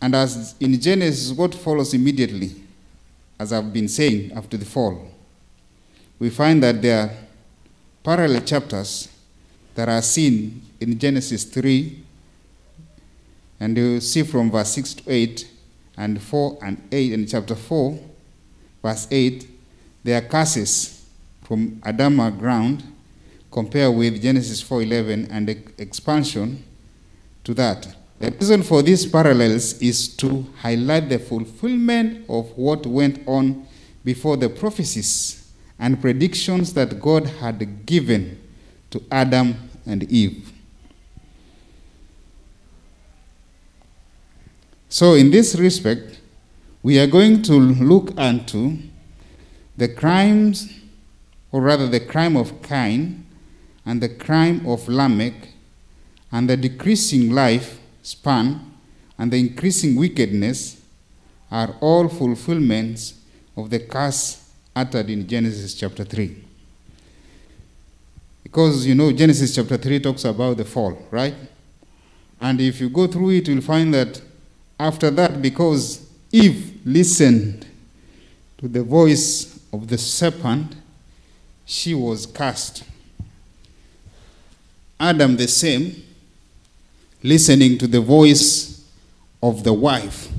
And as in Genesis, what follows immediately, as I've been saying, after the fall, we find that there are parallel chapters that are seen in Genesis 3, and you see from verse 6 to 8, and 4 and 8, in chapter 4, verse 8, there are curses from Adama ground, compared with Genesis 4:11 and the expansion to that. The reason for these parallels is to highlight the fulfillment of what went on before the prophecies and predictions that God had given to Adam and Eve. So in this respect, we are going to look into the crimes, or rather the crime of Cain and the crime of Lamech, and the decreasing life span and the increasing wickedness are all fulfillments of the curse uttered in Genesis chapter 3. Because, you know, Genesis chapter 3 talks about the fall, right? And if you go through it, you'll find that after that, because Eve listened to the voice of the serpent, she was cursed. Adam the same, listening to the voice of the wife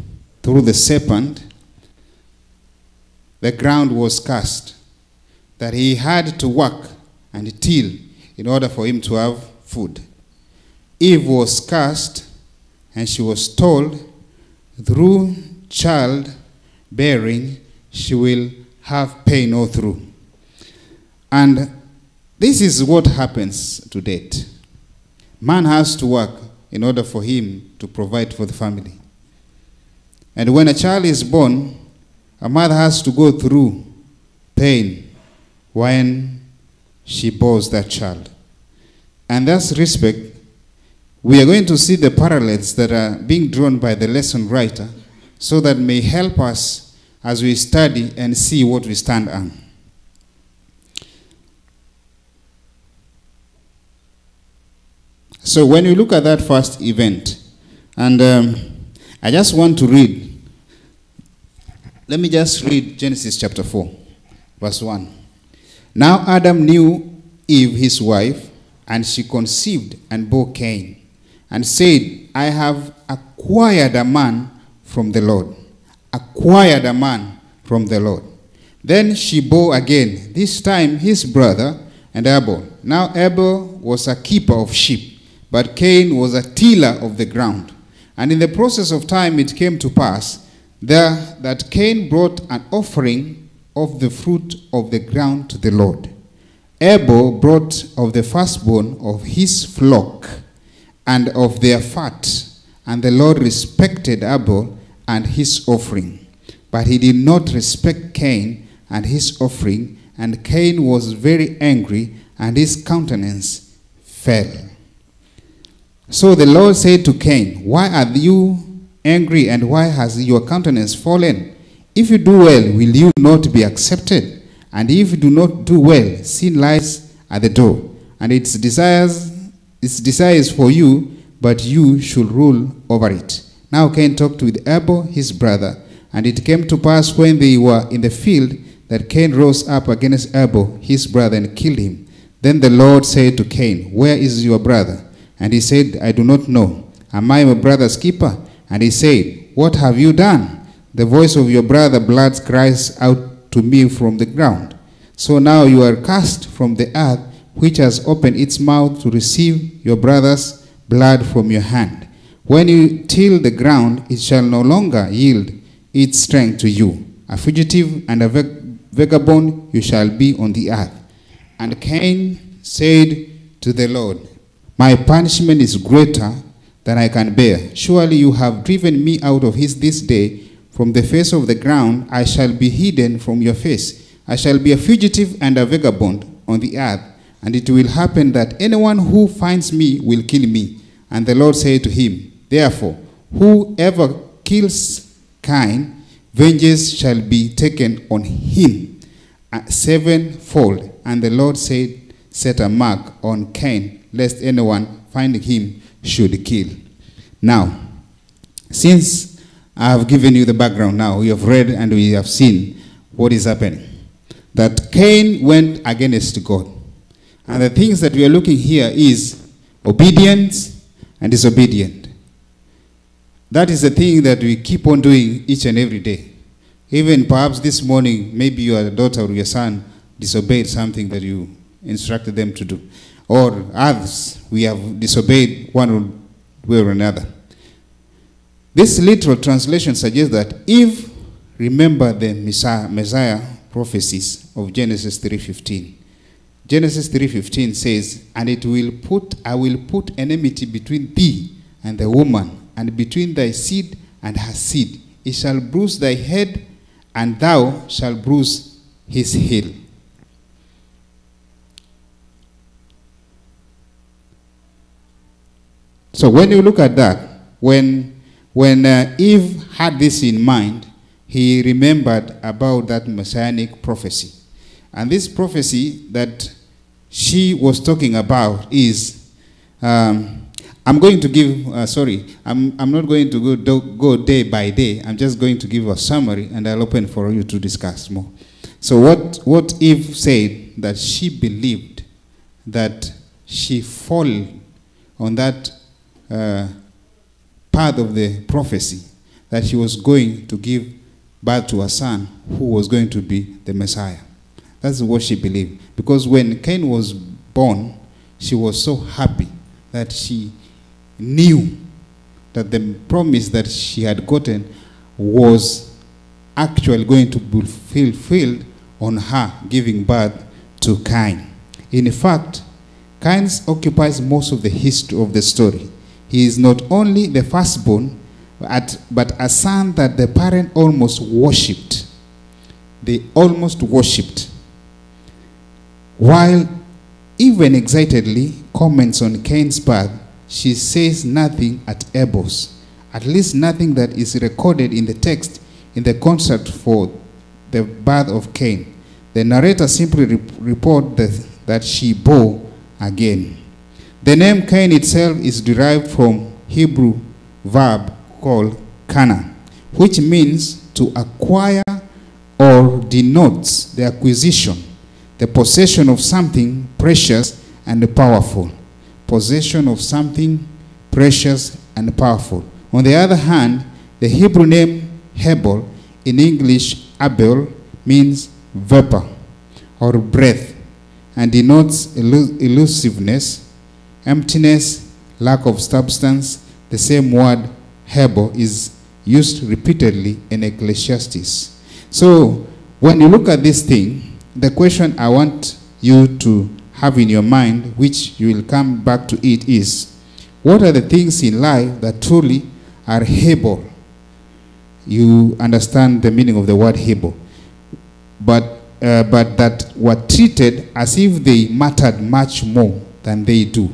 through the serpent, the ground was cursed, that he had to work and till in order for him to have food. Eve was cursed, and she was told through childbearing she will have pain all through. And this is what happens to date. Man has to work in order for him to provide for the family. And when a child is born, a mother has to go through pain when she bears that child. And that's respect. We are going to see the parallels that are being drawn by the lesson writer, so that may help us as we study and see what we stand on. So when you look at that first event, and I just want to read, let me just read Genesis chapter 4, verse 1. Now Adam knew Eve his wife, and she conceived and bore Cain, and said, I have acquired a man from the Lord. Acquired a man from the Lord. Then she bore again, this time his brother and Abel. Now Abel was a keeper of sheep, but Cain was a tiller of the ground. And in the process of time it came to pass that Cain brought an offering of the fruit of the ground to the Lord. Abel brought of the firstborn of his flock and of their fat, and the Lord respected Abel and his offering. But he did not respect Cain and his offering, and Cain was very angry, and his countenance fell. So the Lord said to Cain, why are you angry, and why has your countenance fallen? If you do well, will you not be accepted? And if you do not do well, sin lies at the door, and its desires for you, but you should rule over it. Now Cain talked with Abel his brother, and it came to pass when they were in the field that Cain rose up against Abel his brother and killed him. Then the Lord said to Cain, where is your brother? And he said, I do not know. Am I my brother's keeper? And he said, what have you done? The voice of your brother blood cries out to me from the ground. So now you are cast from the earth, which has opened its mouth to receive your brother's blood from your hand. When you till the ground, it shall no longer yield its strength to you. A fugitive and a vagabond you shall be on the earth. And Cain said to the Lord, my punishment is greater than I can bear. Surely you have driven me out of this day from the face of the ground. I shall be hidden from your face. I shall be a fugitive and a vagabond on the earth. And it will happen that anyone who finds me will kill me. And the Lord said to him, therefore, whoever kills Cain, vengeance shall be taken on him sevenfold. And the Lord said, set a mark on Cain, lest anyone finding him should kill. Now, since I have given you the background now. We have read and we have seen what is happening. That Cain went against God. And the things that we are looking here is obedience and disobedience. That is the thing that we keep on doing each and every day. Even perhaps this morning, maybe your daughter or your son disobeyed something that you instructed them to do. Or others, we have disobeyed one way or another. This literal translation suggests that if, remember the Messiah prophecies of Genesis 3:15. Genesis 3:15 says, and I will put enmity between thee and the woman, and between thy seed and her seed. It shall bruise thy head, and thou shalt bruise his heel. So when you look at that, when Eve had this in mind, he remembered about that messianic prophecy. And this prophecy that she was talking about is, I'm going to give, I'm not going to go day by day. I'm just going to give a summary, and I'll open for you to discuss more. So what Eve said, that she believed that she fall on that part of the prophecy, that she was going to give birth to a son who was going to be the Messiah. That's what she believed. Because when Cain was born, she was so happy that she knew that the promise that she had gotten was actually going to be fulfilled on her giving birth to Cain. In fact, Cain occupies most of the history of the story. He is not only the firstborn, but a son that the parent almost worshipped. They almost worshipped. While even excitedly comments on Cain's birth, she says nothing at Abel's. At least nothing that is recorded in the text in the concept for the birth of Cain. The narrator simply reports that she bore again. The name Cain itself is derived from Hebrew verb called kana, which means to acquire or denotes the acquisition, the possession of something precious and powerful. Possession of something precious and powerful. On the other hand, the Hebrew name Hebel, in English Abel, means vapor or breath, and denotes elusiveness, emptiness, lack of substance. The same word Hebel is used repeatedly in Ecclesiastes. So when you look at this thing, the question I want you to have in your mind, which you will come back to it, is, what are the things in life that truly are Hebel? You understand the meaning of the word Hebel. But that were treated as if they mattered much more than they do.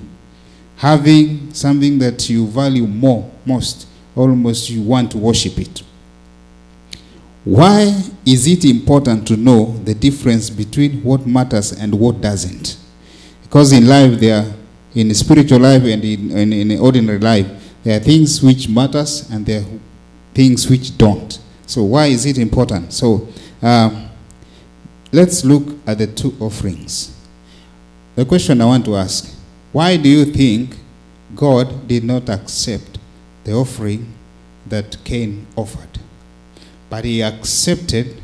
Having something that you value most, almost you want to worship it. Why is it important to know the difference between what matters and what doesn't? Because in life, in spiritual life and in ordinary life, there are things which matters and there are things which don't. So why is it important? So let's look at the two offerings. The question I want to ask, why do you think God did not accept the offering that Cain offered, but he accepted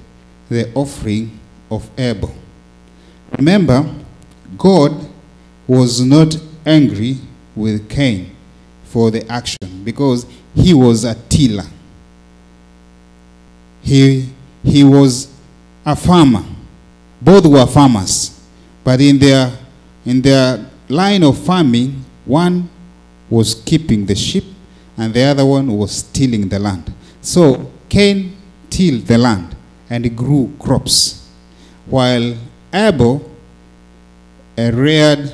the offering of Abel? Remember, God was not angry with Cain for the action because he was a tiller. He was a farmer. Both were farmers, but in their line of farming, one was keeping the sheep and the other one was tilling the land. So Cain tilled the land and he grew crops, while Abel reared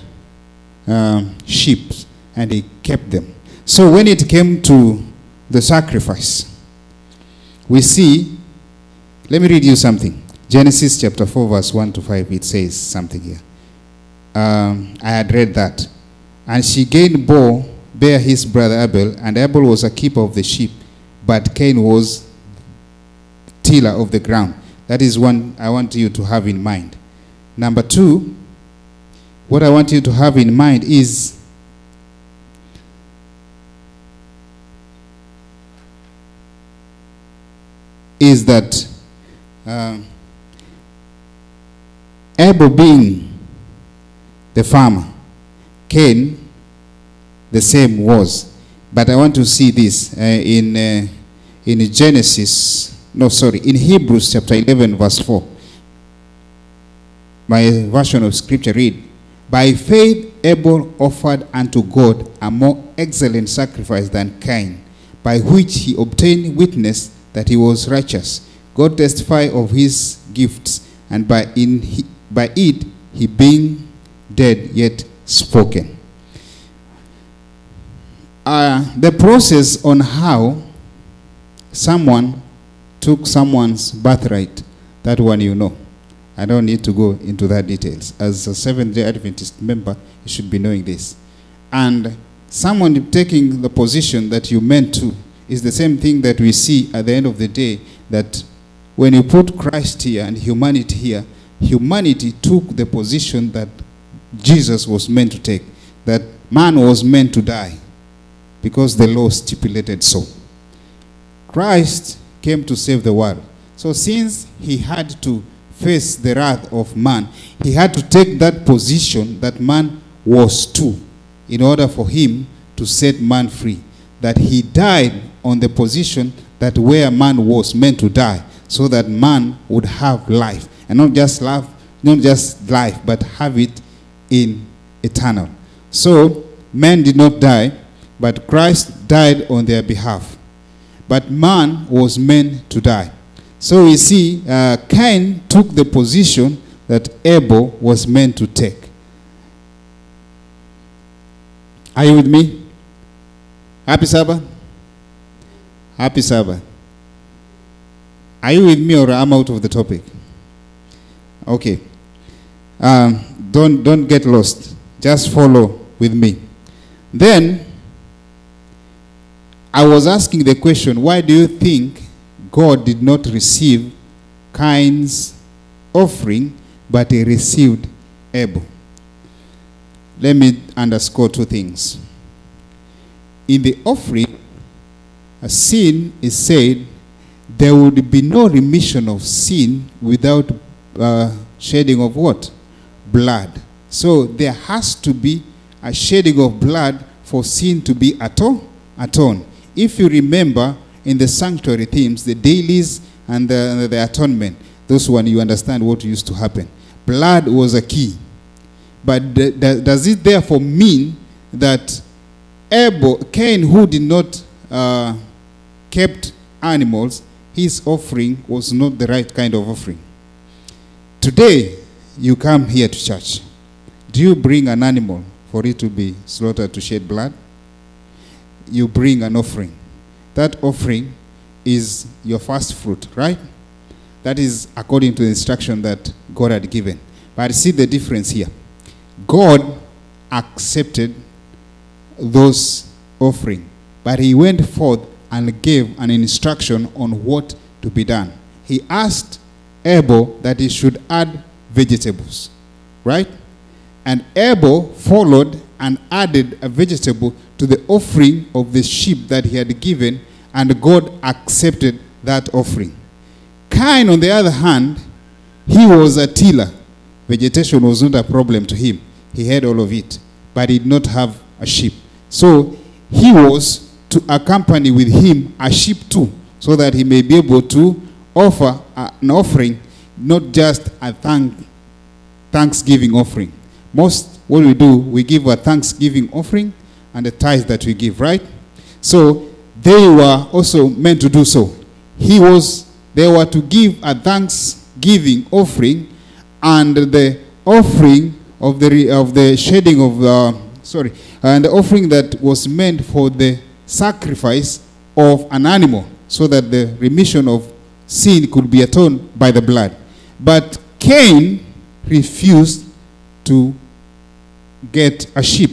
sheep and he kept them. So when it came to the sacrifice, we see, let me read you something. Genesis chapter 4 verse 1 to 5, it says something here. I had read that. And she gained bare his brother Abel, and Abel was a keeper of the sheep, but Cain was tiller of the ground. That is one I want you to have in mind. Number two, what I want you to have in mind is that Abel being the farmer, Cain the same was. But I want to see this in Genesis, no, sorry, in Hebrews chapter 11 verse 4. My version of scripture read, by faith Abel offered unto God a more excellent sacrifice than Cain, by which he obtained witness that he was righteous. God testified of his gifts, and by it he being dead yet spoken. The process on how someone took someone's birthright, that one you know. I don't need to go into that details. As a Seventh-day Adventist member, you should be knowing this. And someone taking the position that you meant to is the same thing that we see at the end of the day, that when you put Christ here and humanity here, humanity took the position that Jesus was meant to take, that man was meant to die because the law stipulated so. Christ came to save the world. So since he had to face the wrath of man, he had to take that position that man was to, in order for him to set man free. That he died on the position that where man was meant to die, so that man would have life, and not just life, but have it in eternal. So men did not die, but Christ died on their behalf. But man was meant to die. So we see Cain took the position that Abel was meant to take. Are you with me? Happy Sabbath? Happy Sabbath. Are you with me, or I'm out of the topic? Okay. Don't get lost. Just follow with me. Then I was asking the question, why do you think God did not receive Cain's offering, but he received Abel? Let me underscore two things. In the offering, a sin is said, there would be no remission of sin without shedding of what? Blood. So there has to be a shedding of blood for sin to be atoned. If you remember in the sanctuary themes, the dailies and the atonement, those one you understand what used to happen. Blood was a key. But does it therefore mean that Cain, who did not kept animals, his offering was not the right kind of offering? Today, you come here to church. Do you bring an animal for it to be slaughtered to shed blood? You bring an offering. That offering is your first fruit, right? That is according to the instruction that God had given. But see the difference here. God accepted those offerings, but he went forth and gave an instruction on what to be done. He asked Abel that he should add vegetables, right? And Abel followed and added a vegetable to the offering of the sheep that he had given, and God accepted that offering. Cain, on the other hand, he was a tiller. Vegetation was not a problem to him. He had all of it, but he did not have a sheep. So he was to accompany with him a sheep too, so that he may be able to offer an offering, not just a thanksgiving offering. Most, what we do, we give a thanksgiving offering and the tithes that we give, right? So they were also meant to do so. They were to give a thanksgiving offering, and the offering of the shedding of and the offering that was meant for the sacrifice of an animal, so that the remission of sin could be atoned by the blood. But Cain refused to get a sheep.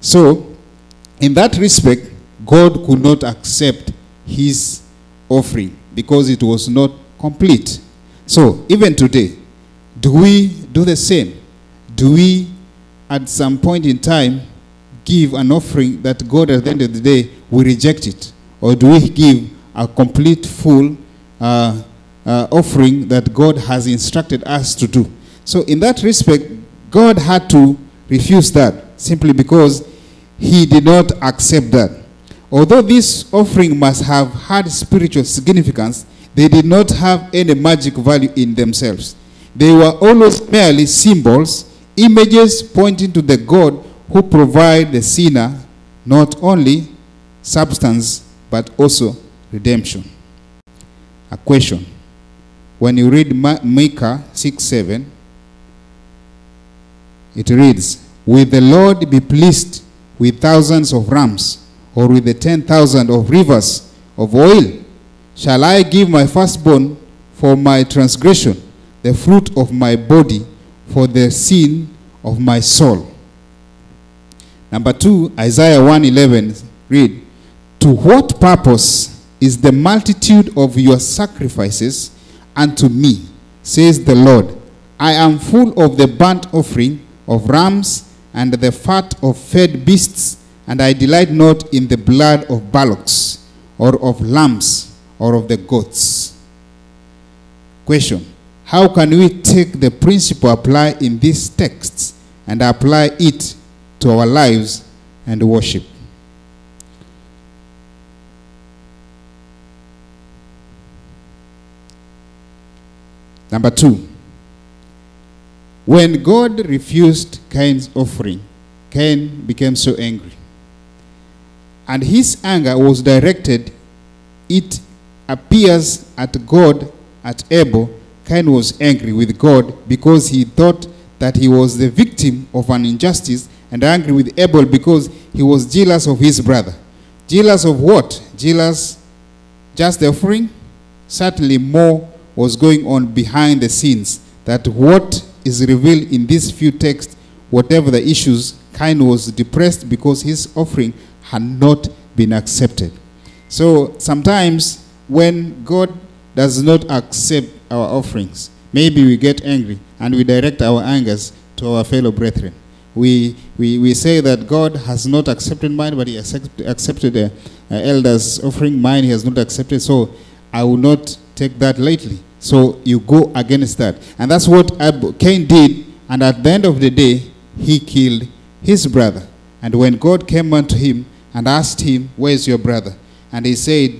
So in that respect, God could not accept his offering because it was not complete. So, even today, do we do the same? Do we, at some point in time, give an offering that God, at the end of the day, will reject it? Or do we give a complete, full offering that God has instructed us to do? So, in that respect, God had to refuse that simply because he did not accept that. Although this offering must have had spiritual significance, they did not have any magic value in themselves. They were always merely symbols, images pointing to the God who provides the sinner not only substance but also redemption. A question. When you read Micah 6:7, it reads, "Will the Lord be pleased with thousands of rams, or with the 10,000 of rivers of oil? Shall I give my firstborn for my transgression, the fruit of my body for the sin of my soul?" Number 2, Isaiah 1:11, read, "To what purpose is the multitude of your sacrifices unto me, says the Lord? I am full of the burnt offering of rams and the fat of fed beasts, and I delight not in the blood of bullocks, or of lambs, or of the goats." Question. How can we take the principle applied in these texts and apply it to our lives and worship? Number 2. When God refused Cain's offering, Cain became so angry. And his anger was directed, it appears, at God, at Abel. Cain was angry with God because he thought that he was the victim of an injustice, and angry with Abel because he was jealous of his brother. Jealous of what? Jealous just the offering? Certainly more was going on behind the scenes, that what is revealed in these few texts, whatever the issues, Cain was depressed because his offering had not been accepted. So sometimes when God does not accept our offerings, maybe we get angry and we direct our angers to our fellow brethren. We say that God has not accepted mine, but he accepted the elders' offering. Mine he has not accepted, so I will not take that lightly. So you go against that. And that's what Cain did. And at the end of the day, he killed his brother. And when God came unto him and asked him, "Where is your brother?" And he said,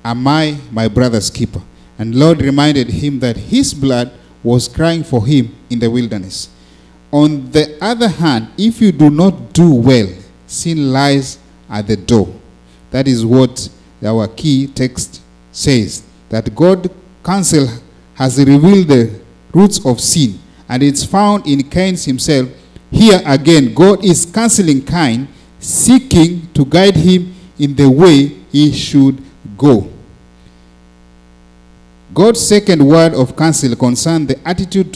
"Am I my brother's keeper?" And Lord reminded him that his blood was crying for him in the wilderness. On the other hand, if you do not do well, sin lies at the door. That is what our key text says, that God counsel has revealed the roots of sin, and it's found in Cain himself. Here again, God is counseling Cain, seeking to guide him in the way he should go. God's second word of counsel concerns the attitude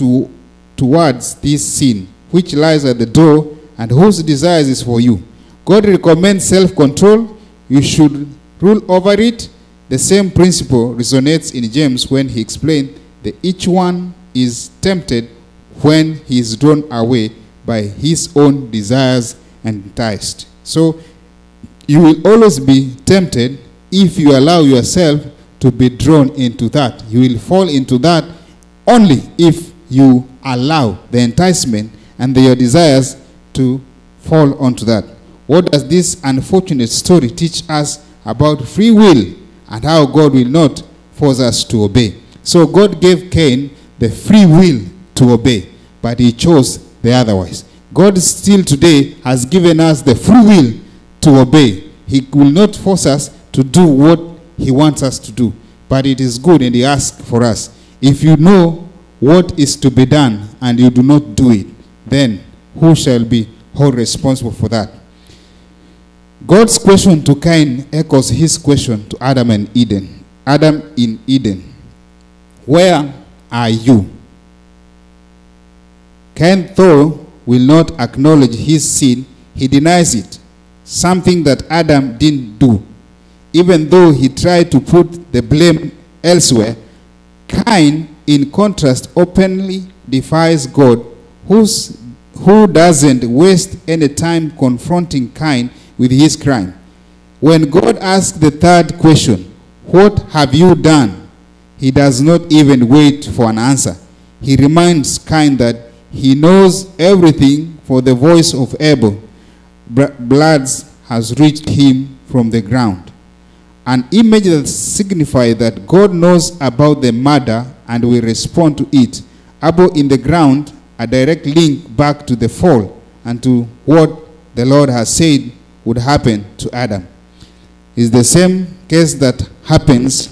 towards this sin, which lies at the door and whose desires is for you. God recommends self-control. You should rule over it. The same principle resonates in James when he explained that each one is tempted when he is drawn away by his own desires and enticed. So you will always be tempted if you allow yourself to be drawn into that. You will fall into that only if you allow the enticement and your desires to fall onto that. What does this unfortunate story teach us about free will and how God will not force us to obey? So God gave Cain the free will to obey, but he chose the otherwise. God still today has given us the free will to obey. He will not force us to do what he wants us to do, but it is good, and he asks for us. If you know what is to be done and you do not do it, then who shall be held responsible for that? God's question to Cain echoes his question to Adam and Eden. Adam in Eden, where are you? Cain, though, will not acknowledge his sin. He denies it, something that Adam didn't do. even though he tried to put the blame elsewhere, Cain, in contrast, openly defies God, who doesn't waste any time confronting Cain with his crime. When God asks the third question, "What have you done?" he does not even wait for an answer. He reminds Cain that he knows everything, for the voice of Abel, blood has reached him from the ground. An image that signifies that God knows about the murder and will respond to it. Abel in the ground, a direct link back to the fall and to what the Lord has said would happen to Adam. It's the same case that happens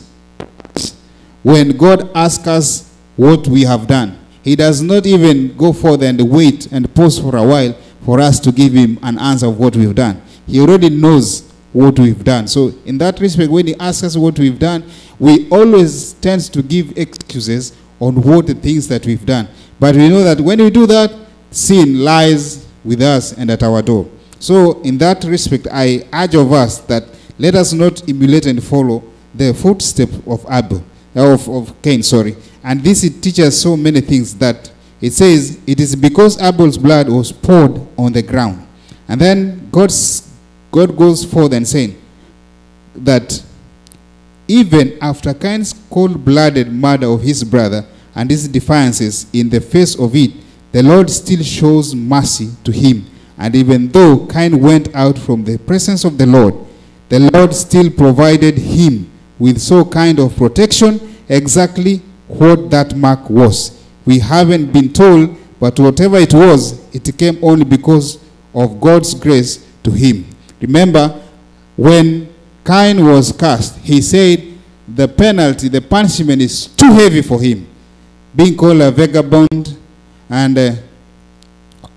when God asks us what we have done. He does not even go further and wait and pause for a while for us to give him an answer of what we've done. He already knows what we've done. So in that respect, when he asks us what we've done, we always tend to give excuses on what the things that we've done. But we know that when we do that, sin lies with us and at our door. So in that respect, I urge of us that let us not emulate and follow the footsteps of Cain, sorry. And this, it teaches so many things, that it says it is because Abel's blood was poured on the ground. And then God goes forth and saying that even after Cain's cold-blooded murder of his brother and his defiances, in the face of it, the Lord still shows mercy to him. And even though Cain went out from the presence of the Lord still provided him with so kind of protection, exactly what that mark was. We haven't been told, but whatever it was, it came only because of God's grace to him. Remember, when Cain was cast, he said the penalty, the punishment is too heavy for him. Being called a vagabond and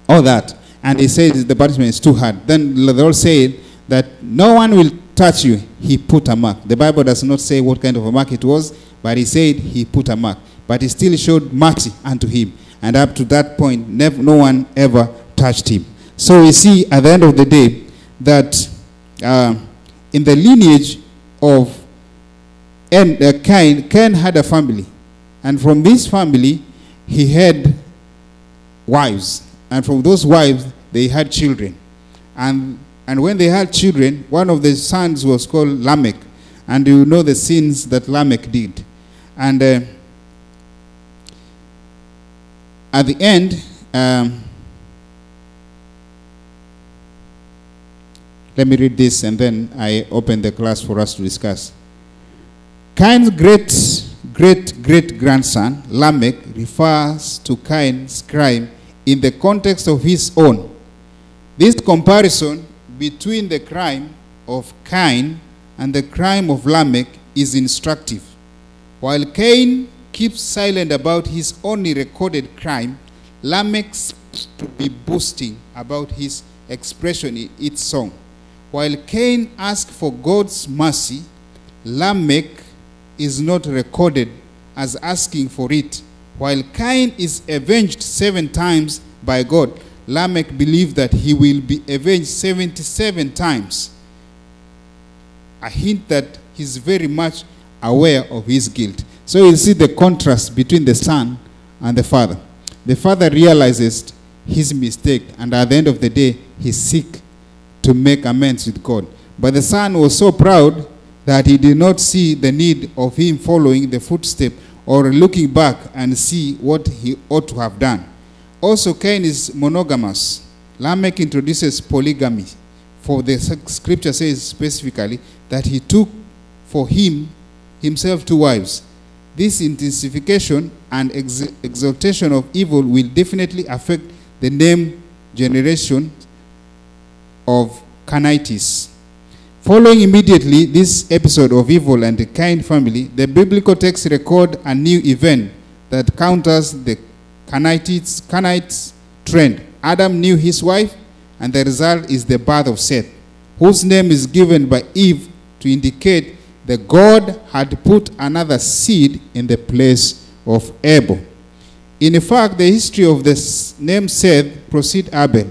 all that. And he said the punishment is too hard. Then the Lord said that no one will touch you. He put a mark. The Bible does not say what kind of a mark it was, but he said he put a mark. But he still showed mercy unto him. And up to that point, no one ever touched him. So we see at the end of the day that in the lineage of Cain had a family. And from this family, he had wives. And from those wives, they had children. And when they had children, one of the sons was called Lamech. And you know the sins that Lamech did. And at the end, let me read this and then I open the class for us to discuss. Cain's great-great-grandson, Lamech, refers to Cain's crime in the context of his own. This comparison between the crime of Cain and the crime of Lamech is instructive. While Cain keeps silent about his only recorded crime, Lamech seems to be boasting about his expression in its song. While Cain asks for God's mercy, Lamech is not recorded as asking for it. While Cain is avenged 7 times by God, Lamech believed that he will be avenged 77 times. A hint that he's very much aware of his guilt. So you see the contrast between the son and the father. The father realizes his mistake, and at the end of the day, he seeks to make amends with God. But the son was so proud that he did not see the need of him following the footstep or looking back and see what he ought to have done. Also, Cain is monogamous. Lamech introduces polygamy, for the scripture says specifically that he took for himself 2 wives. This intensification and exaltation of evil will definitely affect the name generation of Cainites. Following immediately this episode of evil and the Cain family, the biblical text record a new event that counters the Cainites trend. Adam knew his wife, and the result is the birth of Seth, whose name is given by Eve to indicate that God had put another seed in the place of Abel. In fact, the history of the name Seth precedes Abel.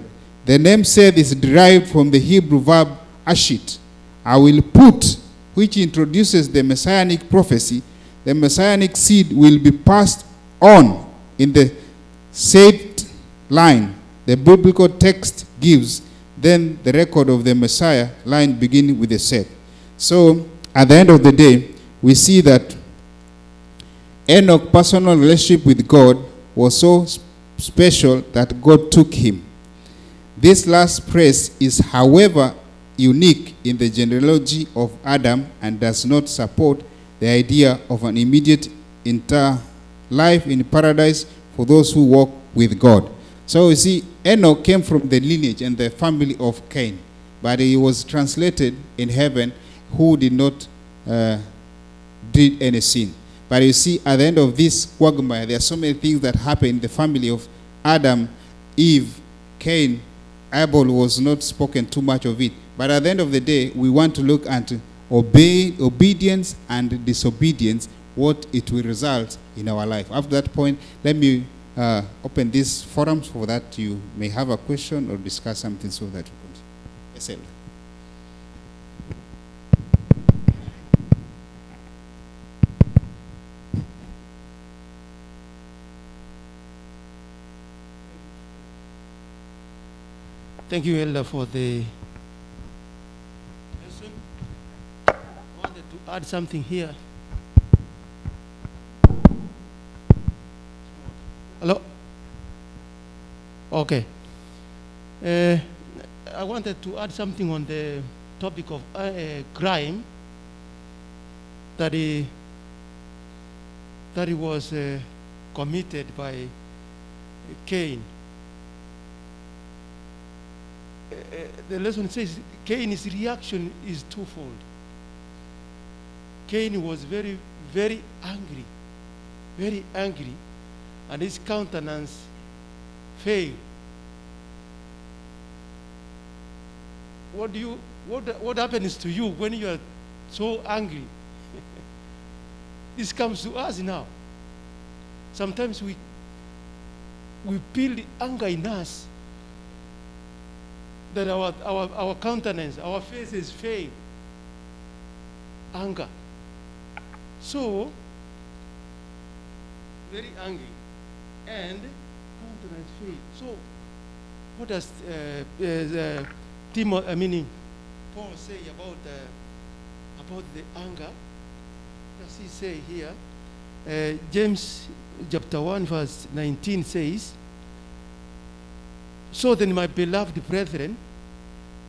The name Seth is derived from the Hebrew verb ashit. I will put which introduces the messianic prophecy, the messianic seed will be passed on in the saved line the biblical text gives, then the record of the Messiah line beginning with the Seth. So at the end of the day, we see that Enoch's personal relationship with God was so special that God took him. This last praise is, however, unique in the genealogy of Adam and does not support the idea of an immediate entire life in paradise for those who walk with God. So you see, Enoch came from the lineage and the family of Cain, but he was translated in heaven who did not did any sin. But you see, at the end of this quagmire, there are so many things that happen in the family of Adam, Eve, Cain. Abel was not spoken too much of it. But at the end of the day, we want to look at obedience and disobedience, what it will result in our life. After that point, let me open this forum so that you may have a question or discuss something so that we can. Yes, sir. Thank you, Elder, for the lesson. I wanted to add something here. Hello? Okay. I wanted to add something on the topic of crime that he was committed by Cain. The lesson says Cain's reaction is twofold. Cain was very, very angry, and his countenance failed. What happens to you when you are so angry? This comes to us now. Sometimes we feel the anger in us, that our countenance, our faces fail. Anger. So, very angry and countenance fail. So, what does Paul say about the anger? What does he say here? James chapter 1 verse 19 says, "So then, my beloved brethren,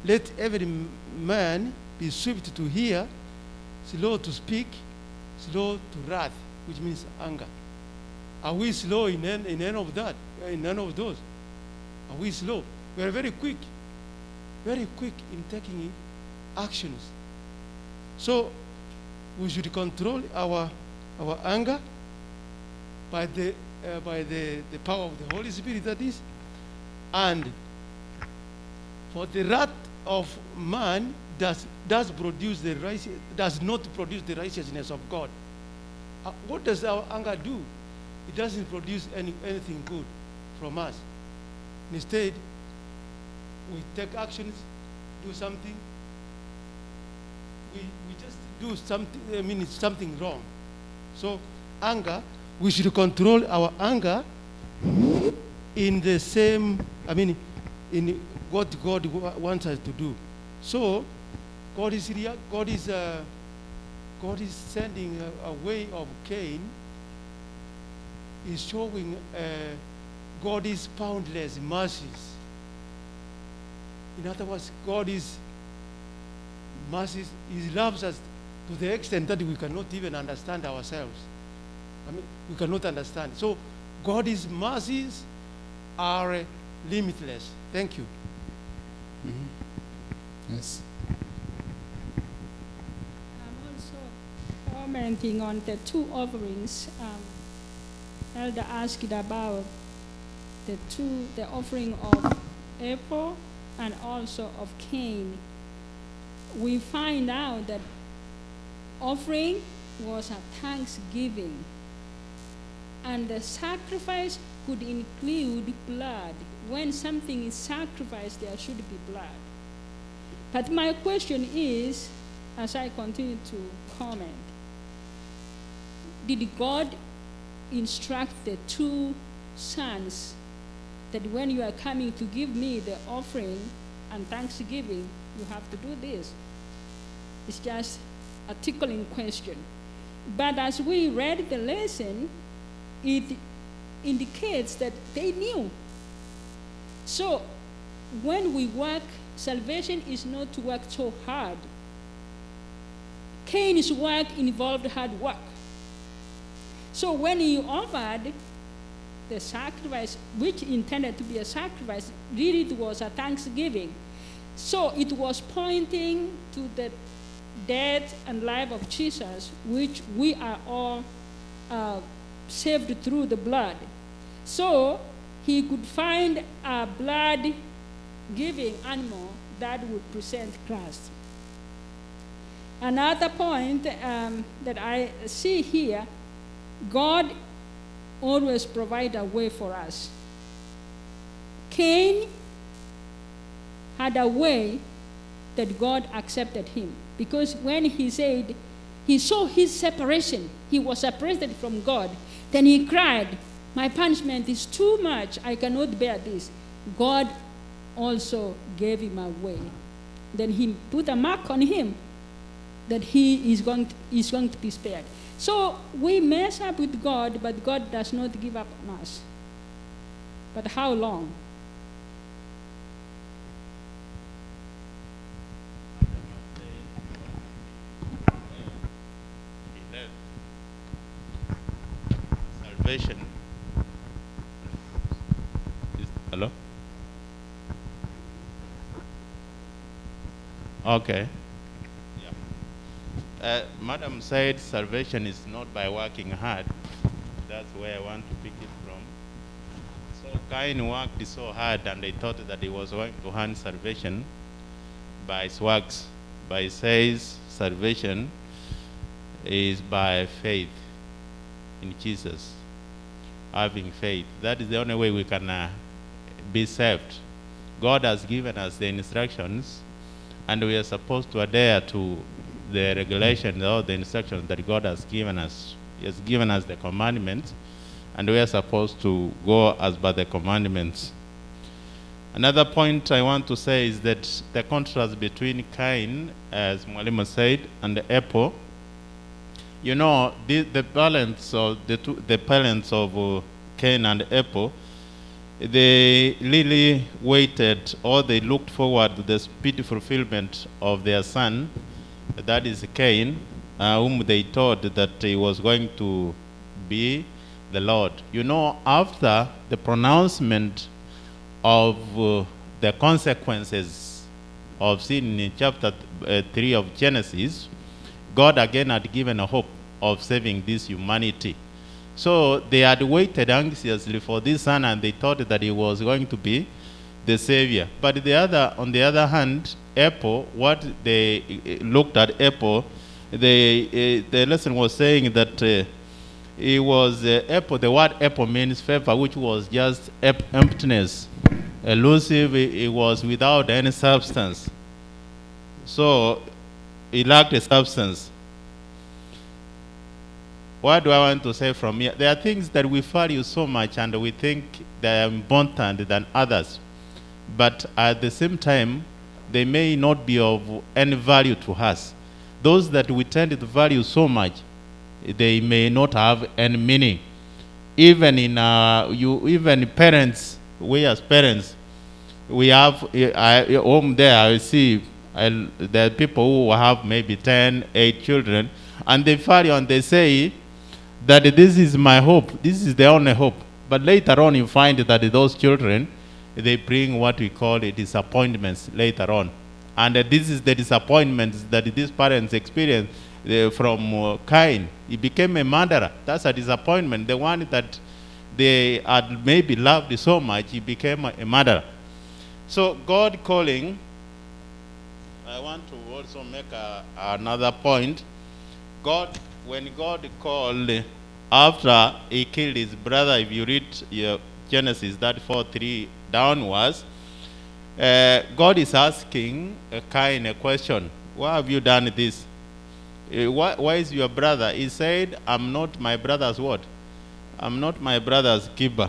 let every man be swift to hear, slow to speak, slow to wrath," which means anger. Are we slow in any of that? In none of those? Are we slow? We are very quick in taking actions. So we should control our anger by the power of the Holy Spirit, that is. And for the wrath of man does not produce the righteousness of God. What does our anger do? It doesn't produce anything good from us. Instead, we take actions, do something. We just do something. It's something wrong. So anger, we should control our anger in the same, in what God wants us to do. So, God is sending a way of Cain. Is showing God is boundless mercies. In other words, God is mercies. He loves us to the extent that we cannot even understand ourselves. We cannot understand. So, God's mercies are limitless. Thank you. Mm-hmm. Yes. I'm also commenting on the two offerings. Elder asked about the offering of Abel and also of Cain. We find out that offering was a thanksgiving, and the sacrifice could include blood. When something is sacrificed, there should be blood. But my question is, as I continue to comment, did God instruct the two sons that when you are coming to give me the offering and thanksgiving, you have to do this? It's just a tickling question. But as we read the lesson, it indicates that they knew. So when we work, salvation is not to work so hard. Cain's work involved hard work. So when he offered the sacrifice, which intended to be a sacrifice, really it was a thanksgiving. So it was pointing to the death and life of Jesus, which we are all saved through the blood. So he could find a blood-giving animal that would present Christ. Another point that I see here, God always provides a way for us. Cain had a way that God accepted him, because when he said he saw his separation, he was separated from God, then he cried, "My punishment is too much, I cannot bear this." God also gave him a way. Then he put a mark on him that he is going to be spared. So we mess up with God, but God does not give up on us. But how long? Salvation. Hello? Okay. Madam said salvation is not by working hard. That's where I want to pick it from. So Cain worked so hard, and they thought that he was going to earn salvation by his works. But he says salvation is by faith in Jesus. Having faith. That is the only way we can be saved. God has given us the instructions, and we are supposed to adhere to the regulations or the instructions that God has given us. He has given us the commandments, and we are supposed to go as by the commandments. Another point I want to say is that the contrast between Cain, as Mwalimu said, and Abel. You know, the parents of the parents of Cain and Abel, they really waited, or they looked forward to the speedy fulfillment of their son, that is Cain, whom they thought that he was going to be the Lord. You know, after the pronouncement of the consequences of sin in chapter 3 of Genesis, God again had given a hope of saving this humanity. So they had waited anxiously for this son, and they thought that he was going to be the Savior. But on the other hand, Abel, what they looked at Abel, the lesson was saying that it was Abel. The word Abel means favor, which was just emptiness, elusive. It was without any substance. So it lacked a substance. What do I want to say from here? There are things that we value so much, and we think they are important than others. But at the same time, they may not be of any value to us. Those that we tend to value so much, they may not have any meaning. Even in even parents, we as parents, we have home there. I see there are people who have maybe 10, 8 children, and they value and they say that this is my hope. This is the only hope. But later on, you find that those children, they bring what we call disappointments later on. And this is the disappointments that these parents experienced from Cain. He became a murderer. That's a disappointment. The one that they had maybe loved so much, he became a murderer. So God calling, I want to also make another point. When God called after he killed his brother, if you read Genesis that 4:3 downwards, God is asking Cain a question. why have you done this? Why is your brother? He said, I'm not my brother's what? I'm not my brother's keeper.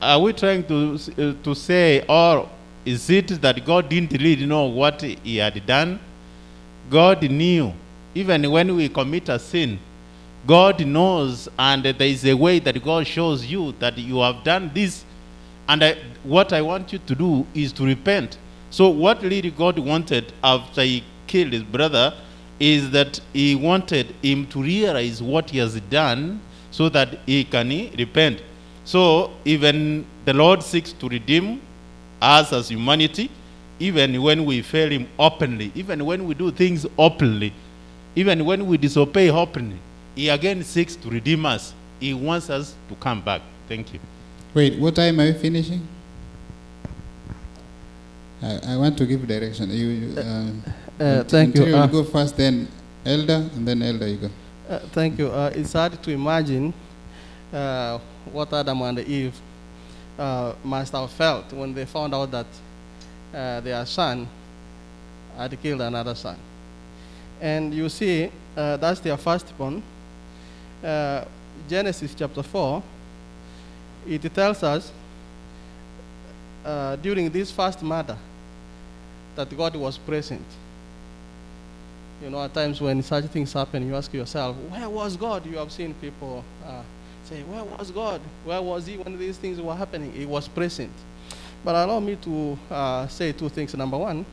Are we trying to say, or is it that God didn't really know what he had done? God knew. Even when we commit a sin, God knows, and there is a way that God shows you that you have done this, and what I want you to do is to repent. So what really God wanted after he killed his brother is that he wanted him to realize what he has done so that he can repent. So even the Lord seeks to redeem us as humanity, even when we fail him openly, even when we do things openly, even when we disobey openly, he again seeks to redeem us. He wants us to come back. Thank you. Wait, what time are you finishing? I want to give direction. Thank you. You go first, then Elder, and then Elder you go. Thank you. It's hard to imagine what Adam and Eve must have felt when they found out that their son had killed another son. And you see, that's their firstborn. Genesis chapter 4, it tells us during this first murder that God was present. You know, at times when such things happen, you ask yourself, where was God? You have seen people say, where was God? Where was he when these things were happening? He was present. But allow me to say two things. Number one,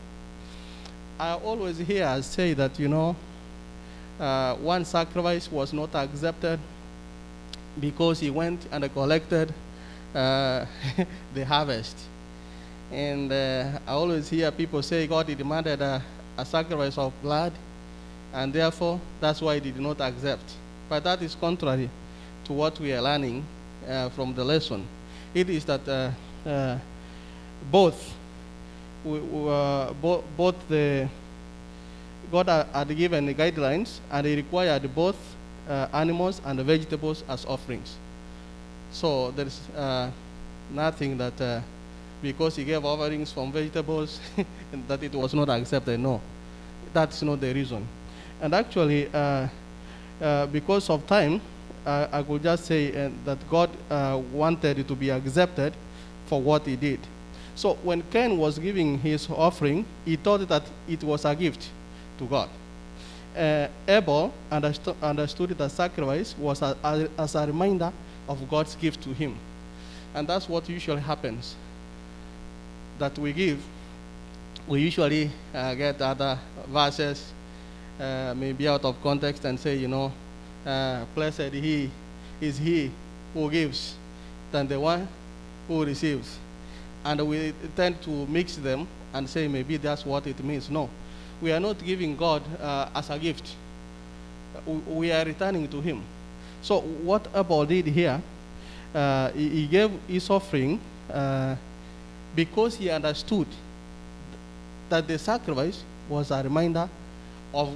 I always hear us say that, you know, one sacrifice was not accepted because he went and collected the harvest. And I always hear people say God demanded a sacrifice of blood, and therefore that's why he did not accept. But that is contrary to what we are learning from the lesson. It is that both God had given the guidelines, and he required both animals and vegetables as offerings. So there is nothing that because he gave offerings from vegetables that it was not accepted. No, that's not the reason. And actually, because of time, I could just say that God wanted it to be accepted for what he did. So when Cain was giving his offering, he thought that it was a gift to God. Abel understood that sacrifice was as a reminder of God's gift to him. And that's what usually happens. That we give, we usually get other verses maybe out of context and say, you know, blessed is he who gives than the one who receives. And we tend to mix them and say maybe that's what it means. No, we are not giving God as a gift. We are returning to him. So what Abel did here, he gave his offering because he understood that the sacrifice was a reminder of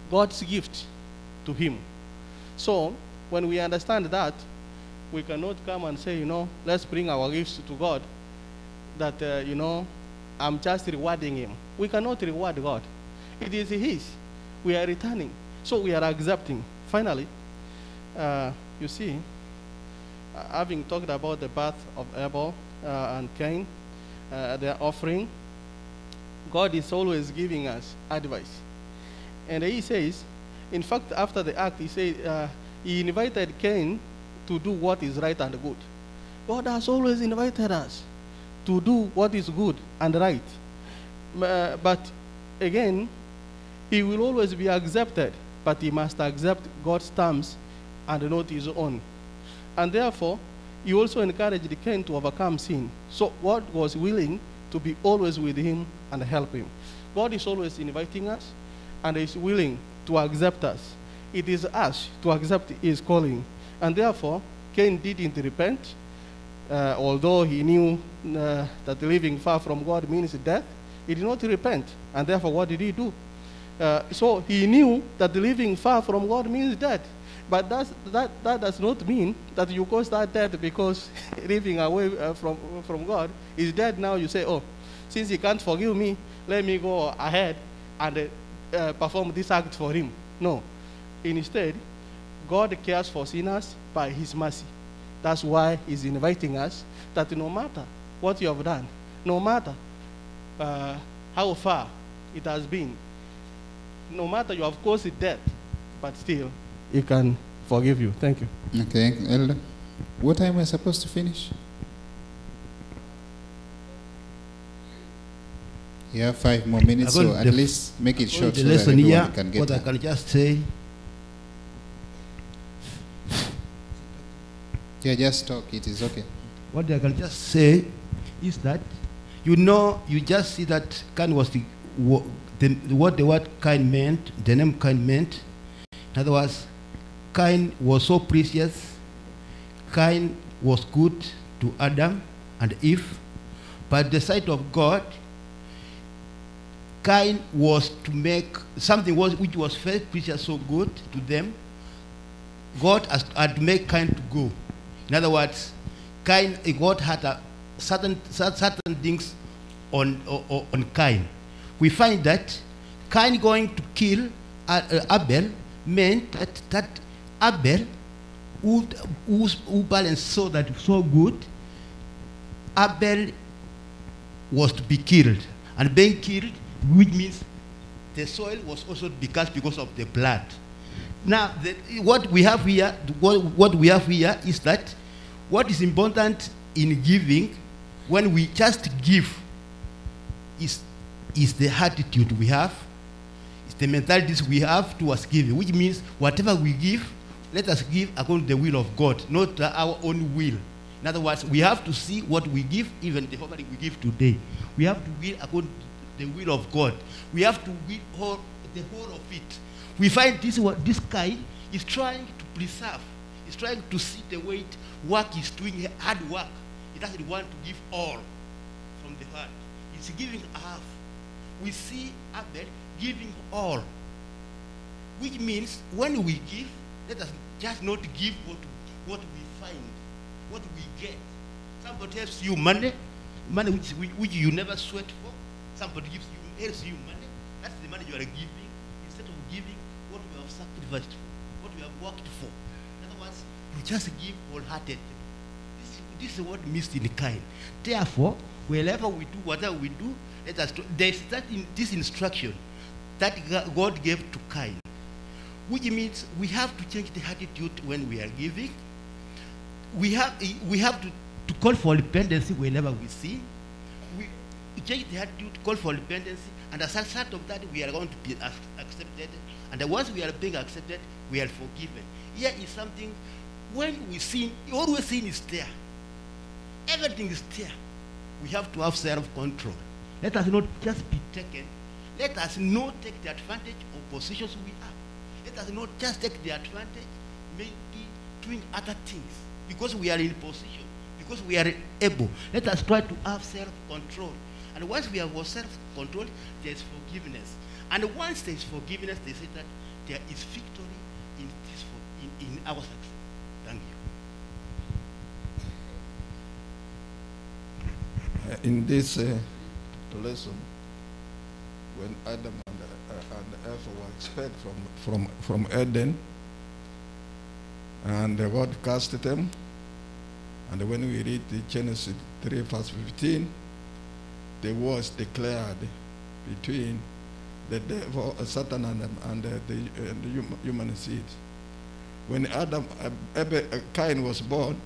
God's gift to him. So when we understand that, we cannot come and say, you know, let's bring our gifts to God, that, you know, I'm just rewarding him. We cannot reward God. It is his. We are returning. So we are accepting. Finally, you see, having talked about the birth of Abel and Cain, their offering, God is always giving us advice. And he says, in fact, after the act, he said, he invited Cain to do what is right and good. God has always invited us to do what is good and right. But again, he will always be accepted, but he must accept God's terms and not his own. And therefore, he also encouraged Cain to overcome sin. So God was willing to be always with him and help him. God is always inviting us and is willing to accept us. It is us to accept his calling. And therefore, Cain didn't repent, although he knew that living far from God means death. He did not repent. And therefore, what did he do? So he knew that living far from God means death. But that does not mean that you cause that death because living away from God is dead. Now you say, oh, since he can't forgive me, let me go ahead and perform this act for him. No. Instead, God cares for sinners by his mercy. That's why he's inviting us that no matter what you have done, no matter how far it has been, no matter you have caused death, but still, he can forgive you. Thank you. Okay, Elder. What time are we supposed to finish? You have 5 more minutes, so at least make it short the so that lesson everyone here, can get what I it. can just say, Yeah, just talk. It is okay. what I can just say is that, you just see that Cain was what the word Cain meant, the name Cain meant. In other words, Cain was so precious. Cain was good to Adam and Eve, but the sight of God, Cain was to make something which was very precious, so good to them. God had to make Cain to go. In other words, God had certain things on Cain. We find that Cain going to kill Abel meant that Abel, who balanced so good, Abel was to be killed, and being killed, which means the soil was also because of the blood. Now, what we have here is that what is important in giving, when we just give, is the attitude we have, it's the mentalities we have towards giving, which means whatever we give, let us give according to the will of God, not our own will. In other words, we have to see what we give, even the offering we give today. We have to give according to the will of God. We have to give the whole of it. We find this guy is trying to preserve. He's trying to see the way work is doing, hard work. He doesn't want to give all from the heart. He's giving half. We see Abel giving all, which means when we give, let us just not give what we find, what we get. Somebody helps you money which you never sweat for. Somebody helps you money. That's the money you are giving, instead of giving what you have sacrificed for, what you have worked for. In other words, you just give wholeheartedly. This is what missed in Cain. Therefore, wherever we do, whatever we do, let us. There's this instruction that God gave to Cain, which means we have to change the attitude when we are giving. We have to call for repentance whenever we sin. We change the attitude, call for repentance, and as a result of that, we are going to be accepted. And once we are being accepted, we are forgiven. Here is something, when we sin, always sin is there. Everything is there. We have to have self-control. Let us not just be taken. Let us not take the advantage of positions we have. Let us not just take the advantage, maybe doing other things, because we are in position, because we are able. Let us try to have self-control. And once we have self-control, there is forgiveness. And once there is forgiveness, they say that there is victory in our success. Thank you. In this lesson, when Adam and Eve were expelled from Eden, and the Lord cast them, and when we read the Genesis 3 verse 15, the war is declared between the devil, Satan, and the human seed. When Cain was born,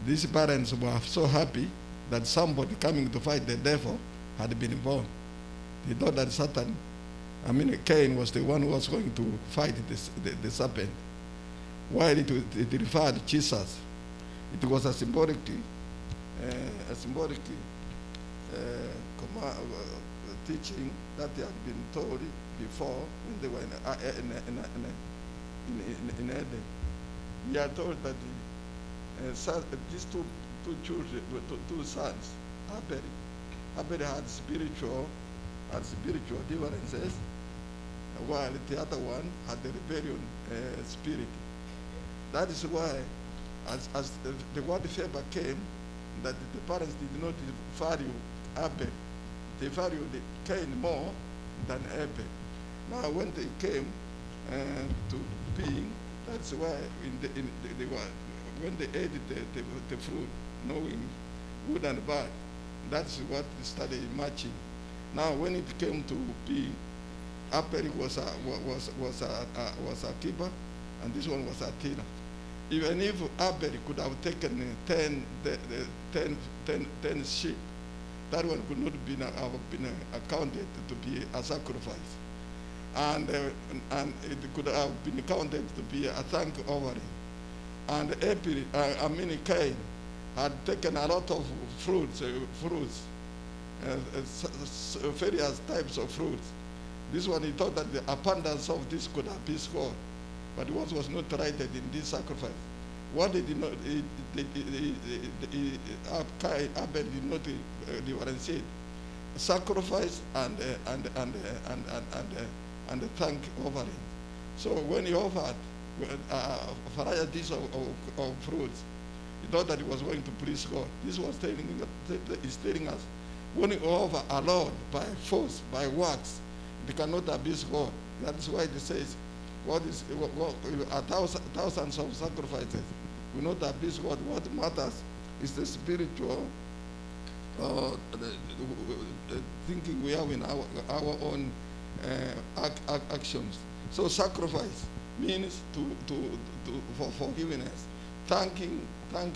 these parents were so happy that somebody coming to fight the devil had been born. They thought that Cain was the one who was going to fight the serpent. While it referred to Jesus, it was a symbolic teaching that they had been told before when they were in Eden. We are told that these two children, two sons, Abel had spiritual differences, while the other one had the rebellion spirit. That is why, as the word favor came, that the parents did not value Abel they valued Cain more than Abel. Now, when they came to being, that's why they were, when they ate the fruit, knowing good and bad, that's what started matching. Now, when it came to being, Abel was a keeper, and this one was a tiller. Even if Abel could have taken 10 sheep, that one could not have been accounted to be a sacrifice. And it could have been counted to be a thank offering. And Cain had taken a lot of fruits, various types of fruits. This one, he thought that the abundance of this could have been scored, but what was not righted in this sacrifice. What did not, Abel did not differentiate sacrifice and thank offering. So when he offered varieties of fruits, he thought that he was going to please God. This was telling us, when you offer alone by force, by works, it cannot abuse God. That's why it says, thousands of sacrifices will not abuse God. What matters is the spiritual thinking we have in our own actions. So sacrifice means for forgiveness. Thank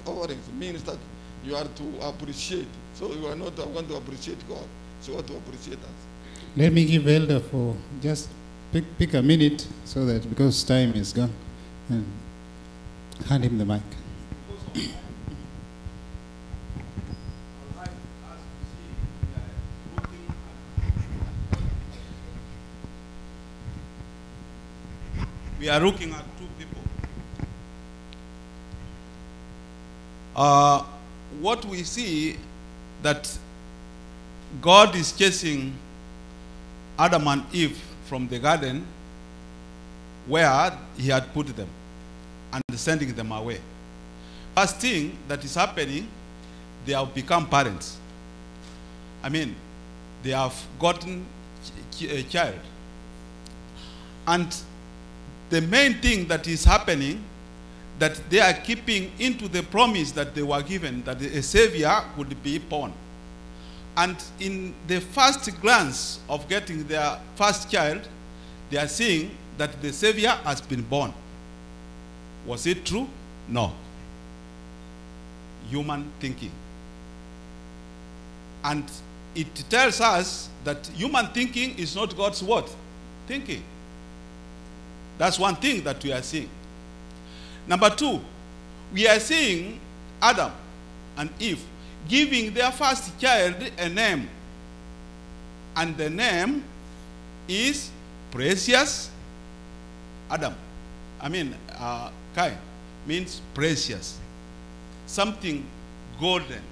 offerings means that you are to appreciate. So you are not going to appreciate God, so you are to appreciate us. Let me give Elder for just pick a minute, so that, because time is gone, and hand him the mic. We are looking at two people. What we see, that God is chasing Adam and Eve from the garden where he had put them and sending them away. First thing that is happening, they have become parents. I mean, they have gotten a child. And the main thing that is happening, that they are keeping into the promise that they were given, that a savior would be born. And in the first glance of getting their first child, they are seeing that the savior has been born. Was it true? No. Human thinking. And it tells us that human thinking is not God's word. Thinking. That's one thing that we are seeing. Number two, we are seeing Adam and Eve giving their first child a name. And the name is precious Adam. Cain means precious. Something golden.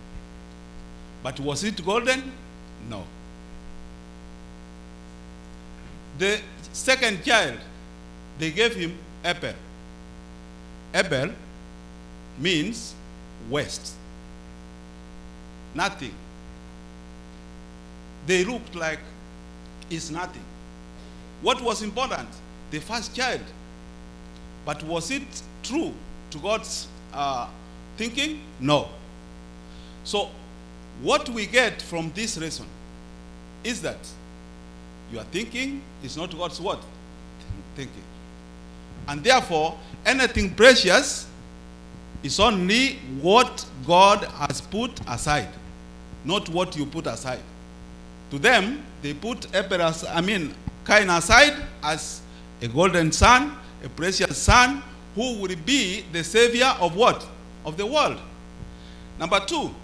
But was it golden? No. The second child, they gave him Abel. Abel means waste. Nothing. They looked like it's nothing. What was important? The first child. But was it true to God's thinking? No. So, what we get from this lesson is that your thinking is not God's word. Thinking. And therefore, anything precious is only what God has put aside, not what you put aside. To them, they put Cain aside as a golden son, a precious son, who would be the savior of what? Of the world. Number two,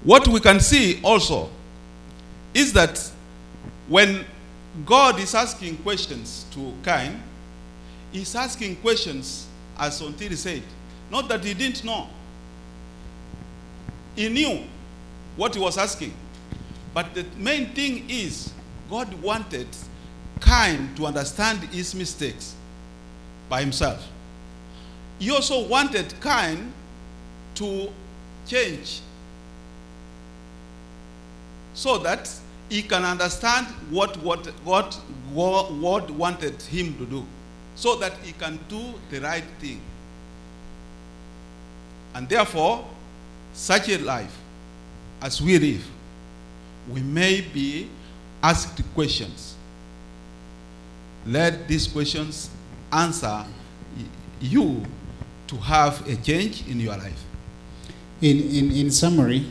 what we can see also is that when God is asking questions to Cain, he's asking questions, as Ontiri said, not that he didn't know. He knew what he was asking. But the main thing is, God wanted Cain to understand his mistakes by himself. He also wanted Cain to change, so that he can understand what God wanted him to do, so that he can do the right thing. And therefore, such a life as we live, we may be asked questions. Let these questions answer you to have a change in your life. In summary,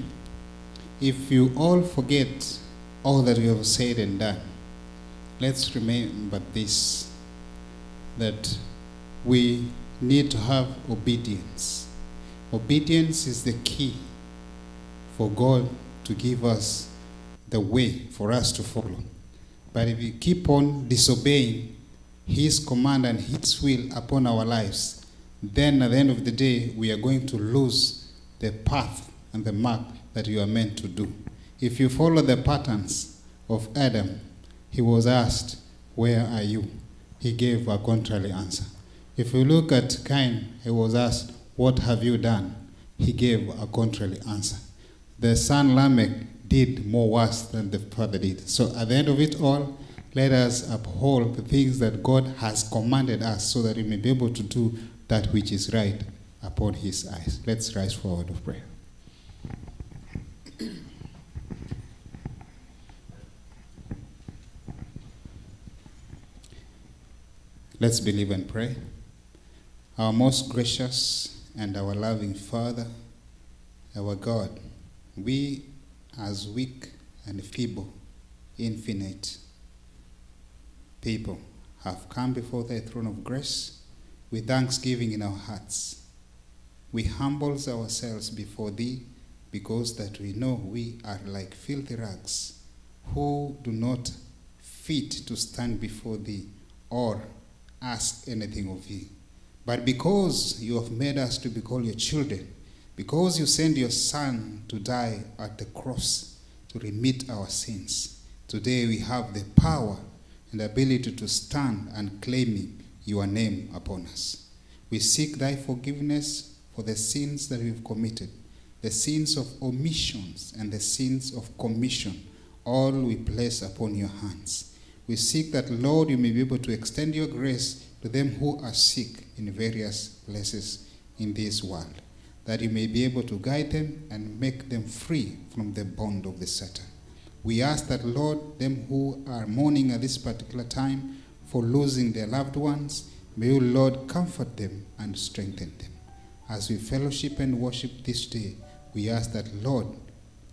if you all forget all that you have said and done, let's remember this, that we need to have obedience. Obedience is the key for God to give us the way for us to follow. But if we keep on disobeying His command and His will upon our lives, then at the end of the day, we are going to lose the path and the mark that you are meant to do. If you follow the patterns of Adam, he was asked, "Where are you?" He gave a contrary answer. If you look at Cain, he was asked, "What have you done?" He gave a contrary answer. The son Lamech did more worse than the father did. So at the end of it all, let us uphold the things that God has commanded us, so that we may be able to do that which is right upon His eyes. Let's rise forward of prayer. Let's believe and pray. Our most gracious and our loving Father, our God, we as weak and feeble, infinite people have come before thy throne of grace with thanksgiving in our hearts. We humble ourselves before thee, because that we know we are like filthy rags, who do not fit to stand before thee or ask anything of thee. But because you have made us to be called your children, because you sent your Son to die at the cross to remit our sins, today we have the power and the ability to stand and claim your name upon us. We seek thy forgiveness for the sins that we've committed, the sins of omissions and the sins of commission. All we place upon your hands. We seek that, Lord, you may be able to extend your grace to them who are sick in various places in this world, that you may be able to guide them and make them free from the bond of the Satan. We ask that, Lord, them who are mourning at this particular time for losing their loved ones, may you, Lord, comfort them and strengthen them. As we fellowship and worship this day, we ask that, Lord,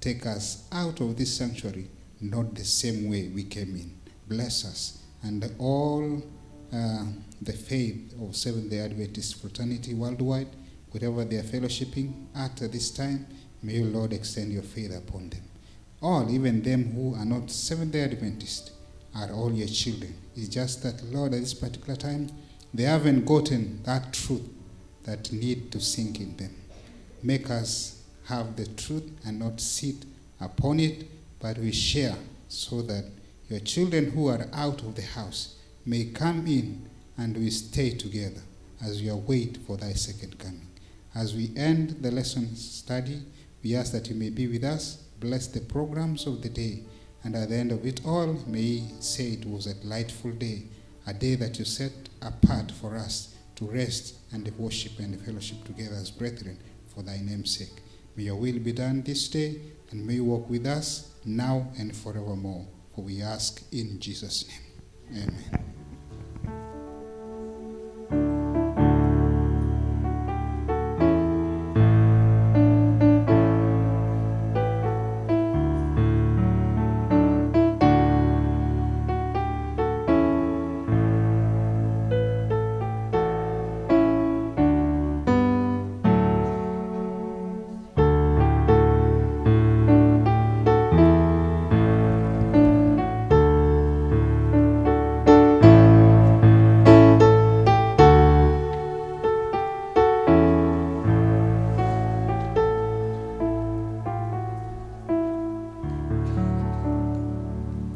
take us out of this sanctuary not the same way we came in. Bless us and all the faith of Seventh-day Adventist fraternity worldwide, wherever they are fellowshipping at this time, may you, Lord, extend your faith upon them. All, even them who are not Seventh-day Adventist, are all your children. It's just that, Lord, at this particular time, they haven't gotten that truth that need to sink in them. Make us have the truth and not sit upon it, but we share, so that your children who are out of the house may come in and we stay together as we await for thy second coming. As we end the lesson study, we ask that you may be with us, bless the programs of the day, and at the end of it all, may we say it was a delightful day, a day that you set apart for us to rest and worship and fellowship together as brethren for thy name's sake. May your will be done this day, and may you walk with us now and forevermore. For we ask in Jesus' name. Amen.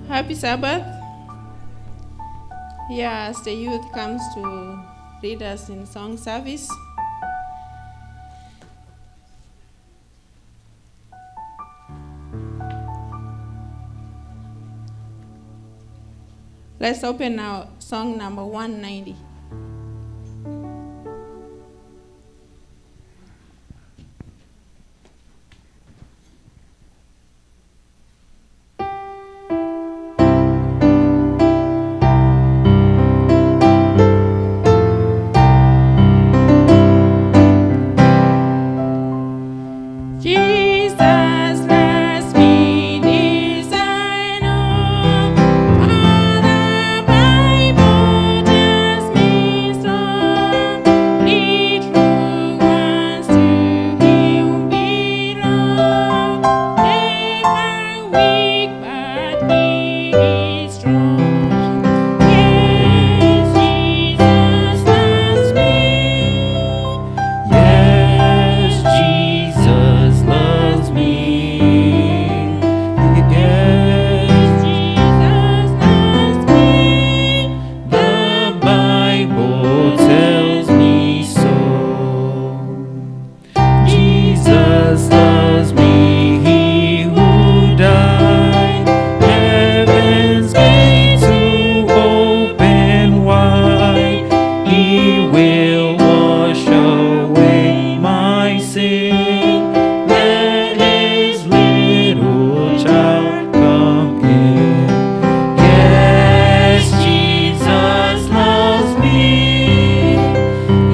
Happy Sabbath. Yeah, as the youth comes to lead us in song service. Let's open now song number 190. Jesus loves me, this I know. All the Bible tells me so. The true ones to Him belong. They are weak, but He is strong. Yes, Jesus loves me. Yes, Jesus loves me. Yes, Jesus loves me. the Bible tells me so. Jesus loves me, He who died. Heaven's gate to open wide. He will wash away my sin. Let His little child come in. Yes, Jesus loves me.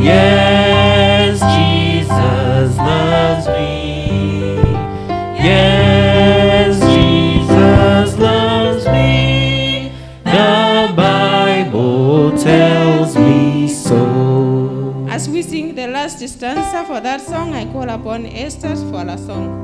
Yes, Jesus loves me. Yes, Jesus loves me. The Bible tells me so. As we sing the last stanza for that song, I call upon Esther for a song.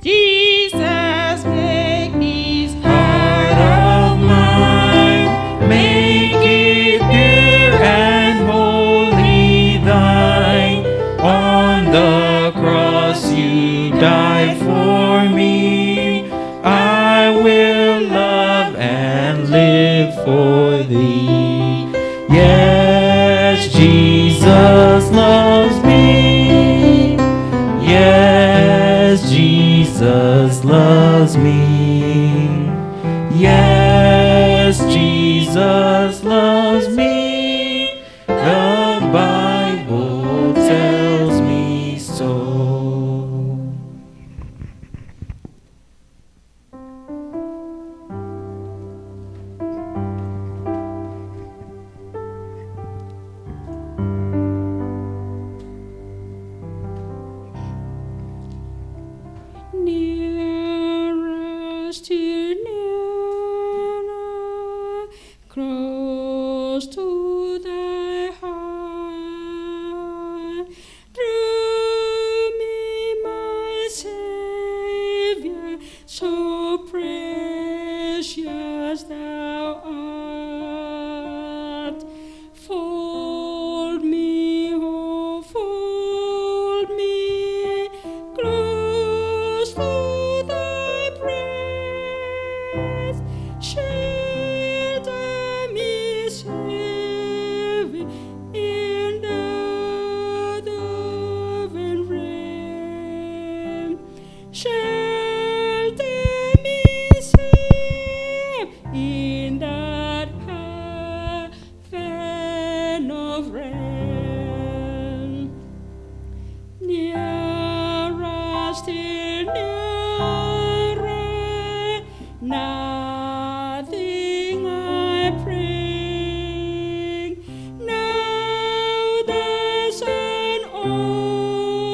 Jesus, make this Heart of mine, make it pure and wholly thine. On the cross you died for me. I will love and live for thee. Yes, Jesus loves me. Yes, Jesus loves me. Yes, Jesus loves me. The Bible tells me so. Nearer, still nearer, close to thy heart. Draw me, my Savior, so precious thou art. Fold me, oh, fold me close to thy breast. Shelter me, Savior, in the dove and rain. Shelter me, Savior, in that heaven of rain. Nearer, still nearer, nothing I bring. Now there's an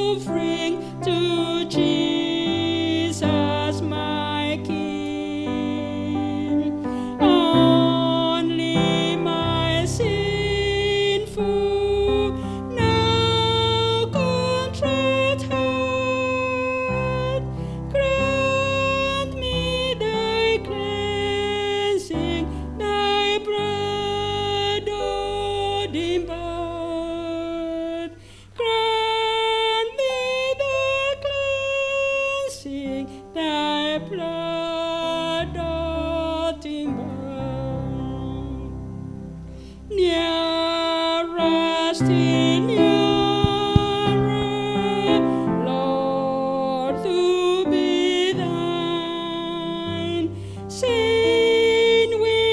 offering to Jesus, my King. Only my sinful, now contrite heart, grant me thy cleansing, thy blood impart. Grant me thy cleansing, thy blood impart. Nearer, still nearer, Lord, to be thine. Sin will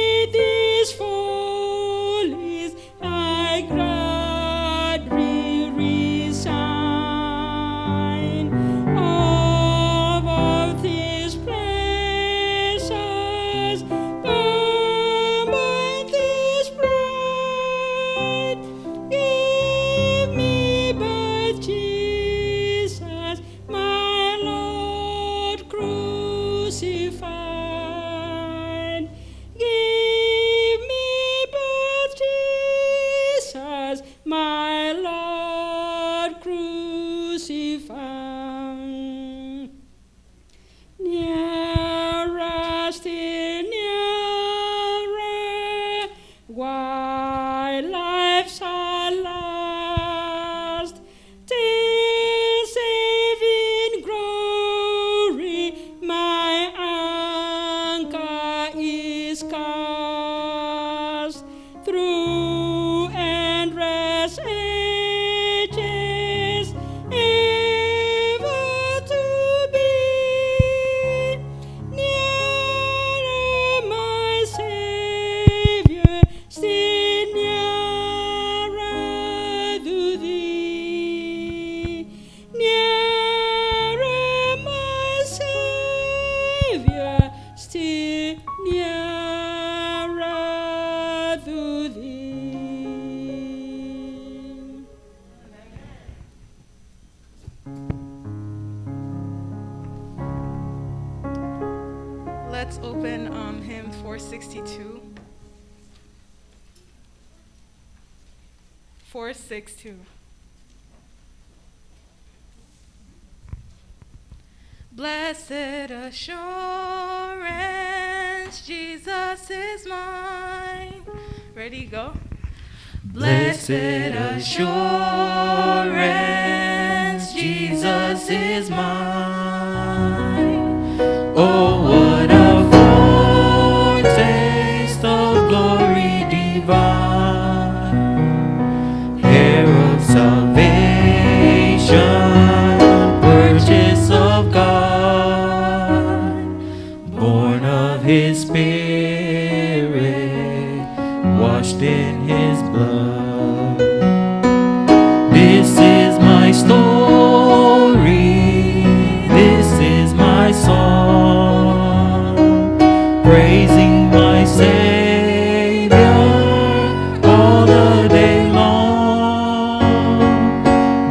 Let's open hymn 462. 462. Blessed assurance, Jesus is mine. Ready, go. Blessed assurance, Jesus is mine. Oh, what a foretaste of glory divine, heir of salvation, purchase of God, born of His Spirit, washed in His blood. This is my story, this is my song, praising my Savior all the day long.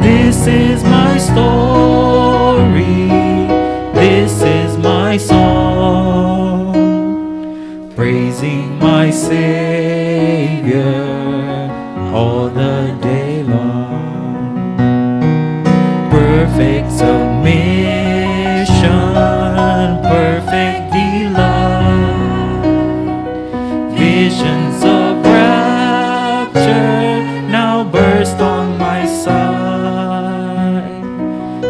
This is my story, this is my song, praising my Savior all the day long. Perfect submission, perfect delight, visions of rapture now burst on my sight.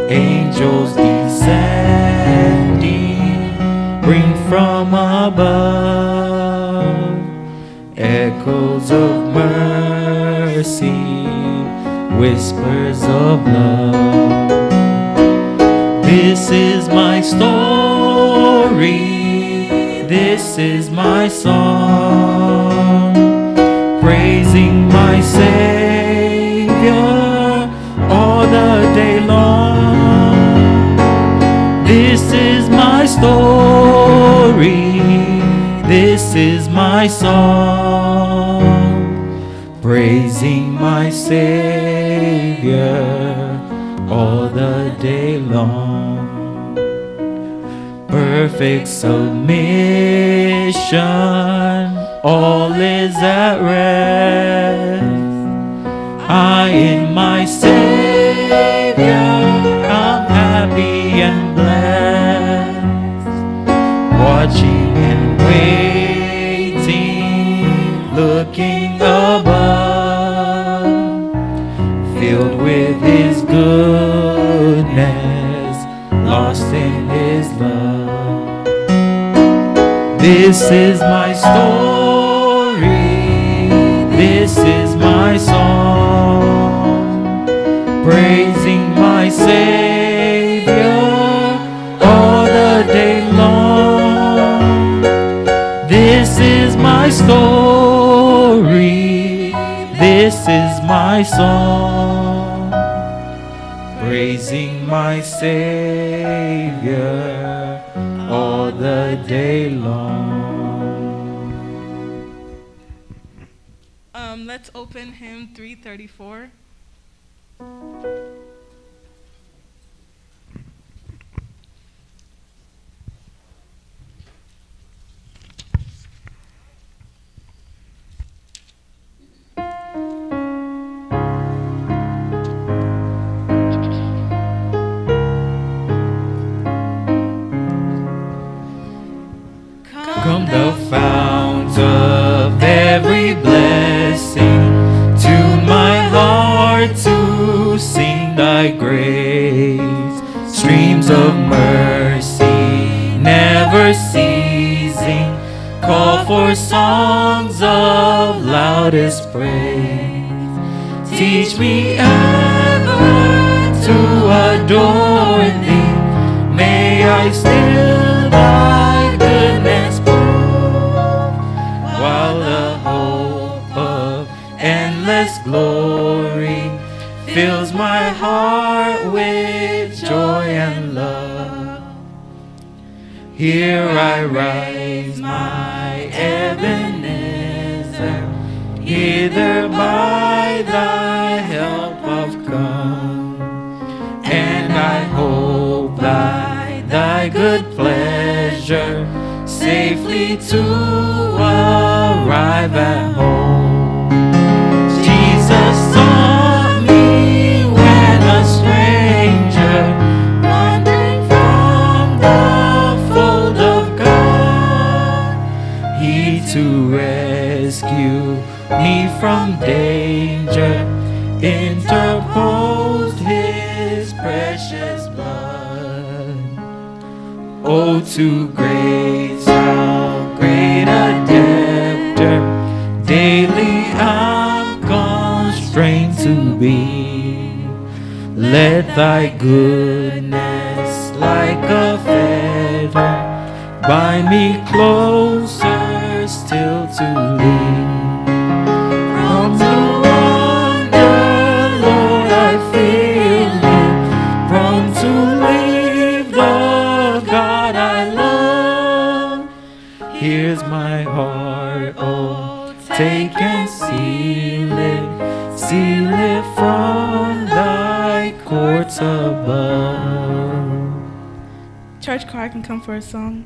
Angels descending, bring from above echoes of mercy, whispers of love. This is my story, this is my song, praising my Savior all the day long. This is my story, this is my song, praising my Savior all the day long. Perfect submission, all is at rest. I in my Savior, I'm happy and blessed, watching and waiting, looking above, filled with His goodness, lost in His love. This is my story, this is my song, praising my Savior all the day long. This is my story, this is my song, praising my Savior all the day long. Let's open hymn 334. Come thou fount of every blessing, tune my heart to sing thy grace. Streams of mercy never ceasing, call for songs of loudest praise. Teach me ever to adore thee, may I still thy goodness prove, while the hope of endless glory fills my heart with joy and love. Here I rise, my Ebenezer, hither by thy help I've come, and I hope by thy good pleasure, say safely to arrive at home. Jesus saw me when a stranger, wandering from the fold of God, He to rescue me from danger interposed His precious blood. Oh, to grace, how great a debtor daily I'm constrained to be. Let Thy goodness like a fetter bind me closer still to Thee. From the wonder, Lord, I feel it, prone to leave the God I love. Here's my heart, oh, take and seal it from Thy courts above. Church choir can come for a song.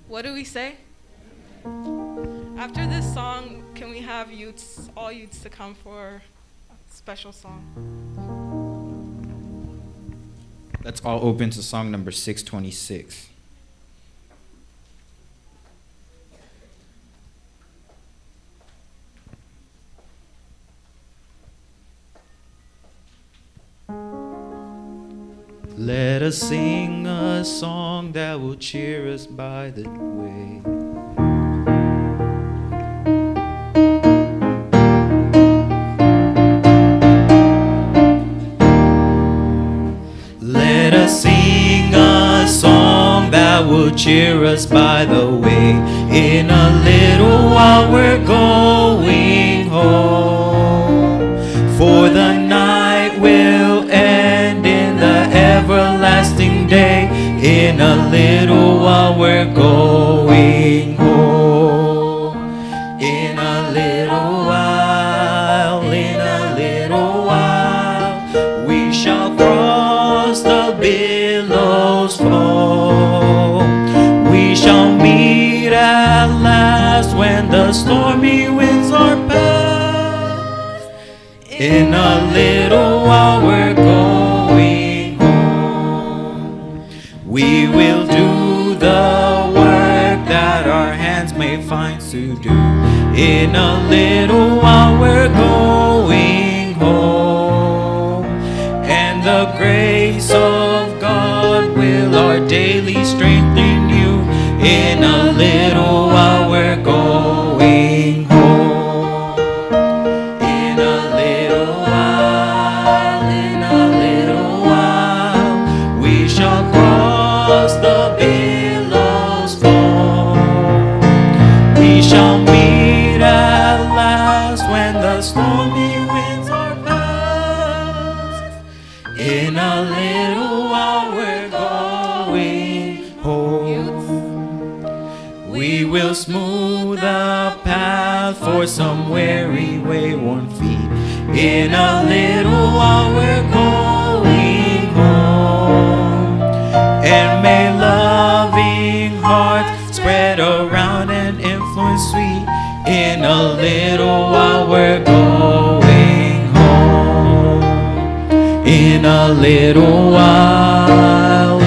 What do we say? After this song, can we have youths, all youths, to come for a special song? Let's all open to song number 626. Let us sing a song that will cheer us by the way. Let us sing a song that will cheer us by the way. In a little while we're going home, for the night will end in the everlasting day. In a little while we're going home. In a little while, we shall cross the billows flow. We shall meet at last when the stormy winds are past. In a little while we're going home. We will do the work that our hands may find to do. In a little while we're going home. And the grace of God will our daily strengthen you. In a little while we're going home. In a little while, we shall cross the billows fall. We shall meet at last when the stormy winds are past. In a little while we're going home. We will smooth the path for some weary, wayworn feet. In a little while we're going home. And may loving hearts spread around and influence sweet. In a little while we're going home. In a little while,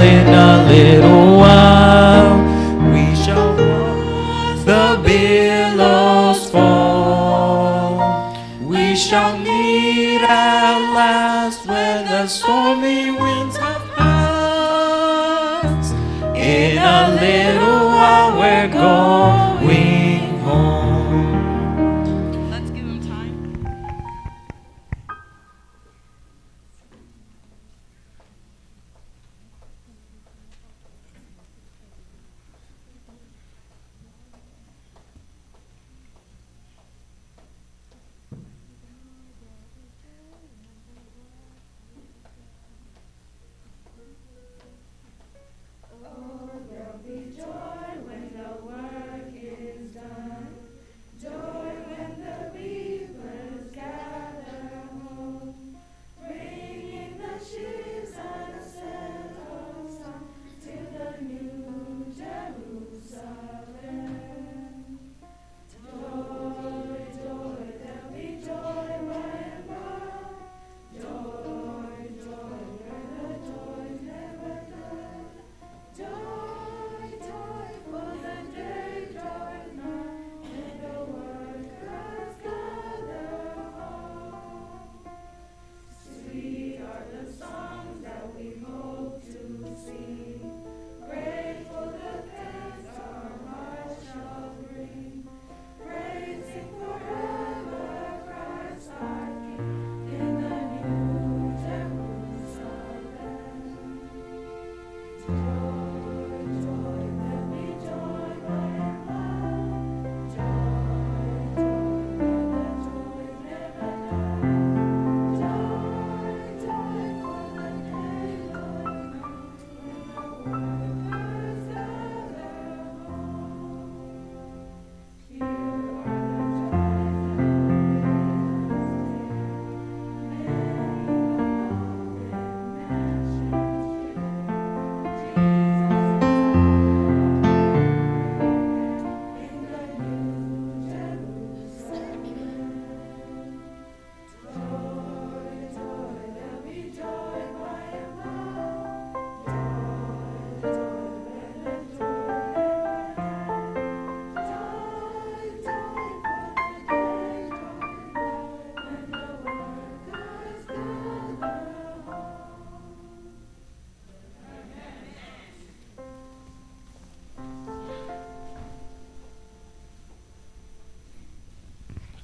we shall watch the billows fall. We shall meet at last when the stormy winds have passed. In a little while we're going home. Let's give him time. Oh, there'll be joy when the world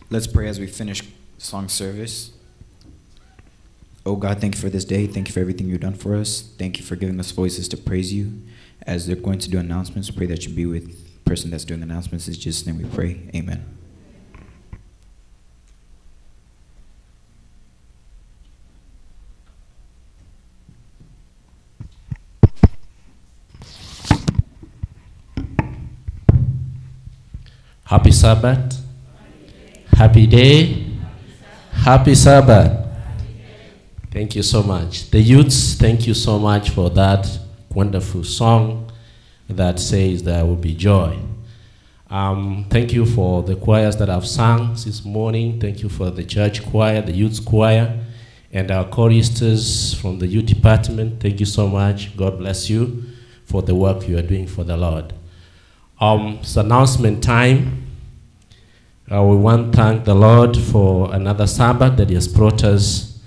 Let's pray as we finish song service. Oh God, thank you for this day. Thank you for everything you've done for us. Thank you for giving us voices to praise you. As they're going to do announcements, pray that you be with the person that's doing announcements. In Jesus' name we pray. Amen. Happy Sabbath. Happy day. Happy Sabbath. Thank you so much. The youths, thank you so much for that wonderful song that says there will be joy. Thank you for the choirs that have sung this morning. Thank you for the church choir, the youth choir, and our choristers from the youth department. Thank you so much. God bless you for the work you are doing for the Lord. It's announcement time. We want to thank the Lord for another Sabbath that He has brought us.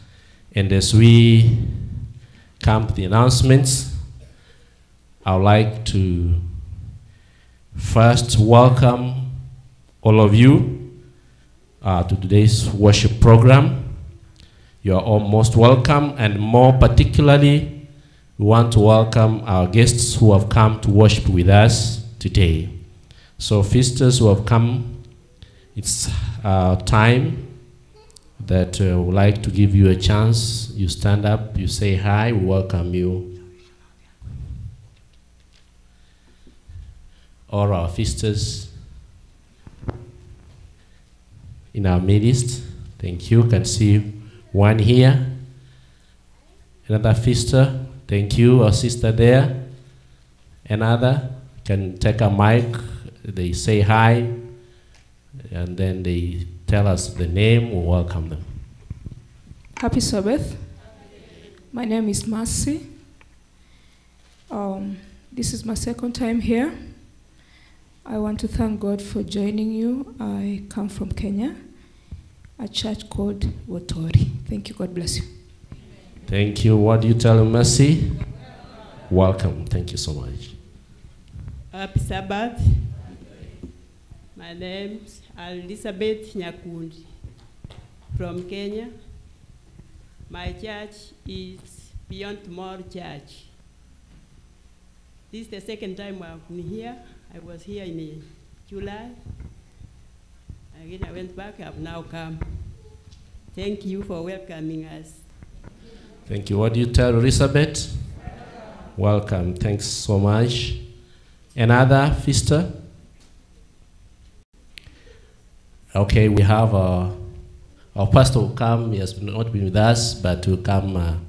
And as we come to the announcements, I would like to first welcome all of you to today's worship program. You are all most welcome, and more particularly, we want to welcome our guests who have come to worship with us today. So feasters who have come, it's time that we would like to give you a chance. You stand up, you say hi, we welcome you. All our feasters in our midst, thank you. Can see one here, another feaster, thank you. Our sister there, another. Can take a mic, they say hi, and then they tell us the name, we welcome them. Happy Sabbath. My name is Mercy. This is my second time here. I want to thank God for joining you. I come from Kenya, a church called Wotori. Thank you. God bless you. Thank you. What do you tell Mercy? Welcome. Thank you so much. Happy Sabbath. My name's Elizabeth Nyakundi from Kenya. My church is Beyond Tomorrow Church. This is the second time I've been here. I was here in July. Again, I went back. I've now come. Thank you for welcoming us. Thank you. What do you tell Elizabeth? Welcome. Thanks so much. Another feaster? Okay, we have our pastor will come. He has not been with us, but will come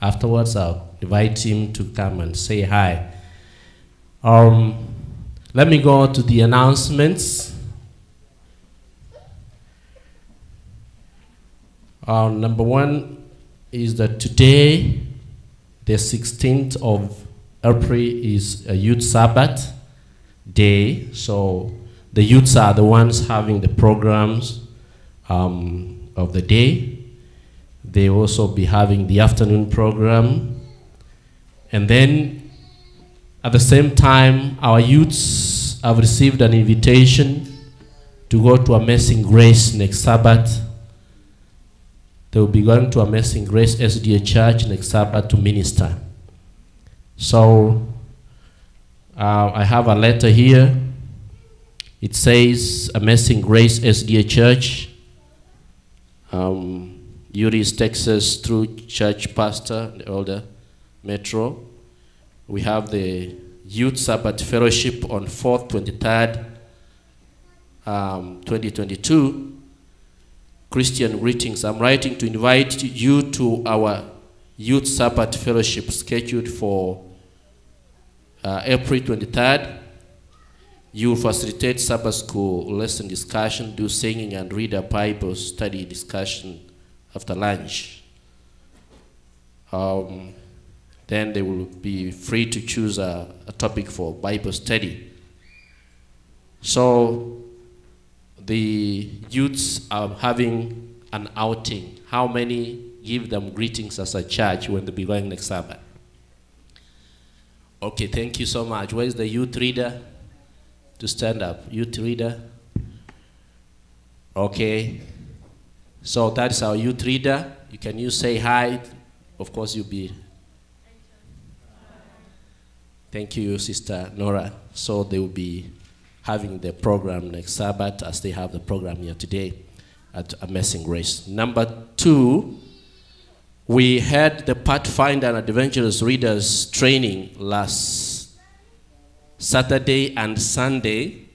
afterwards. I'll invite him to come and say hi. Let me go to the announcements. Number one is that today, the 16th of April, is a youth Sabbath day. So the youths are the ones having the programs of the day. They also be having the afternoon program. And then at the same time, our youths have received an invitation to go to Amazing Grace next Sabbath. They will be going to Amazing Grace SDA Church next Sabbath to minister. So I have a letter here. It says Amazing Grace SDA Church, Uris, Texas, through church pastor, the elder Metro. We have the Youth Sabbath Fellowship on 4th, 23rd, 2022. Christian greetings. I'm writing to invite you to our Youth Sabbath Fellowship scheduled for April 23rd. You will facilitate Sabbath school lesson discussion, do singing, and read a Bible study discussion after lunch. Then they will be free to choose a topic for Bible study. So the youths are having an outing. How many give them greetings as a church when they be going next Sabbath? Okay, thank you so much. Where is the youth reader? To stand up. Youth reader. Okay. So that's our youth leader. Can you say hi? Of course, you'll be. Thank you, Sister Nora. So they will be having the program next Sabbath as they have the program here today at Amazing Grace. Number 2, we had the Pathfinder and Adventurous Readers training last Saturday and Sunday,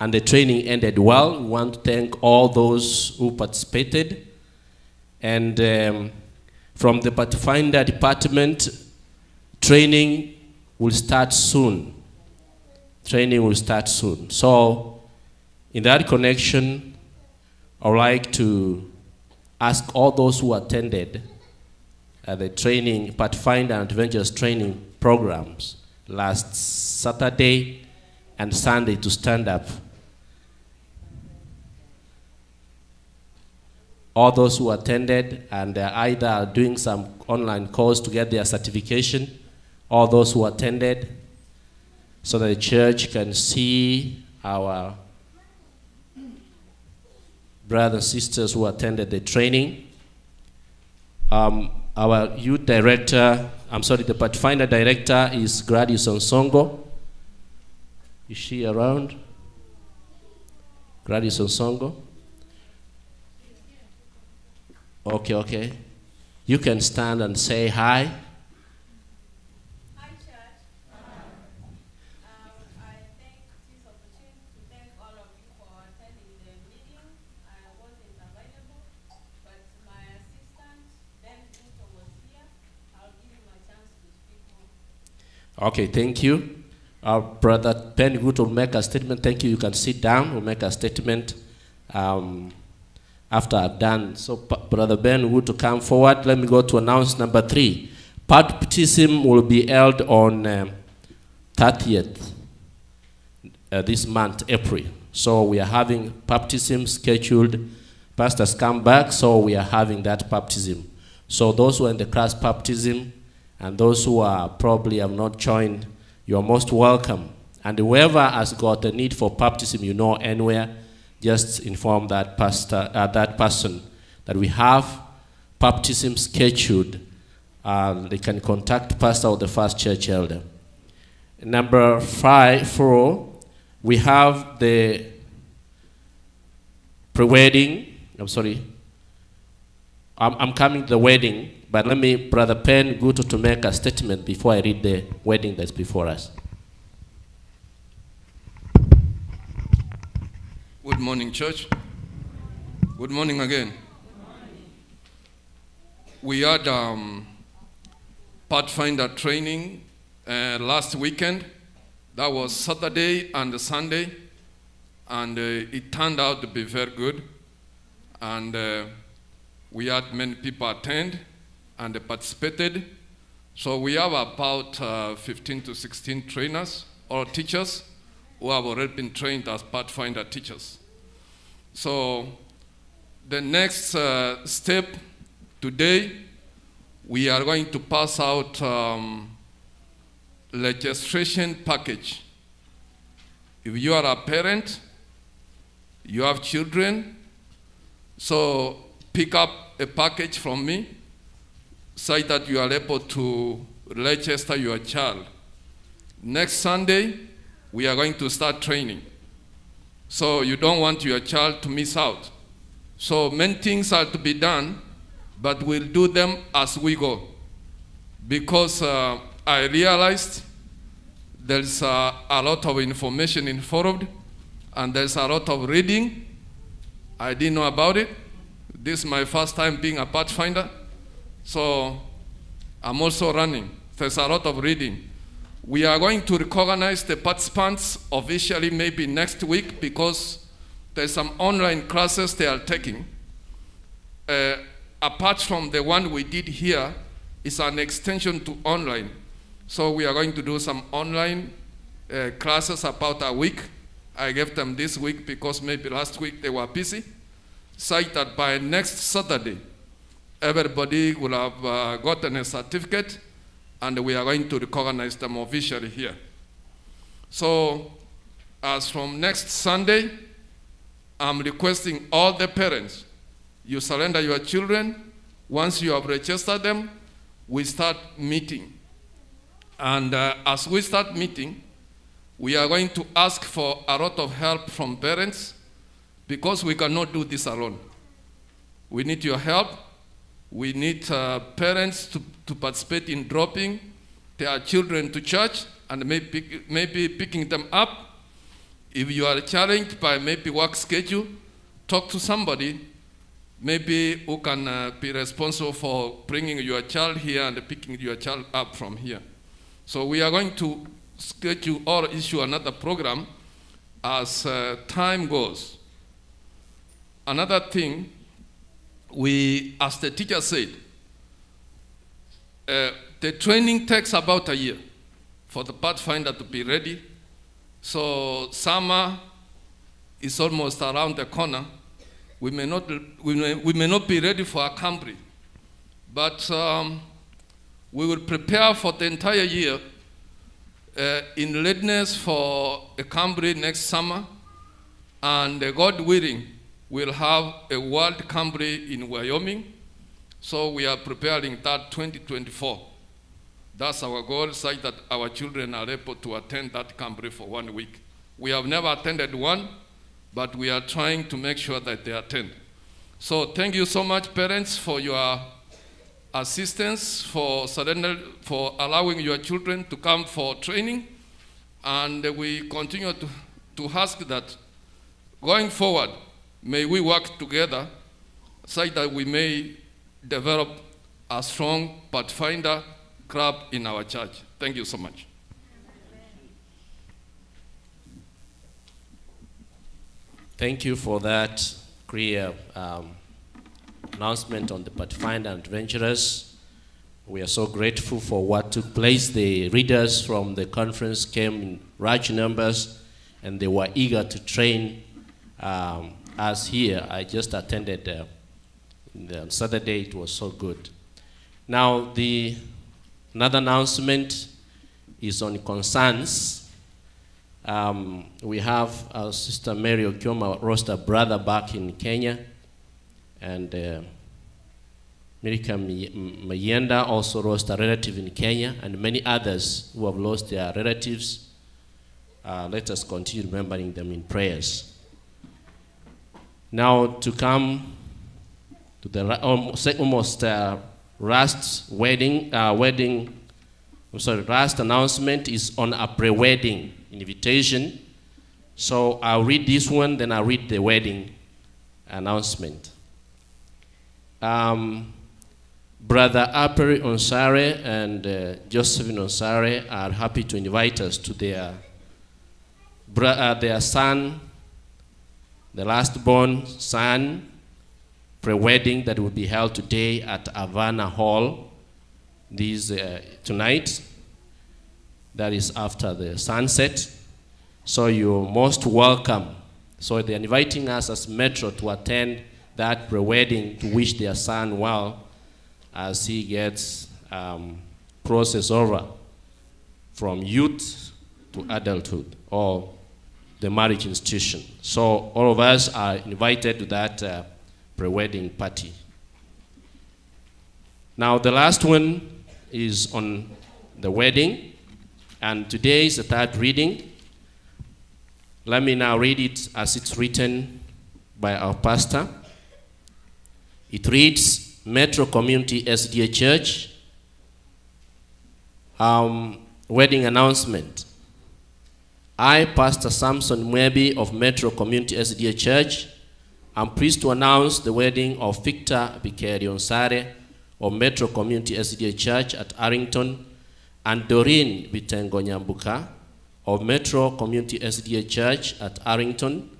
and the training ended well. We want to thank all those who participated. And from the Pathfinder department, training will start soon. Training will start soon. So, in that connection, I would like to ask all those who attended the training, Pathfinder and Adventures training programs last Saturday and Sunday to stand up. All those who attended and either are doing some online course to get their certification, all those who attended, so that the church can see our brothers and sisters who attended the training. Our youth director, the Pathfinder director is Gladys Onsongo. Is she around? Gladys Onsongo? Okay. You can stand and say hi. Okay, thank you. Our brother Ben Good will make a statement. Thank you. You can sit down. We'll make a statement after I've done. So, Brother Ben Wood to come forward. Let me go to announce number 3. Baptism will be held on 30th this month, April. So we are having baptism scheduled. Pastors come back, so we are having that baptism. So those who are in the class baptism and those who are probably have not joined, you are most welcome. And whoever has got a need for baptism, anywhere, just inform that pastor, that person that we have baptism scheduled. They can contact pastor or the first church elder. Number 4, we have the pre-wedding. I'm coming to the wedding. But let me, Brother Penn, go to make a statement before I read the wedding that's before us. Good morning, church. Good morning again. We had Pathfinder training last weekend. That was Saturday and Sunday. And it turned out to be very good. And we had many people attend and they participated. So we have about 15 to 16 trainers or teachers who have already been trained as Pathfinder teachers. So the next step today, we are going to pass out registration package. If you are a parent, you have children, so pick up a package from me so that you are able to register your child. Next Sunday, we are going to start training. So you don't want your child to miss out. So many things are to be done, but we'll do them as we go. Because I realized there's a lot of information involved, and there's a lot of reading. I didn't know about it. This is my first time being a Pathfinder. So I'm also running. There's a lot of reading. We are going to recognize the participants officially maybe next week because there's some online classes they are taking. Apart from the one we did here, it's an extension to online. So we are going to do some online classes about a week. I gave them this week because maybe last week they were busy. So that by next Saturday, everybody will have gotten a certificate, and we are going to recognize them officially here. So as from next Sunday, I'm requesting all the parents, you surrender your children. Once you have registered them, we start meeting. And as we start meeting, we are going to ask for a lot of help from parents because we cannot do this alone. We need your help. We need parents to participate in dropping their children to church and maybe picking them up. If you are challenged by maybe work schedule, talk to somebody maybe who can be responsible for bringing your child here and picking your child up from here. So we are going to schedule or issue another program as time goes. Another thing, as the teacher said, the training takes about a year for the pathfinder to be ready. So summer is almost around the corner. We may not be ready for a Camry, but we will prepare for the entire year in readiness for a Camry next summer, and God willing, we'll have a World Camry in Wyoming. So we are preparing that 2024. That's our goal, such that our children are able to attend that Camry for 1 week. We have never attended one, but we are trying to make sure that they attend. So thank you so much, parents, for your assistance, for allowing your children to come for training. And we continue to ask that going forward, may we work together such that we may develop a strong Pathfinder club in our church. Thank you so much. Thank you for that clear announcement on the Pathfinder and Adventurers. We are so grateful for what took place. The readers from the conference came in large numbers, and they were eager to train us here. I just attended on Saturday. It was so good. Now, another announcement is on concerns. We have our Sister Mary Okioma lost a brother back in Kenya, and Mirika Mayenda also lost a relative in Kenya, and many others who have lost their relatives. Let us continue remembering them in prayers. Now to come to the almost last last announcement is on a pre-wedding invitation. So I'll read this one, then I'll read the wedding announcement. Brother Aperi Onsare and Josephine Onsare are happy to invite us to their son, the last-born son, pre-wedding that will be held today at Havana Hall tonight. That is after the sunset. So you're most welcome. So they're inviting us as Metro to attend that pre-wedding to wish their son well as he gets processed over from youth to adulthood or the marriage institution. So all of us are invited to that pre-wedding party. Now the last one is on the wedding, and today is the third reading. Let me now read it as it's written by our pastor. It reads, Metro Community SDA Church, wedding announcement. I, Pastor Samson Mwebi of Metro Community SDA Church, am pleased to announce the wedding of Victor Bikeri Onsare of Metro Community SDA Church at Arrington and Doreen Bitengo Nyambuka of Metro Community SDA Church at Arrington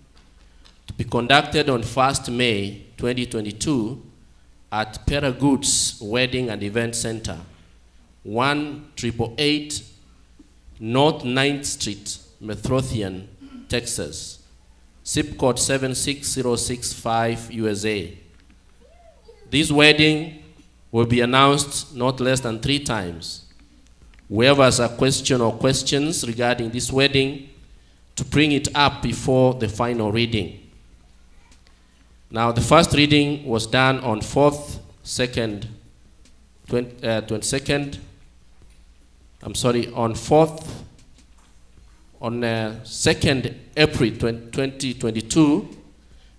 to be conducted on 1st May 2022 at Paragood's Wedding and Event Center, 1888 North 9th Street, Methothian, Texas, zip code 76065 USA. This wedding will be announced not less than 3 times. Whoever has a question or questions regarding this wedding, to bring it up before the final reading. Now, the first reading was done on 4th, 2nd, 22nd, on 4th, on 2nd April 2022,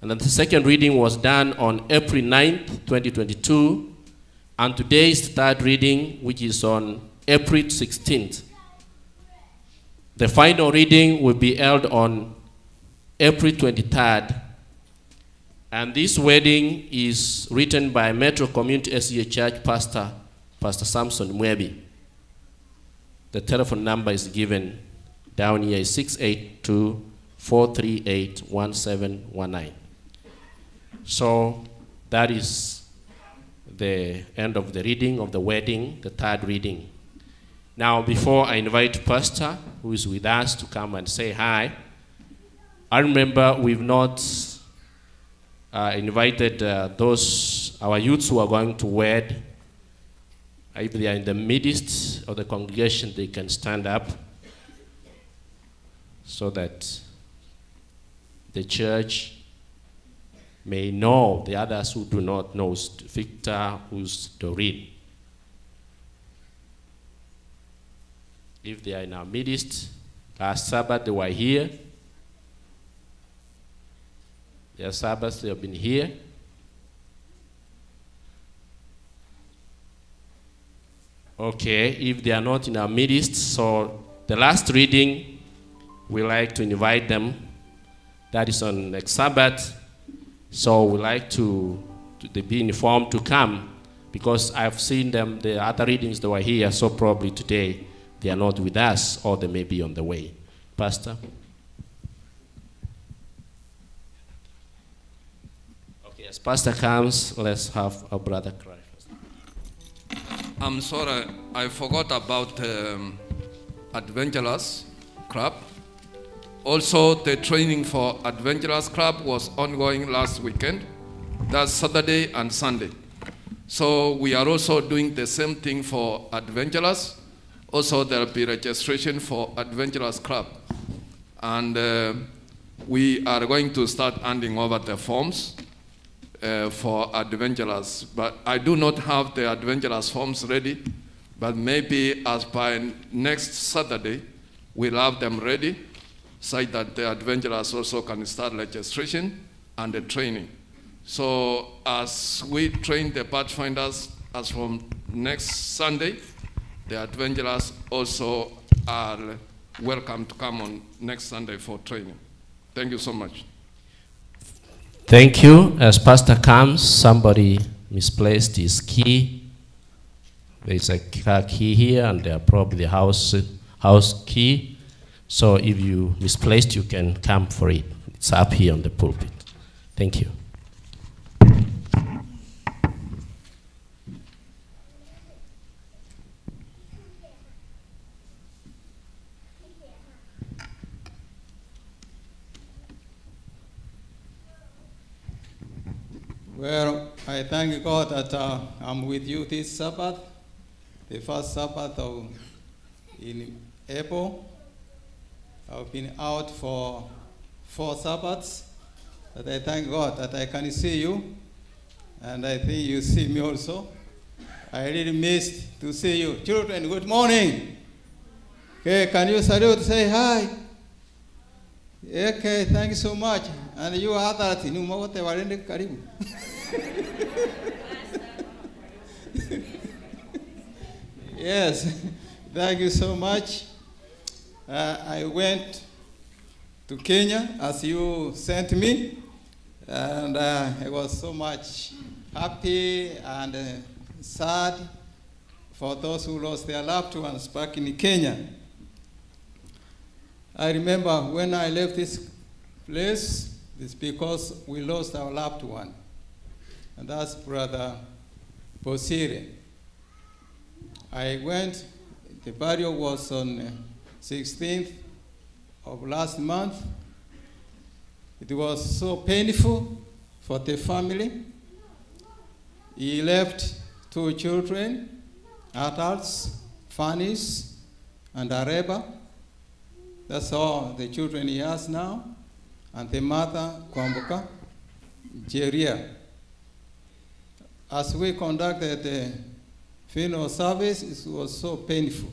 and then the second reading was done on April 9th, 2022, and today is the third reading, which is on April 16th. The final reading will be held on April 23rd, and this wedding is written by Metro Community SDA Church Pastor Samson Mwebi. The telephone number is given down here, is 682-438-1719. So that is the end of the reading of the wedding, the third reading. Now, before I invite Pastor, who is with us, to come and say hi, I remember we've not invited our youths who are going to wed. If they are in the midst of the congregation, they can stand up so that the church may know, the others who do not know, Victor, who's Doreen. If they are in our midst, last Sabbath they were here. Their Sabbath they have been here. Okay, if they are not in our midst, so the last reading, we like to invite them. That is on next Sabbath. So we like to be informed to come, because I've seen them, the other readings that were here, so probably today they are not with us, or they may be on the way. Pastor? Okay, as Pastor comes, let's have our brother cry. I'm sorry, I forgot about Adventurers Club. Also, the training for Adventurers Club was ongoing last weekend. That's Saturday and Sunday. So we are also doing the same thing for Adventurers. Also, there will be registration for Adventurers Club. And we are going to start handing over the forms for Adventurers. But I do not have the Adventurers forms ready. But maybe as by next Saturday, we'll have them ready, so that the Adventurers also can start registration and the training. So as we train the pathfinders, as from next Sunday, the Adventurers also are welcome to come on next Sunday for training. Thank you so much. Thank you. As Pastor comes, somebody misplaced his key. There's a car key here, and there are probably the house key. So if you misplaced, you can come for it. It's up here on the pulpit. Thank you. Well, I thank God that I'm with you this Sabbath, the first Sabbath in April. I've been out for 4 Sabbaths, but I thank God that I can see you, and I think you see me also. I really missed to see you. Children, good morning. Okay, can you salute, say hi? Okay, thank you so much. And you others, you know what they were in the Karibu. Yes, thank you so much. I went to Kenya as you sent me, and I was so much happy and sad for those who lost their loved ones back in Kenya. I remember when I left this place, it's because we lost our loved one, and that's Brother Bosire. I went, the burial was on 16th of last month. It was so painful for the family. He left 2 children, adults, Fanny's and Areba. That's all the children he has now. And the mother, Kwambuka. Nigeria. As we conducted the funeral service, it was so painful,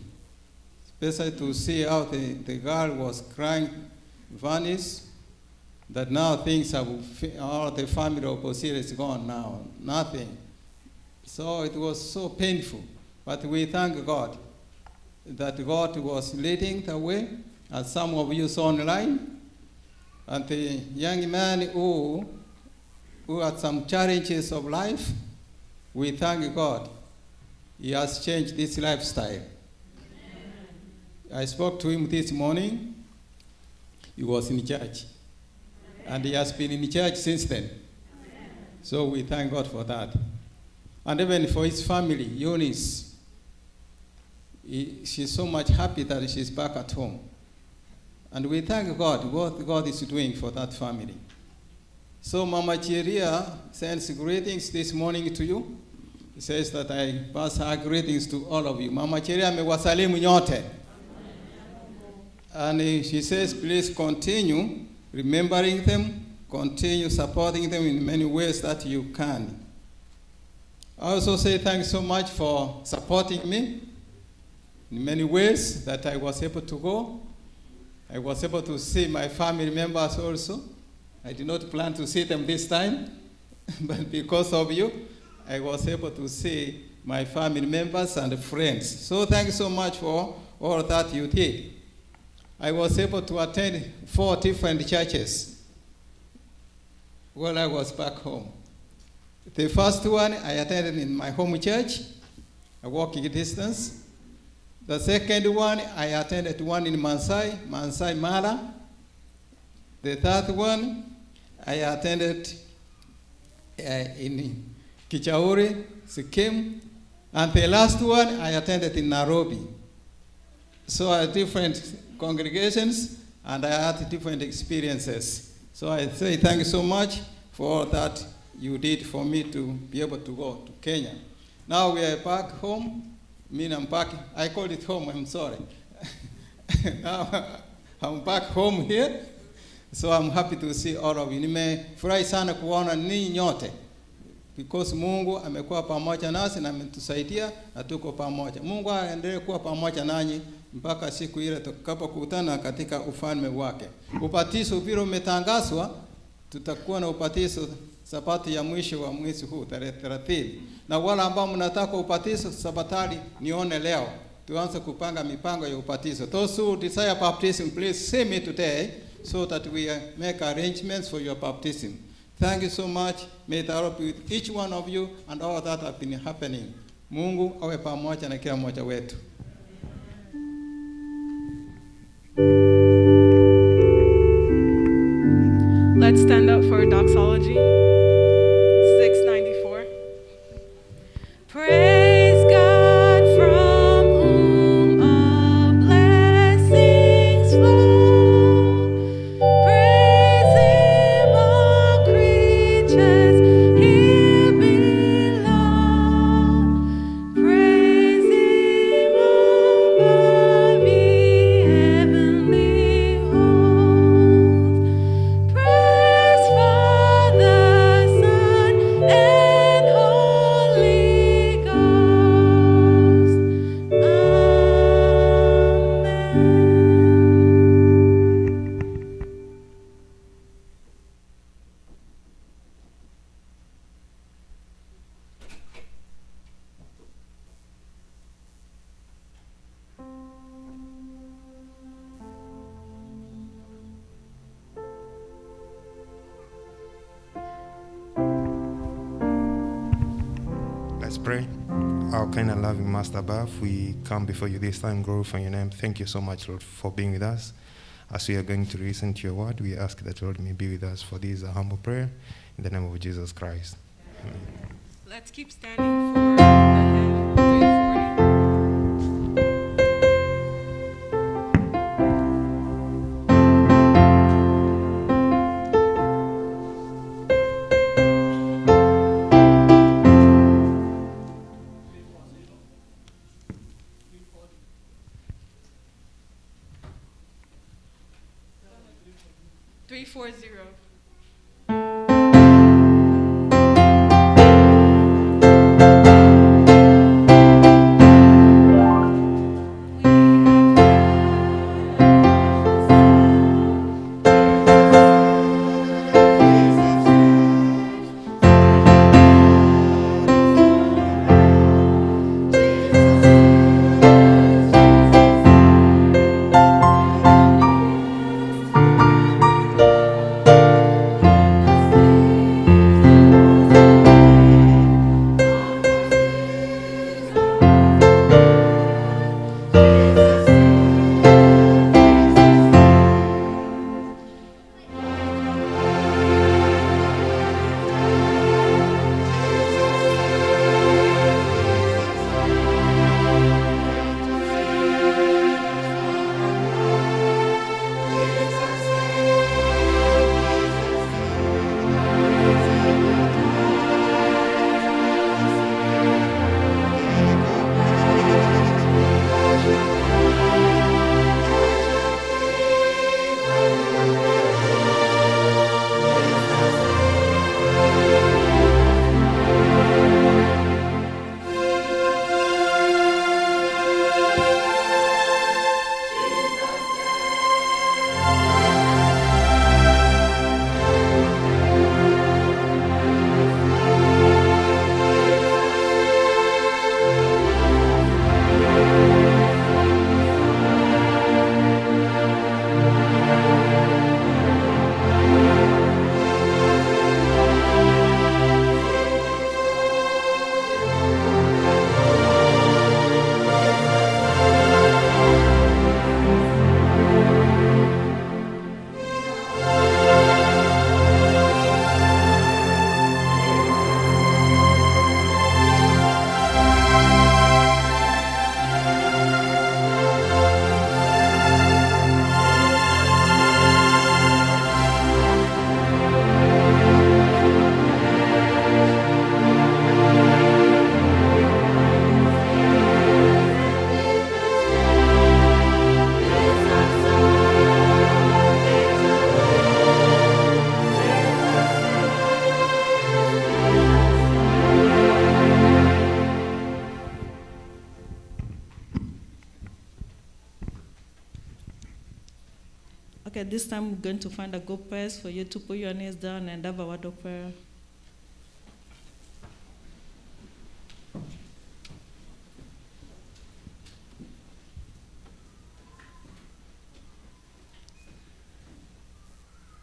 especially to see how the girl was crying, vanished, that now things have, all the family of Osir is gone now, nothing. So it was so painful, but we thank God that God was leading the way, as some of you saw online, and the young man who had some challenges of life, we thank God. He has changed this lifestyle. I spoke to him this morning. He was in church. And he has been in church since then. So we thank God for that. And even for his family, Eunice, she's so much happy that she's back at home. And we thank God what God is doing for that family. So Mama Chiria sends greetings this morning to you. He says that I pass her greetings to all of you. Mama Chiria amewasalimu nyote. And she says, please continue remembering them, continue supporting them in many ways that you can. I also say thanks so much for supporting me in many ways that I was able to go. I was able to see my family members also. I did not plan to see them this time, but because of you, I was able to see my family members and friends. So thanks so much for all that you did. I was able to attend 4 different churches while I was back home. The first one I attended in my home church, a walking distance. The second one, I attended one in Mansai Mara. The third one, I attended in Kichauri, Sikkim. And the last one, I attended in Nairobi. So I had different congregations, and I had different experiences. So I say thank you so much for all that you did for me to be able to go to Kenya. Now we are back home. I'm back, I called it home, I'm sorry. Now I'm back home here, so I'm happy to see all of you. Nimefurahi sana kuona ninyi nyote, because Mungu amekuwa pamoja nasi na ametusaidia na tuko pamoja. Mungu aendelee kuwa pamoja nanyi mpaka siku ile tutakapokutana katika ufalme wake. Ubatizo vile umetangazwa, tutakuwa na ubatizo Sabato ya mwisho wa mwezi huu tarehe 30. Na wale ambao mnataka ubatizo sabatali nione leo. Tuanze kupanga mipango ya ubatizo. Those who desire baptism, please see me today so that we make arrangements for your baptism. Thank you so much. May the Lord be with each one of you and all that have been happening. Mungu awe pamoja na kila mmoja wetu. Let's stand up for doxology. 694. Praise God from whom all blessings flow. Praise Him, all creatures here below. Praise Him above ye heavenly hosts. Praise Father, Son, and Holy Ghost. Let's pray. Our kind and loving Master above, we come before you this time, glorify your name. Thank you so much, Lord, for being with us. As we are going to listen to your word, we ask that, Lord, may be with us, for this is a humble prayer in the name of Jesus Christ. Amen. Let's keep standing for the hymn 340. at this time we're going to find a good place for you to put your knees down and have a word of prayer.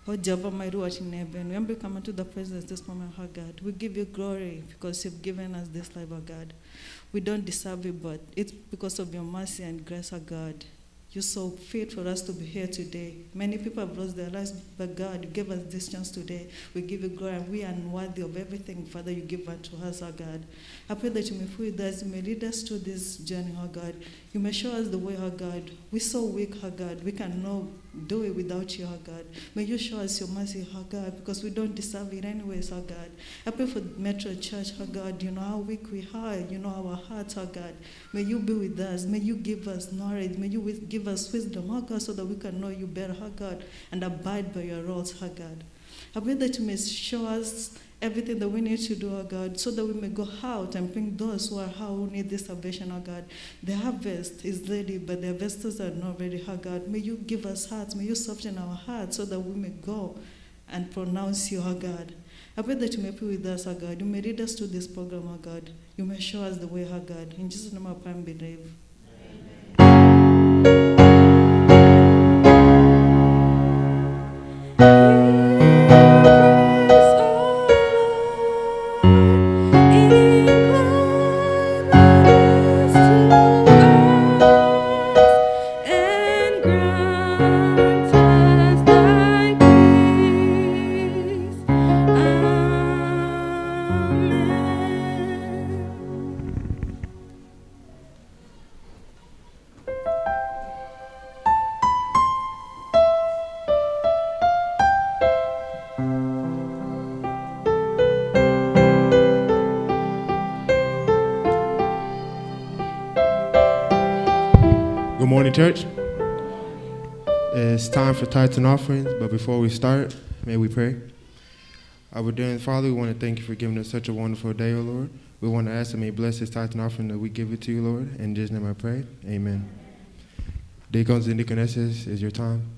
Oh, Jehovah, my Lord in heaven, we humbly come into the presence this moment, oh God. We give you glory because you've given us this life, oh God. We don't deserve it, but it's because of your mercy and grace, oh God. You're so fit for us to be here today. Many people have lost their lives, but God, you gave us this chance today. We give you glory, and we are unworthy of everything, Father, you give unto us, oh God. I pray that you may be with us, you may lead us to this journey, oh God. You may show us the way, oh God. We're so weak, oh God. We cannot do it without you, oh God. May you show us your mercy, oh God, because we don't deserve it anyways, oh God. I pray for Metro Church, oh God. You know how weak we are. You know our hearts, oh God. May you be with us. May you give us knowledge. May you give us wisdom, oh God, so that we can know you better, oh God, and abide by your rules, oh God. I pray that you may show us everything that we need to do, oh God, so that we may go out and bring those who are out who need this salvation, oh God. The harvest is ready, but the harvesters are not ready, oh God. May you give us hearts. May you soften our hearts so that we may go and pronounce you, oh God. I pray that you may be with us, oh God. You may lead us to this program, oh God. You may show us the way, oh God. In Jesus' name I pray and believe. Good morning, church. It's time for tithes and offerings, but before we start, may we pray. Our dear Father, we want to thank you for giving us such a wonderful day, O Lord. We want to ask that may you bless this tithes and offering that we give it to you, Lord. In Jesus' name I pray. Amen. Deacons and deaconesses, is your time.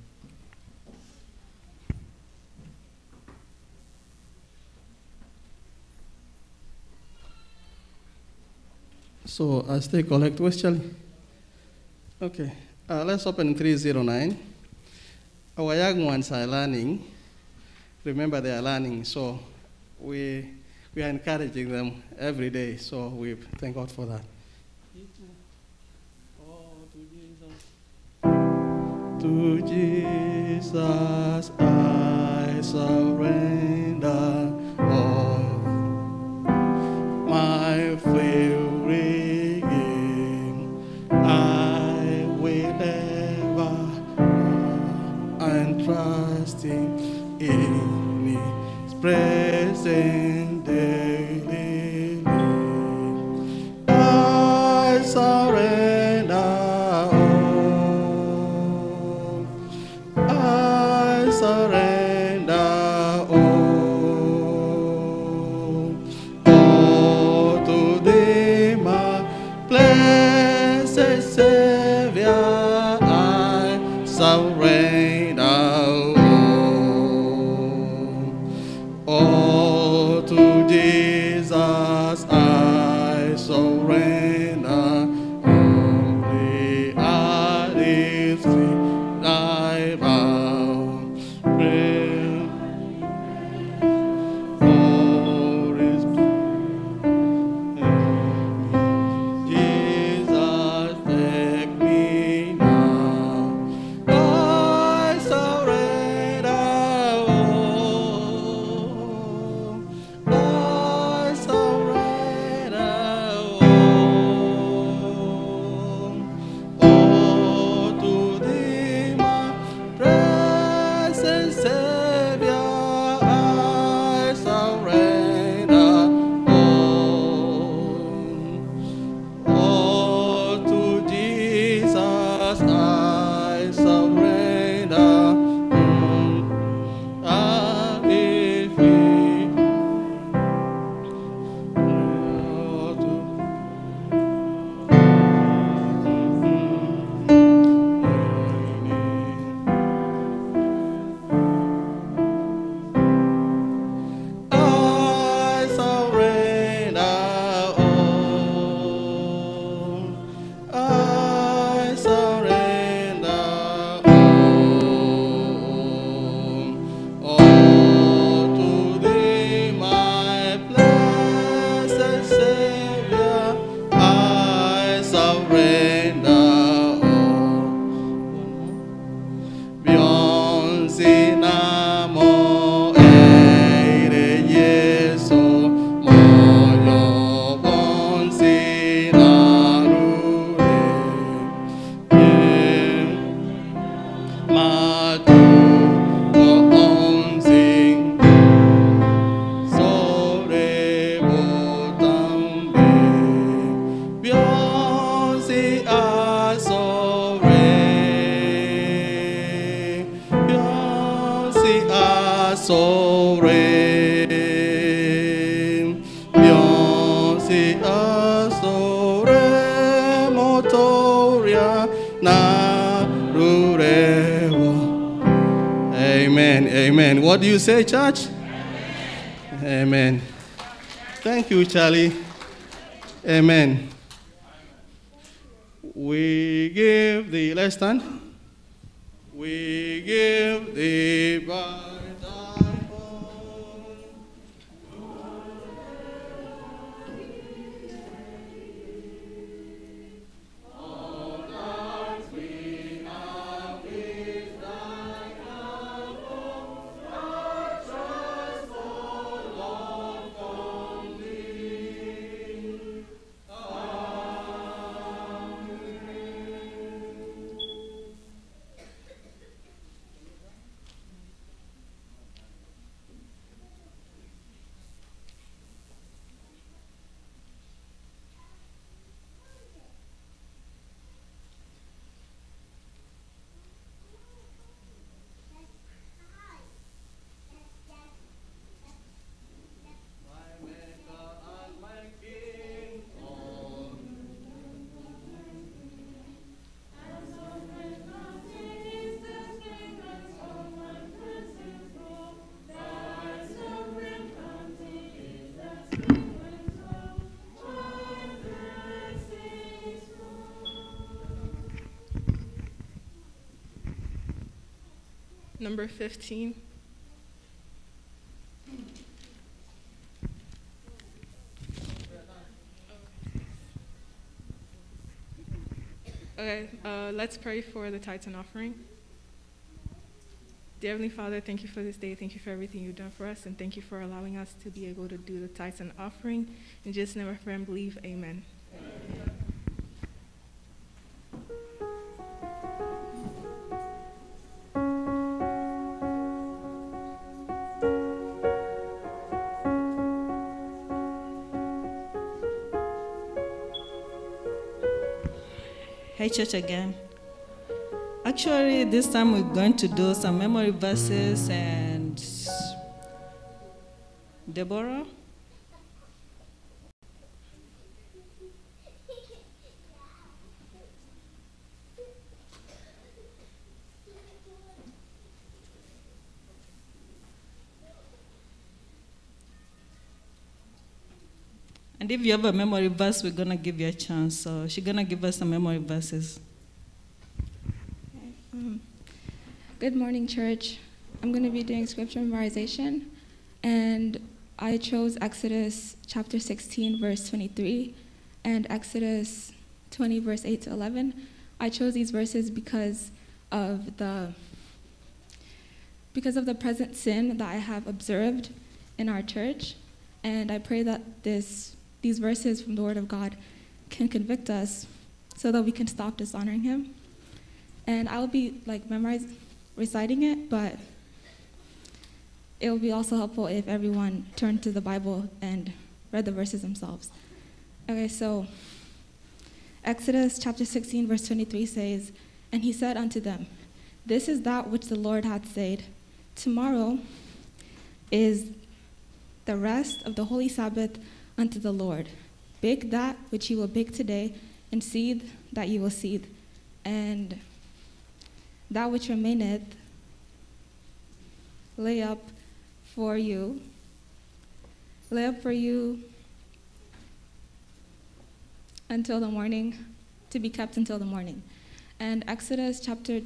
So as they collect question, okay, let's open 309. Our young ones are learning. Remember, they are learning, so we are encouraging them every day. So we thank God for that. To Jesus I surrender all. My favorite game, I will ever and trusting in His presence daily. I surrender all. I surrender all. Oh, to Thee, my blessed Savior, I surrender all to Jesus I surrender. Only at His feet I bow. Pray for His Jesus, take me now. I surrender all. Bionsi asore motoria na rurewo. Amen. Amen. What do you say, church? Amen. Thank you, Charlie. Amen. We give the, let's stand. We give the Number 15. Okay, let's pray for the tithes and offering. Dear Heavenly Father, thank you for this day. Thank you for everything you've done for us, and thank you for allowing us to be able to do the tithes and offering. In Jesus' name I pray and believe, amen. Hi, church again. Actually, this time we're going to do some memory verses and Deborah. And if you have a memory verse, we're going to give you a chance. So she's going to give us some memory verses. Good morning, church. I'm going to be doing scripture memorization. And I chose Exodus chapter 16, verse 23, and Exodus 20, verse 8 to 11. I chose these verses because of the present sin that I have observed in our church. And I pray that these verses from the Word of God can convict us so that we can stop dishonoring Him. And I'll be reciting it, but it will be also helpful if everyone turned to the Bible and read the verses themselves. Okay, so Exodus chapter 16, verse 23 says, "And he said unto them, This is that which the Lord hath said, Tomorrow is the rest of the holy Sabbath unto the Lord. Bake that which ye will bake today, and seethe that ye will seethe, and that which remaineth lay up for you until the morning, to be kept until the morning." And Exodus chapter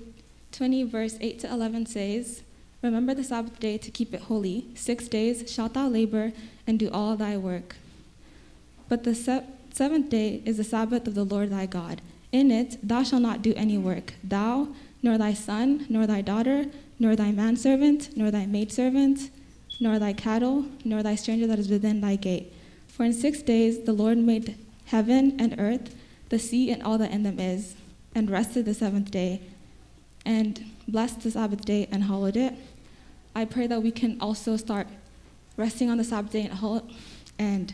20, verse 8 to 11 says, "Remember the Sabbath day to keep it holy. 6 days shalt thou labor and do all thy work. But the seventh day is the Sabbath of the Lord thy God. In it thou shalt not do any work, thou, nor thy son, nor thy daughter, nor thy manservant, nor thy maidservant, nor thy cattle, nor thy stranger that is within thy gate. For in 6 days the Lord made heaven and earth, the sea and all that in them is, and rested the seventh day, and blessed the Sabbath day and hallowed it." I pray that we can also start resting on the Sabbath day and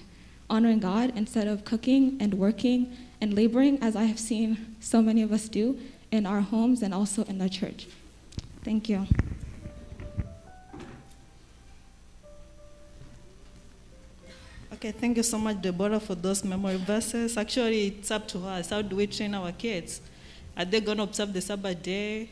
honoring God instead of cooking and working and laboring, as I have seen so many of us do in our homes and also in the church. Thank you. Okay, thank you so much, Deborah, for those memory verses. Actually, it's up to us. How do we train our kids? Are they going to observe the Sabbath day?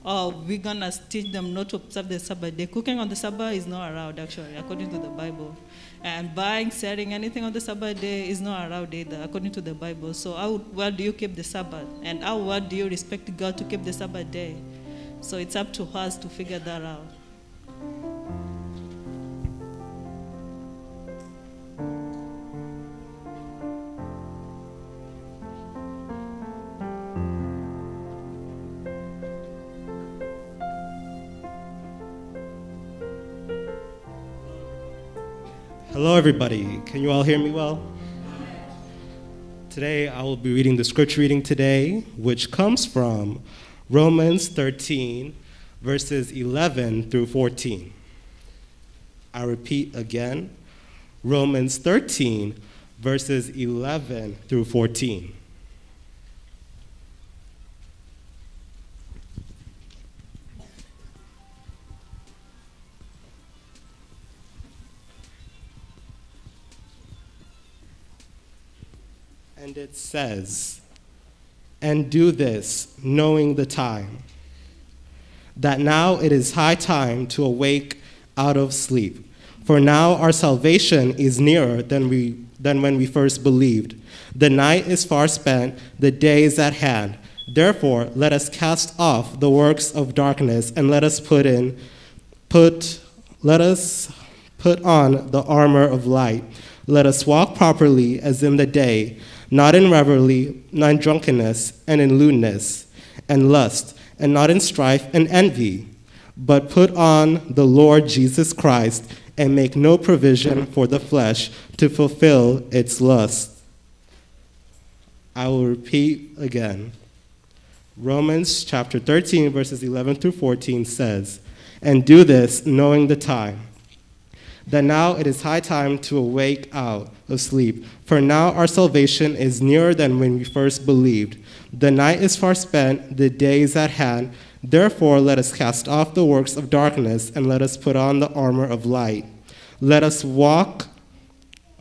Or we're going to teach them not to observe the Sabbath day? Cooking on the Sabbath is not allowed, actually, according to the Bible. And buying, selling anything on the Sabbath day is not allowed either, according to the Bible. So how well do you keep the Sabbath? And how well do you respect God to keep the Sabbath day? So it's up to us to figure that out. Hello, everybody. Can you all hear me well? Today, I will be reading the scripture reading today, which comes from Romans 13, verses 11 through 14. I repeat again, Romans 13, verses 11 through 14. And it says, "And do this, knowing the time, that now it is high time to awake out of sleep. For now our salvation is nearer than when we first believed. The night is far spent, the day is at hand. Therefore, let us cast off the works of darkness, and let us put on the armor of light. Let us walk properly as in the day, not in revelry, not in drunkenness, and in lewdness, and lust, and not in strife and envy, but put on the Lord Jesus Christ, and make no provision for the flesh to fulfill its lust." I will repeat again. Romans chapter 13, verses 11 through 14 says, "And do this, knowing the time, that now it is high time to awake out of sleep. For now our salvation is nearer than when we first believed. The night is far spent, the day is at hand. Therefore let us cast off the works of darkness, and let us put on the armor of light. Let us walk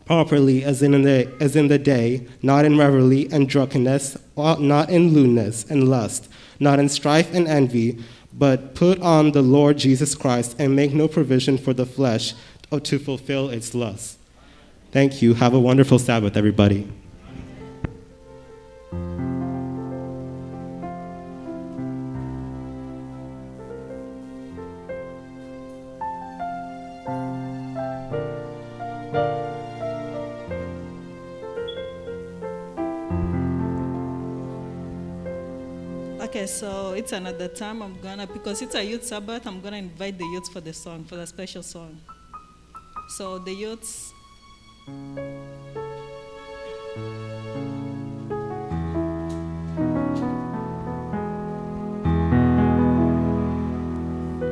properly as in the day, not in revelry and drunkenness, not in lewdness and lust, not in strife and envy, but put on the Lord Jesus Christ, and make no provision for the flesh to fulfill its lusts." Thank you. Have a wonderful Sabbath, everybody. Okay, so it's another time because it's a youth Sabbath, I'm gonna invite the youths for the song, for the special song. So the youths,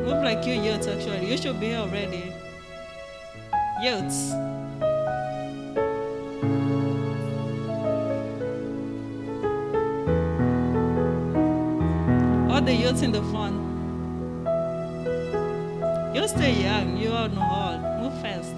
move like you youths actually. You should be here already. Youths. All the youths in the front. You stay young, you are not old. Move fast.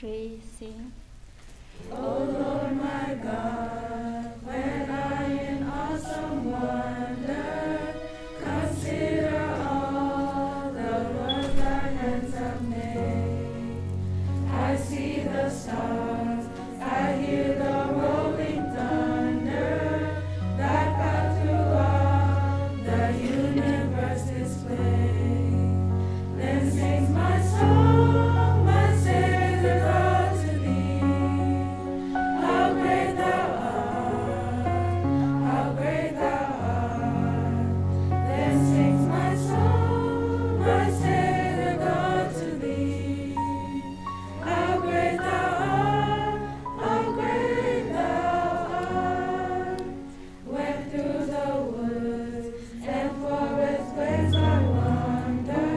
pray, sing. O Lord my God, when I in awesome wonder consider all the works thy hands have made, I see the stars, I hear the rolling thunder that path throughout the universe display. Then sings my soul, my Savior God, to thee. How great thou art, how great thou art. Then sings my soul, my Savior God, to thee. How great thou art, how great thou art. When through the woods and forest glades I wander,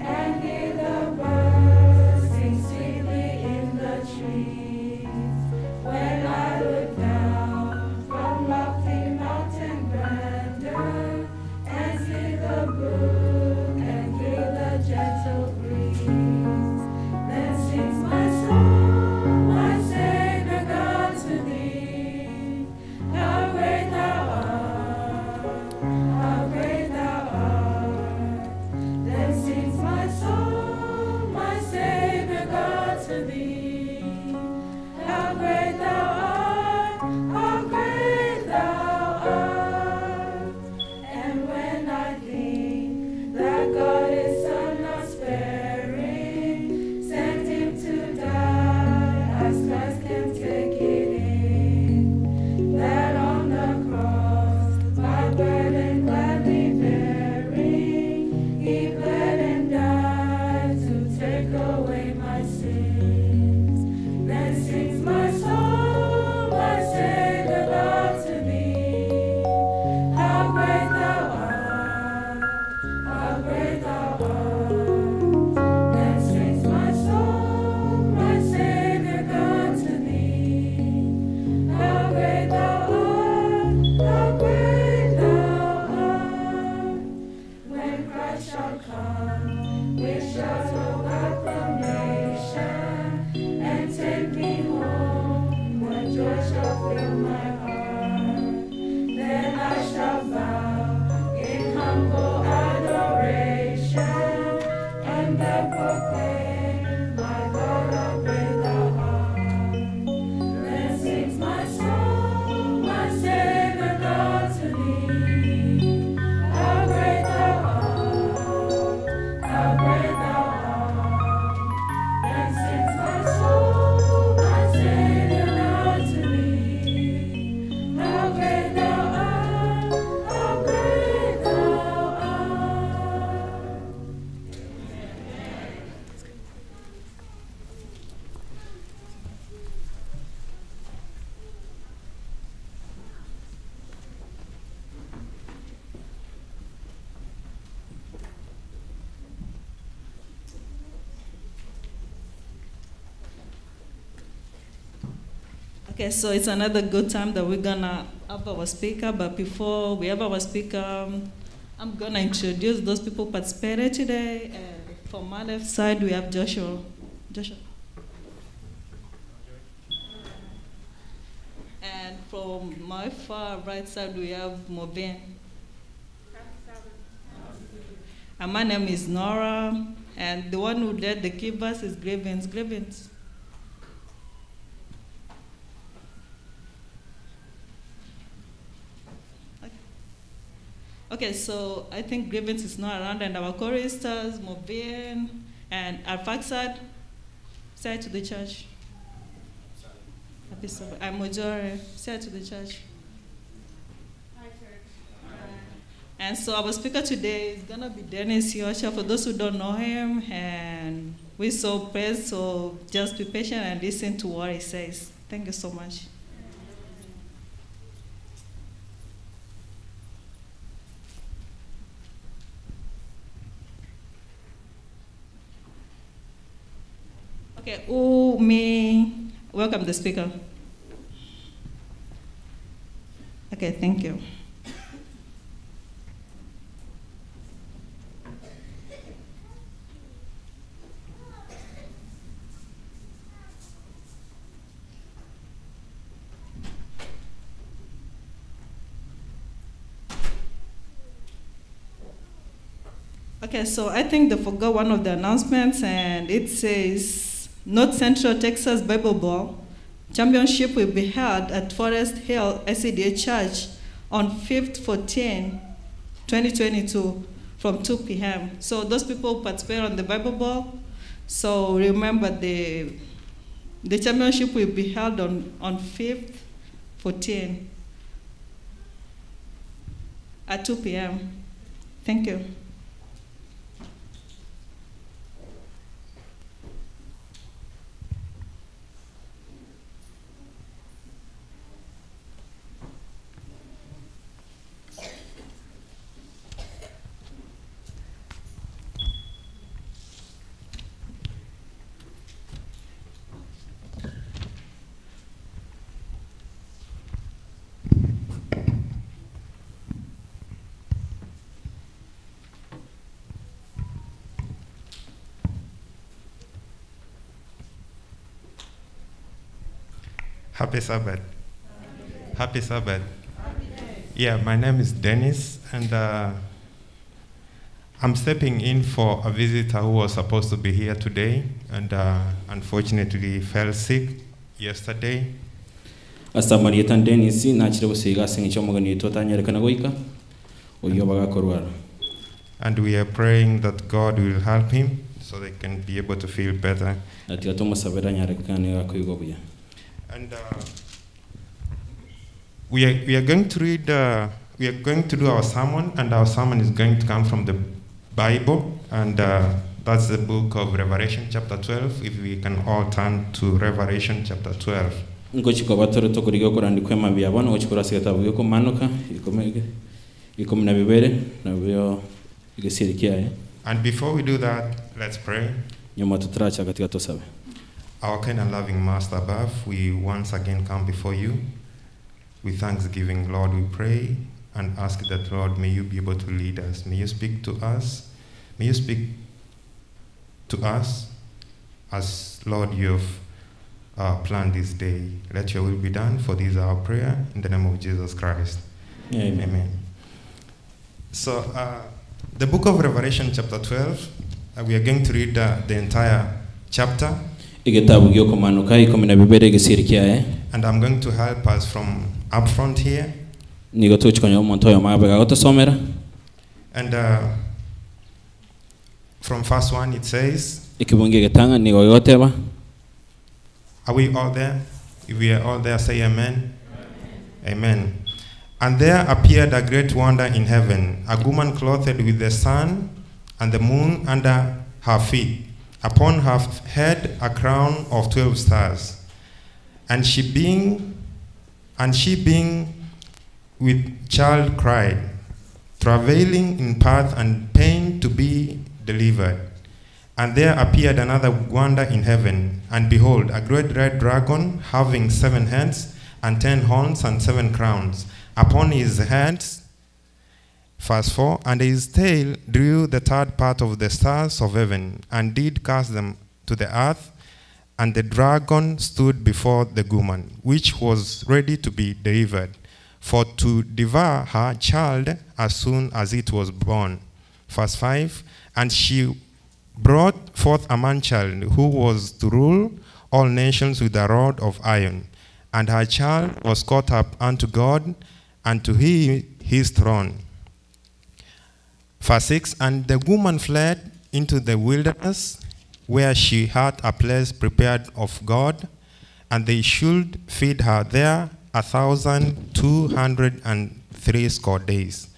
and hear the birds sing sweetly in the trees. When I look down from lofty mountain grandeur, and see the brook and feel the gentle breeze, then sings my soul, my Savior God, to thee. How great thou art, how great thou art. Then sings my soul, my Savior God, to thee. How great thou art, how great thou art. And when I think that God His Son not sparing, sent Him to die as Christ can take it in, that on the cross my burden gladly bearing, He bled and died to take away my sins. Then sings my soul, my Savior God, to thee. How great thou art, how great thou art. Then sings my soul, my Savior God, to thee. How great thou art, how great thou art. When Christ shall come with shouts of acclamation and take me home, when joy shall fill my heart, then I shall bow in humble adoration and then proclaim, my God, how great thou art. Then sings my soul, my Savior God, to thee. How great thou art, how great thou art. Then sings my soul, my Savior God, to thee. How great thou art, how great thou art. Okay, so it's another good time that we're gonna have our speaker, but before we have our speaker, I'm gonna introduce those people participated today. And from my left side, we have Joshua. And from my far right side, we have Mobin. And my name is Nora, and the one who led the keyboards is Grievance. Okay, so I think Grievance is not around, and our choristers, Mobin, and Arfaxad, say to the church. I'm Mojore, say to the church. And so our speaker today is gonna be Dennis Yosha, for those who don't know him, and we're so praised, so just be patient and listen to what he says. Thank you so much. Okay, who may welcome the speaker? Okay, thank you. Okay, so I think they forgot one of the announcements, and it says North Central Texas Bible Bowl Championship will be held at Forest Hill SCDA Church on 5th 14, 2022 from 2 p.m. So those people who participate on the Bible Bowl, so remember the championship will be held on 5th 14 at 2 p.m. Thank you. Happy Sabbath. Happy Sabbath. Yeah, my name is Dennis, and I'm stepping in for a visitor who was supposed to be here today, and unfortunately fell sick yesterday. Astamarietan Dennis nachire busiga singicho mugani totanyereka goika oyo bagakorwara. And we are praying that God will help him so they can be able to feel better. Ati atomusabira nyarekane gakoigobuya. And we are going to read, we are going to do our sermon, and our sermon is going to come from the Bible, and that's the book of Revelation chapter 12, if we can all turn to Revelation chapter 12. And before we do that, let's pray. Our kind and loving Master above, we once again come before you with thanksgiving. Lord, we pray and ask that, Lord, may you be able to lead us. May you speak to us. May you speak to us as, Lord, you have planned this day. Let your will be done, for this is our prayer in the name of Jesus Christ. Amen. Amen. So, the book of Revelation chapter 12, we are going to read the entire chapter. And I'm going to help us from up front here. And from verse 1 it says, are we all there? If we are all there, say amen. Amen. And there appeared a great wonder in heaven, a woman clothed with the sun and the moon under her feet, upon her head a crown of 12 stars. And she being with child cried, travailing in path and pain to be delivered. And there appeared another wonder in heaven, and behold, a great red dragon, having 7 heads and 10 horns and 7 crowns. Upon his heads, verse 4, and his tail drew the third part of the stars of heaven, and did cast them to the earth. And the dragon stood before the woman, which was ready to be delivered, for to devour her child as soon as it was born. Verse 5, and she brought forth a man-child, who was to rule all nations with a rod of iron. And her child was caught up unto God, and to his throne. Verse 6, and the woman fled into the wilderness, where she had a place prepared of God, and they should feed her there 1,260 days.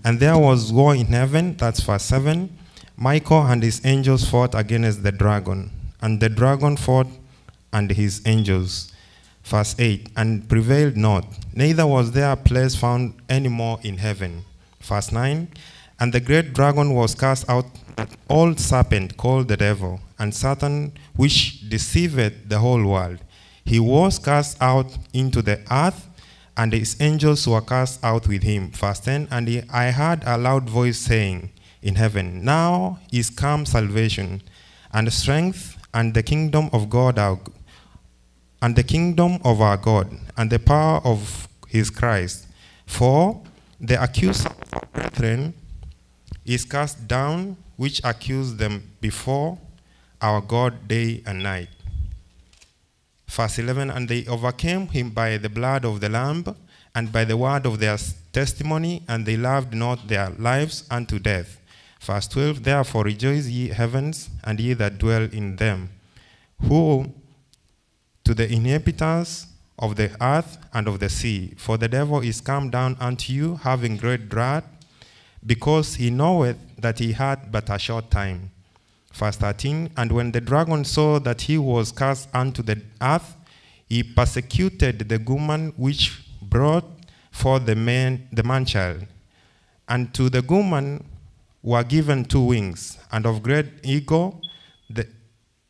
And there was war in heaven, that's verse 7. Michael and his angels fought against the dragon, and the dragon fought and his angels. Verse 8, and prevailed not, neither was there a place found any more in heaven. Verse 9, and the great dragon was cast out, that old serpent called the devil, and Satan, which deceiveth the whole world. He was cast out into the earth, and his angels were cast out with him. Verse 10, and I heard a loud voice saying in heaven, now is come salvation, and strength, and the kingdom of God our God, and the power of his Christ. For the accuser of our brethren is cast down, which accused them before our God day and night. Verse 11, and they overcame him by the blood of the Lamb and by the word of their testimony, and they loved not their lives unto death. Verse 12, therefore rejoice ye heavens, and ye that dwell in them, who to the inhabitants of the earth and of the sea, for the devil is come down unto you, having great wrath, because he knoweth that he had but a short time. Verse 13, and when the dragon saw that he was cast unto the earth, he persecuted the woman which brought forth the man-child. And to the woman were given 2 wings, and of great eagle,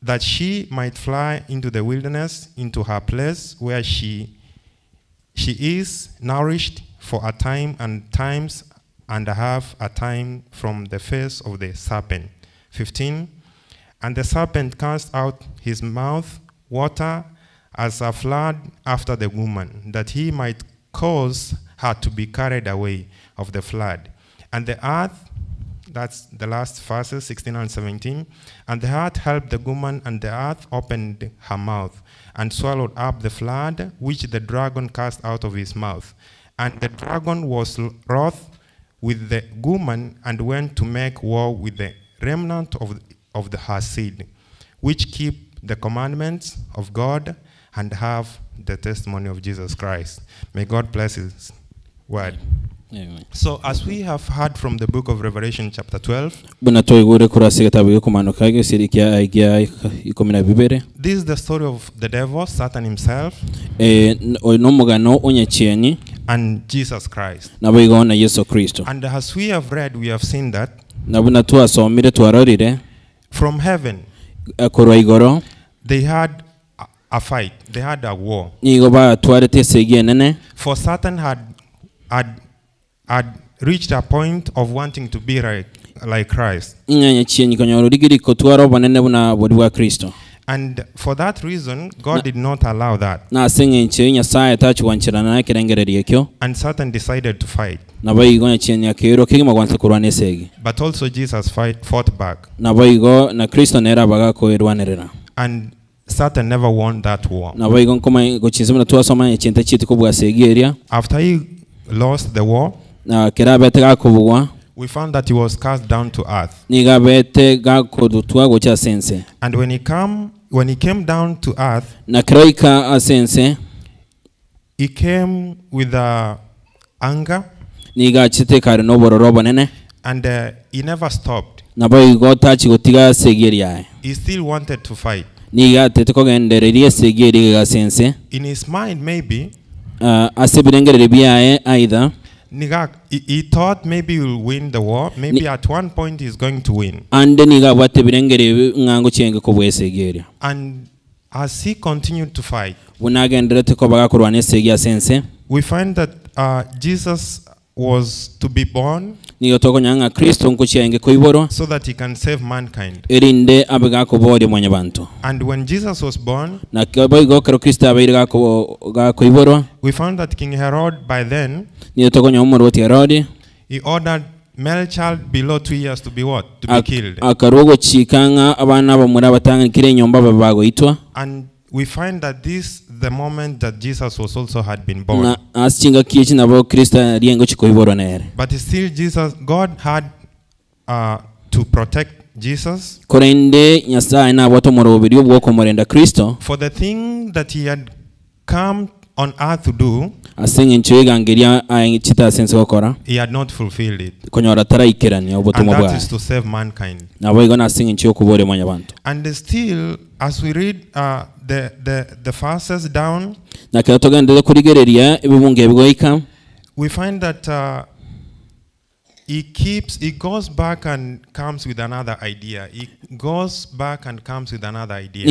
that she might fly into the wilderness, into her place where she is nourished for a time and times and a half a time from the face of the serpent. 15, and the serpent cast out his mouth water as a flood after the woman, that he might cause her to be carried away of the flood. And the earth, that's the last verses, 16 and 17, and the earth helped the woman, and the earth opened her mouth, and swallowed up the flood, which the dragon cast out of his mouth. And the dragon was wroth with the woman, and went to make war with the remnant of her seed, which keep the commandments of God, and have the testimony of Jesus Christ. May God bless his word. Amen. So as we have heard from the book of Revelation chapter 12, this is the story of the devil, Satan himself, and Jesus Christ. And as we have read, we have seen that from heaven, they had a fight, they had a war. For Satan had reached a point of wanting to be like Christ. And for that reason, God did not allow that. And Satan decided to fight. But also Jesus fought back. And Satan never won that war. After he lost the war, we found that he was cast down to earth. And when he came down to earth, he came with anger, and he never stopped. He still wanted to fight. In his mind, maybe, he thought maybe he will win the war. Maybe at one point he's going to win. And as he continued to fight, we find that Jesus was to be born so that he can save mankind. And when Jesus was born, we found that King Herod by then, he ordered male child below 2 years to be what? To be killed. And we find that this the moment that Jesus was also had been born. But still God had to protect Jesus for the thing that he had come on earth to do. He had not fulfilled it. And that is to save mankind. And still, as we read the verses down, we find that he goes back and comes with another idea. He goes back and comes with another idea.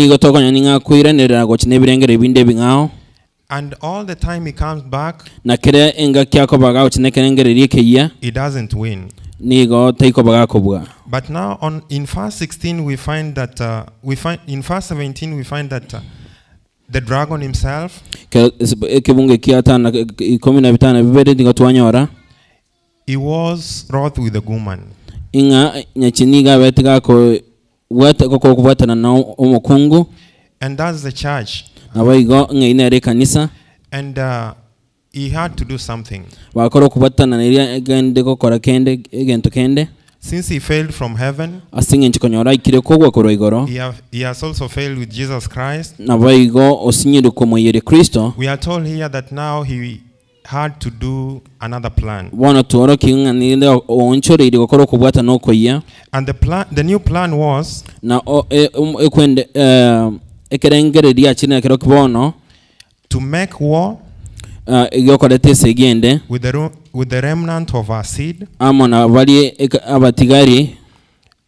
And all the time he comes back, he doesn't win. But now in verse 16 we find that in verse 17 we find that the dragon himself, he was wroth with the woman. inga nyachiniga wetga ko wata ko kubwatana na umukungu. And that's the church. Abaigo ngaine kanisa. And he had to do something. Wakoro kubwatana na iria gende ko kora kende egento kende. Since he failed from heaven, he has also failed with Jesus Christ. We are told here that now he had to do another plan. And the new plan was to make war with the remnant of our seed.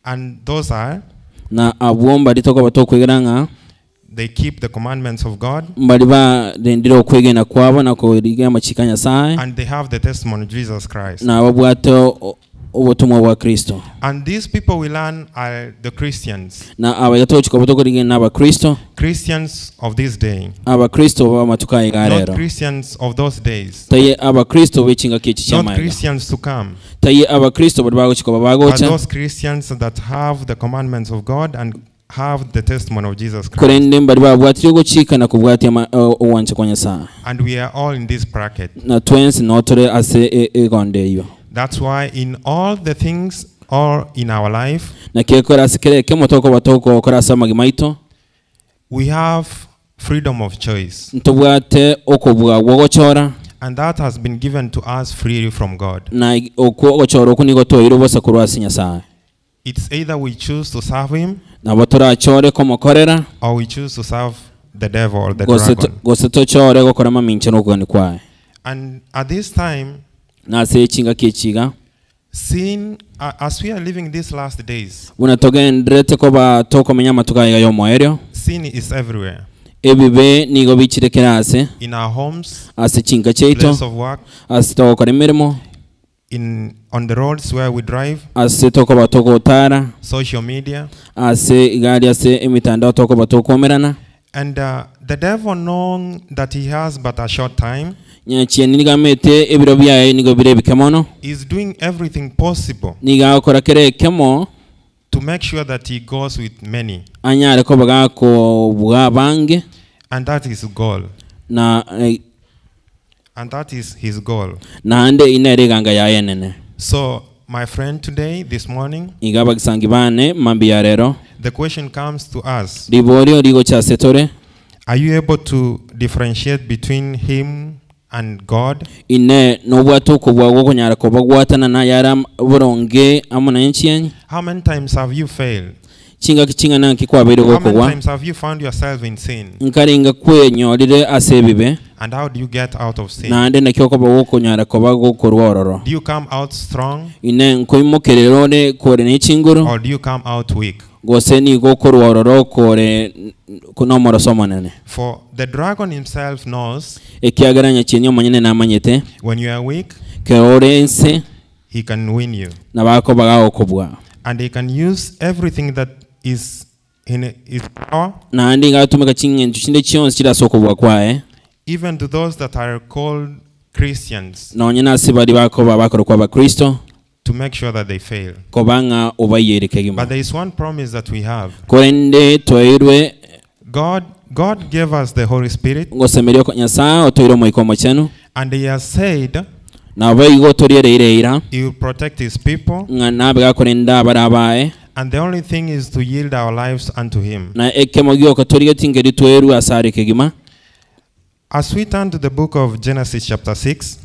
And those are, they keep the commandments of God, and they have the testimony of Jesus Christ. And these people we learn are the Christians. Christians of this day. Not Christians of those days. Not Christians to come. But those Christians that have the commandments of God and have the testimony of Jesus Christ. And we are all in this bracket. That's why in all the things or in our life, we have freedom of choice. And that has been given to us freely from God. It's either we choose to serve Him or we choose to serve the devil or the dragon. And at this time, sin, as we are living these last days, sin is everywhere. In our homes, place of work, on the roads where we drive, social media. And the devil, knowing that he has but a short time, is doing everything possible to make sure that he goes with many. And that is his goal. And that is his goal. So, my friend, today, this morning, the question comes to us: are you able to differentiate between him and God? How many times have you failed? How many times have you found yourself in sin? And how do you get out of sin? Do you come out strong? Or do you come out weak? For the dragon himself knows when you are weak, he can win you. And he can use everything that is in his power, even to those that are called Christians, to make sure that they fail. But there is one promise that we have. God gave us the Holy Spirit, and He has said He will protect His people, and the only thing is to yield our lives unto Him. As we turn to the book of Genesis chapter 6,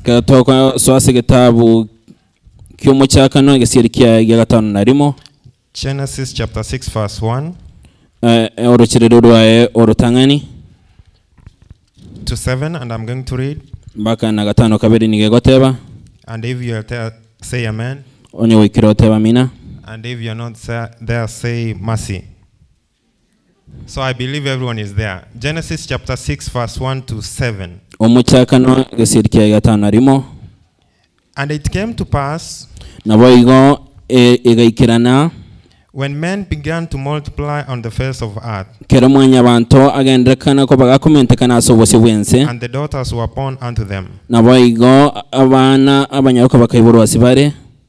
Genesis chapter 6 verse 1 to 7, and I'm going to read. And if you are say amen. And if you're not there, say mercy. So I believe everyone is there. Genesis chapter 6 verse 1 to 7. And it came to pass, when men began to multiply on the face of earth, and the daughters were born unto them,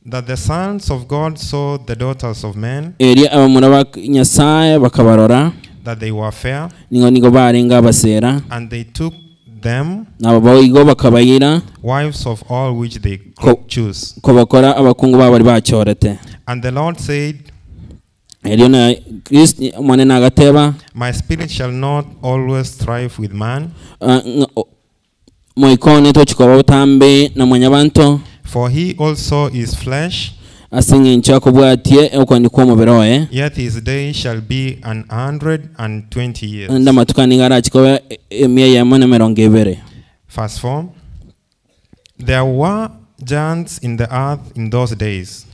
that the sons of God saw the daughters of men, eri abamura ba Nyasaye bakabarora that they were fair, nigo baringa abasera and they took them nabo bayigo bakabayira wives of all which they choose. ko bakora abakungu babo bari bacyorete. And the Lord said, eri na Kristo mwana nagateba, my spirit shall not always strive with man, moikone tochikoba butambe na mwanyabanto, for he also is flesh, asingincha kubwatie okwandikwa mubiroe, yet his day shall be 120 years. Ndamatukani garachikoba emye yamana 20. Verse 4. There were giants in the earth in those days,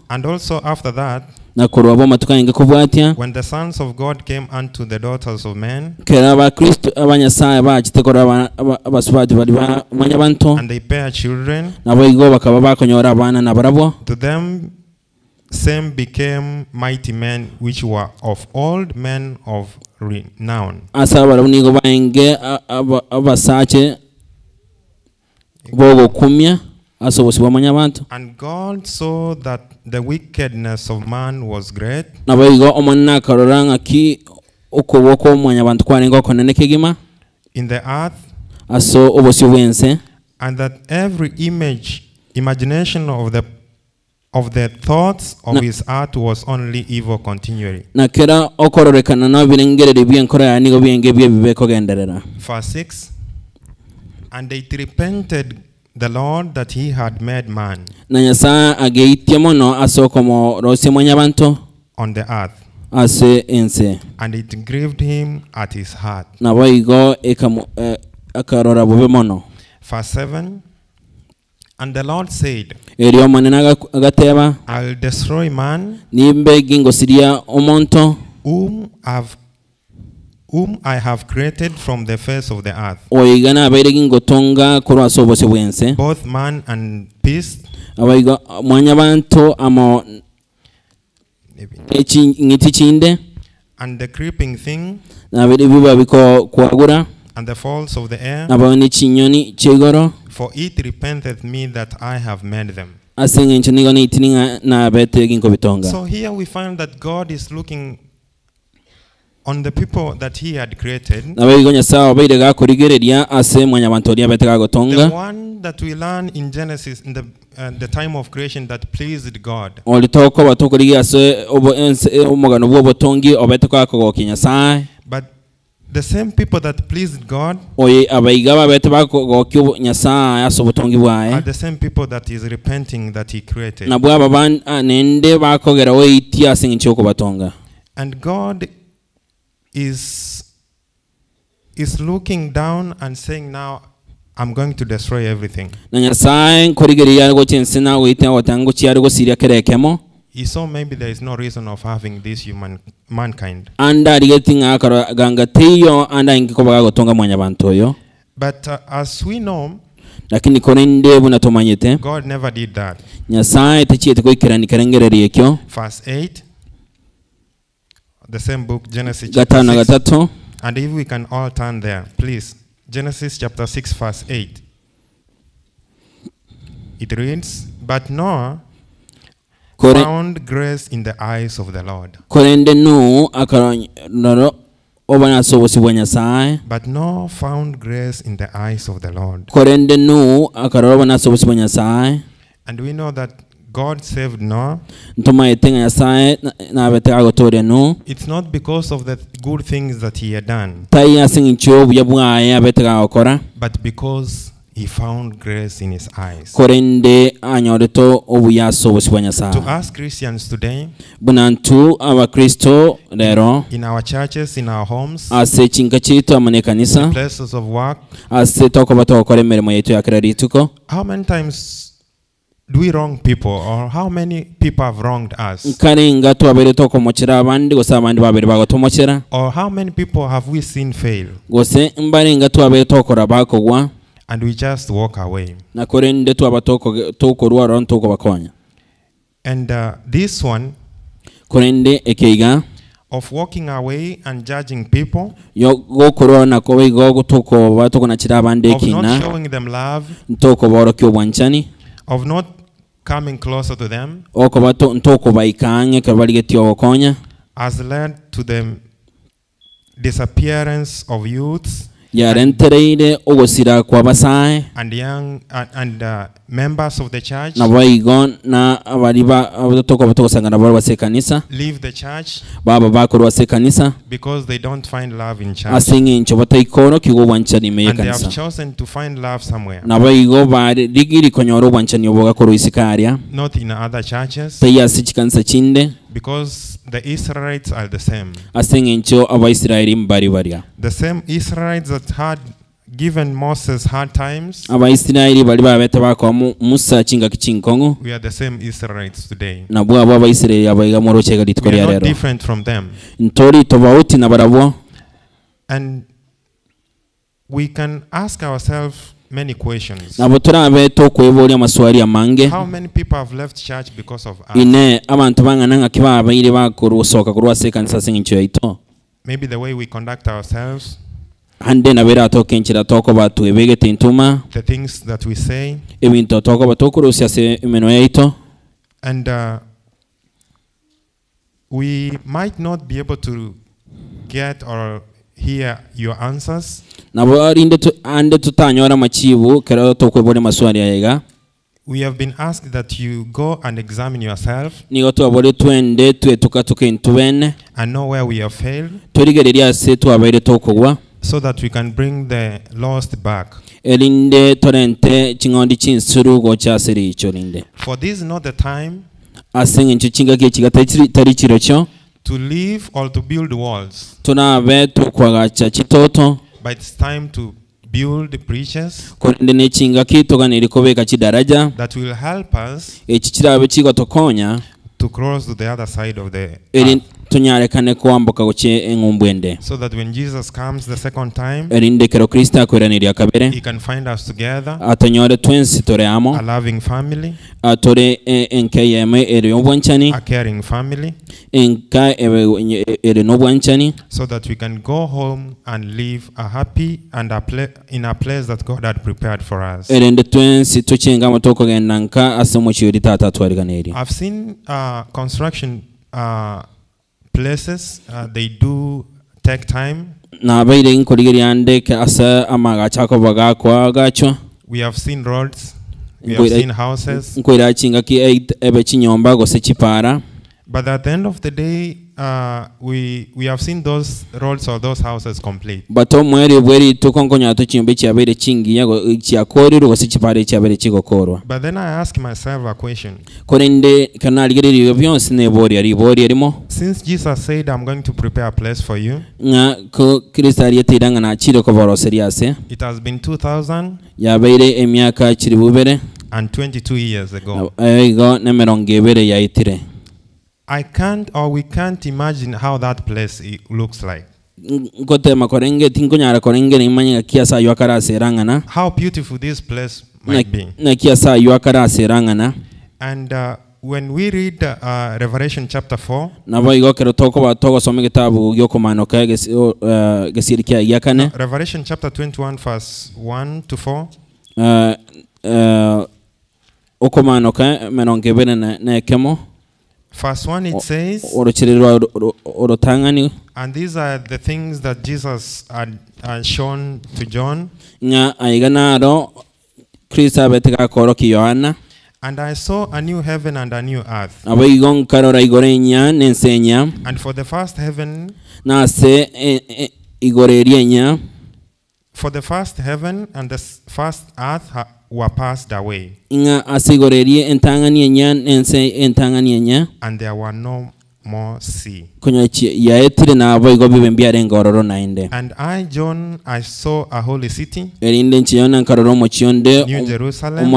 and also after that, when the sons of God came unto the daughters of men, and they bare children, to them same became mighty men, which were of old men of renown. And God saw that the wickedness of man was great, in the earth, and that every imagination of the thoughts of his heart was only evil continually. Verse 6. And they repented the Lord that he had made man on the earth, and it grieved him at his heart. Verse 7. And the Lord said, I'll destroy man, whom I have created from the face of the earth, both man and beast, and the creeping thing, and the fowls of the air, for it repenteth me that I have made them. So here we find that God is looking on the people that he had created. The one that we learn in Genesis in the time of creation that pleased God. But the same people that pleased God are the same people that is repenting that he created. And God is looking down and saying, now I'm going to destroy everything. He saw maybe there is no reason of having this mankind. But as we know, God never did that. Verse 8, the same book, Genesis chapter 6. And if we can all turn there, please. Genesis chapter 6, verse 8. It reads, but Noah found grace in the eyes of the Lord. But Noah found grace in the eyes of the Lord. And we know that God saved Noah. It's not because of the good things that he had done, but because he found grace in his eyes. To us Christians today, in our churches, in our homes, in places of work, how many times do we wrong people, or how many people have wronged us? Or how many people have we seen fail? And we just walk away. And this one of walking away and judging people, yo gokorona ko bigo gutoko batokona kira abande of not kina showing them love, ntoko boro kyo bwanchani of not coming closer to them, oko bato ntoko baikange kabaligetyo okonya has led to the disappearance of youths yarentereire ogosira kwa basae and young members of the church, na baigo na abariba abatoko batokosangana baro basekanisa leave the church baba bakorwa sekanisa because they don't find love in church, asinge ncho bataikoro kigo bwanchani and they have mekanisa chosen to find love somewhere, na baigo bari digiri konyoro bwanchani oboga koro isikaria not in other churches, tayasi chikanisa chinde because the Israelites are the same. asinge ncho abaisiraeli mbari baria The same Israelites that had given Moses hard times. abaisiraeli bali babeta bako Musa chinga kichinkongo We are the same Israelites today. na bwa abo abaisiraeli abaiga moro chega We are litkoria not rero different from them. ntori tofauti na barabo. And we can ask ourselves many questions. nabo turabe to kwebolia maswali amange How many people have left church because of us? ine abantu bangana nga kiba abaire bakorusoka kurwa sekanisa singicho ito Maybe the way we conduct ourselves, hande na bera tokenchira toko batu ebegete intuma the things that we say, ebintu toko batokurusia se imeno yaito and we might not be able to get or hear your answers. nabo ande tutanyora machibu kero to kwebole maswali ayega. We have been asked that you go and examine yourself nigo twabole twende twetukatuke intubene and know where we have failed, torigereria se twabaire tokogwa so that we can bring the lost back. elinde torente chingondi chinsuru go chasiri icho linde For this is not the time asinge ncho chinga ke tari chiro cho to live or to build walls, tunabe tukwagacha chitoto but it's time to build preachers korinde ne chinga kitoganiri kobeka chidaraja that will help us ekichirabe chigo tokonya to cross to the other side of the earth, tunyarekane kwambuka goche engumbwende so that when Jesus comes the second time, erinde kero Kristo akweranira kabere he can find us together, atonyore twensi tore amo a loving family, atore enkayeme ere obwanchani a caring family, enka ere nobwanchani so that we can go home and live a happy and in a place that God had prepared for us. erinde twensi tuchenga motoko gendanka asemo chiori tata twariganeri. I've seen construction places, they do take time. na baire inkorigeri ande ka asa amaga chako baga kwa gacho We have seen roads, we have seen houses, nkoira chinga ki ebe chinyomba go se chipara, but at the end of the day, we have seen those roads or those houses complete. bato mweri bweri tukonkonya to chimbe chabere chingi yago chiakori go se chipare chabere chigokorwa. But then I ask myself a question. korinde kanaligereri byonse ne bori arimo Since Jesus said, I'm going to prepare a place for you, nga ko Kristo ariyetiranga na chiro ko boroseriase it has been 2000 yabaire emyaka chiri bubere and 22 years ago. go ne merongebere yaitire. I can't, or we can't imagine how that place looks like. Ngote makorenge tinkonyara korenge ni manya kiasa yuakara serangana. How beautiful this place might be. Na kiasa yuakara serangana. And when we read Revelation chapter 4, na boigo kero toko ba toko some kitabu yoko manoka gesirikia yakane. Revelation chapter 21 verse 1 to 4. Okomanoka menongebene na kemo. Verse 1 it says, and these are the things that Jesus had shown to John. And I saw a new heaven and a new earth. And for the first heaven, and the first earth were passed away. And there were no more sea. And I, John, I saw a holy city, New Jerusalem,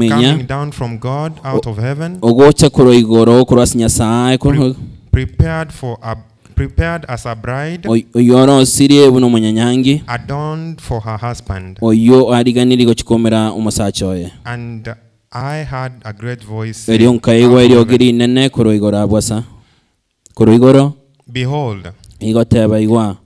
coming down from God out of heaven, prepared as a bride, adorned for her husband. And I heard a great voice saying, Behold, igoteba igwa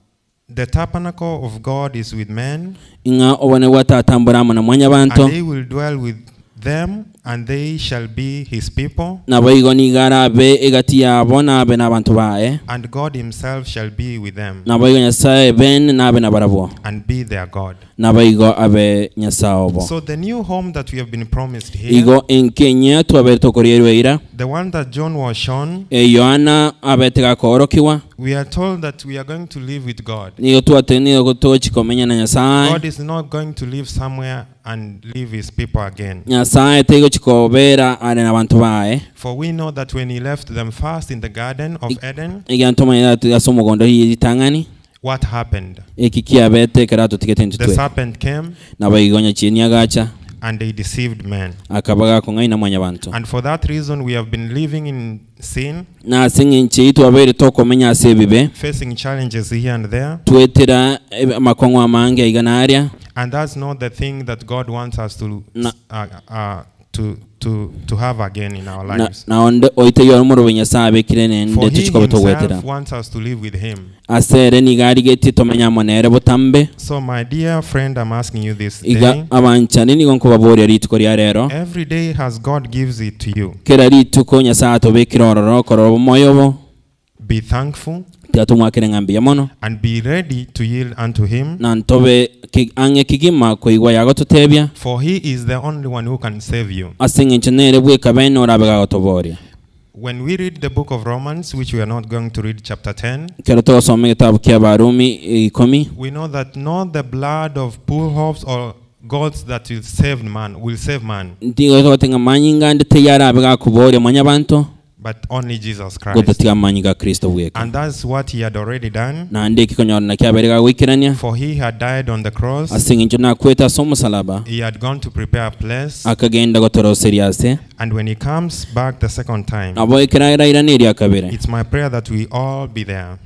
the tabernacle of God is with men, inga obone watatambura na mwanya bantu and he will dwell with them, and they shall be his people, nabo igoni garabe egati yabo nabe n'abantu bae and God himself shall be with them, nabo igo nyasaye ben nabe nabarabo and be their God. nabo igo abe nyasaobo. So the new home that we have been promised here, Igo en Kenya tuabere tokoriere ira the one that John was shown, Yohana abetega korokiwa we are told that we are going to live with God. niyo tuateni kutochikomenya na nyasaye. God is not going to live somewhere and leave his people again. Nyasaye tego chikobera ale n'abantu bae. For we know that when he left them first in the Garden of Eden, what happened? The serpent came and they deceived men. And for that reason we have been living in sin, facing challenges here and there. And that's not the thing that God wants us to have again in our lives. For he himself wants us to live with him. So my dear friend, I'm asking you this day, every day as God gives it to you, be thankful and be ready to yield unto him, for he is the only one who can save you. When we read the book of Romans, which we are not going to read chapter 10, we know that not the blood of bullocks or goats that will save man, but only Jesus Christ. And that's what he had already done. For he had died on the cross. He had gone to prepare a place. And when he comes back the second time, it's my prayer that we all be there.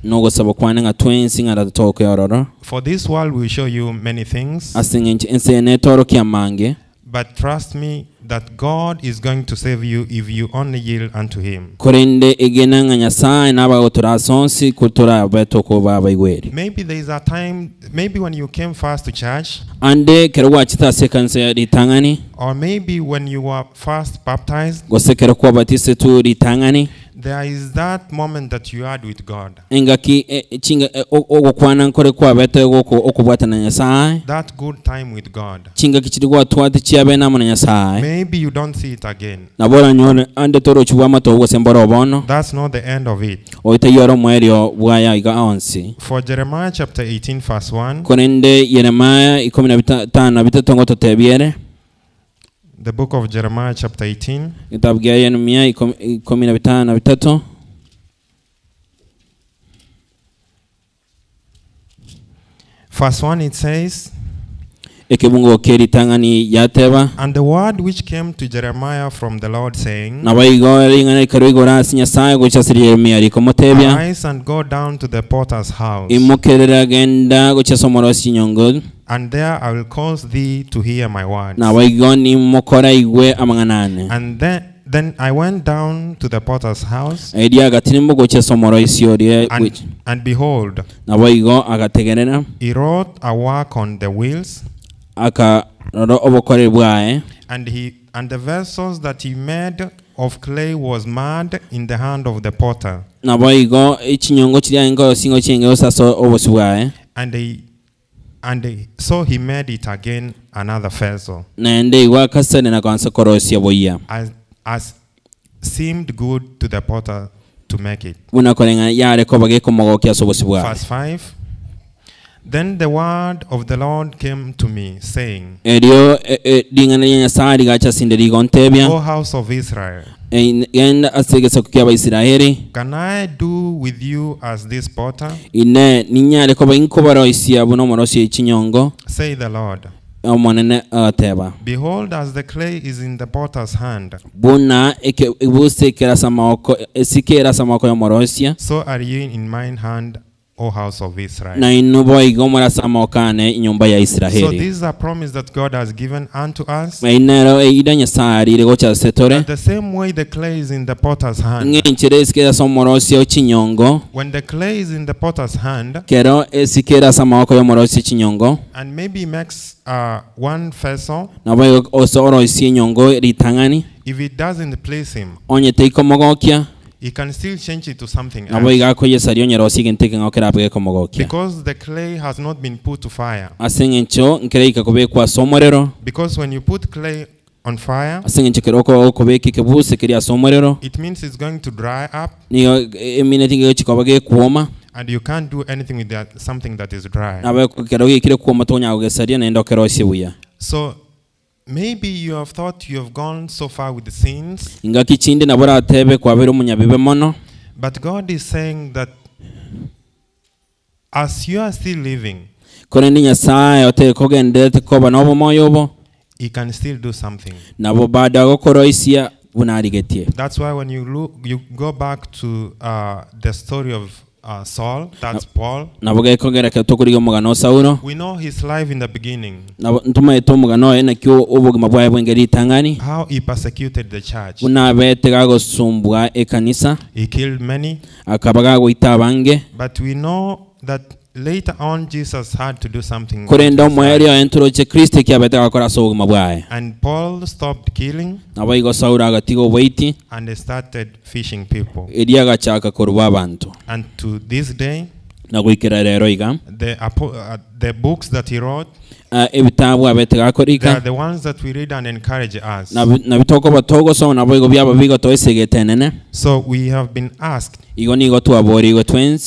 For this world will show you many things, but trust me that God is going to save you if you only yield unto him. Maybe there is a time, maybe when you came first to church, or maybe when you were first baptized, there is that moment that you had with God. That good time with God. Maybe you don't see it again. That's not the end of it. For Jeremiah chapter 18 verse 1, the book of Jeremiah chapter 18, verse 1, it says, and the word which came to Jeremiah from the Lord, saying, arise and go down to the potter's house, and there I will cause thee to hear my words. And then I went down to the potter's house, and behold, he wrought a work on the wheels, and the vessels that he made of clay was mud in the hand of the potter. So he made it again another vessel, as seemed good to the potter to make it. Verse 5. Then the word of the Lord came to me, saying, O house of Israel, can I do with you as this potter? Say the Lord. Behold, as the clay is in the potter's hand, so are you in mine hand, O house of Israel. Na inubo igomora samokane nyumba ya Israeli. So this is a promise that God has given unto us. Mainero idanya sari gocha setore. The same way the clay is in the potter's hand. Nginchere sikera somorosi ochinyongo. When the clay is in the potter's hand. Kero esikera samoko yomorosi chinyongo. And maybe he makes one vessel. Nabo osoro isi nyongo ritangani. If it doesn't please him. Onye teiko mogokia. He can still change it to something else. Because the clay has not been put to fire. Because when you put clay on fire, it means it's going to dry up. And you can't do anything with that, something that is dry. So maybe you have thought you have gone so far with the sins. But God is saying that as you are still living, He can still do something. That's why when you go back to the story of Saul, that's Paul. We know his life in the beginning. How he persecuted the church. He killed many. But we know that later on Jesus had to do something. And Paul stopped killing. And they started fishing people. And to this day, the books that he wrote, they are the ones that we read and encourage us. So we have been asked,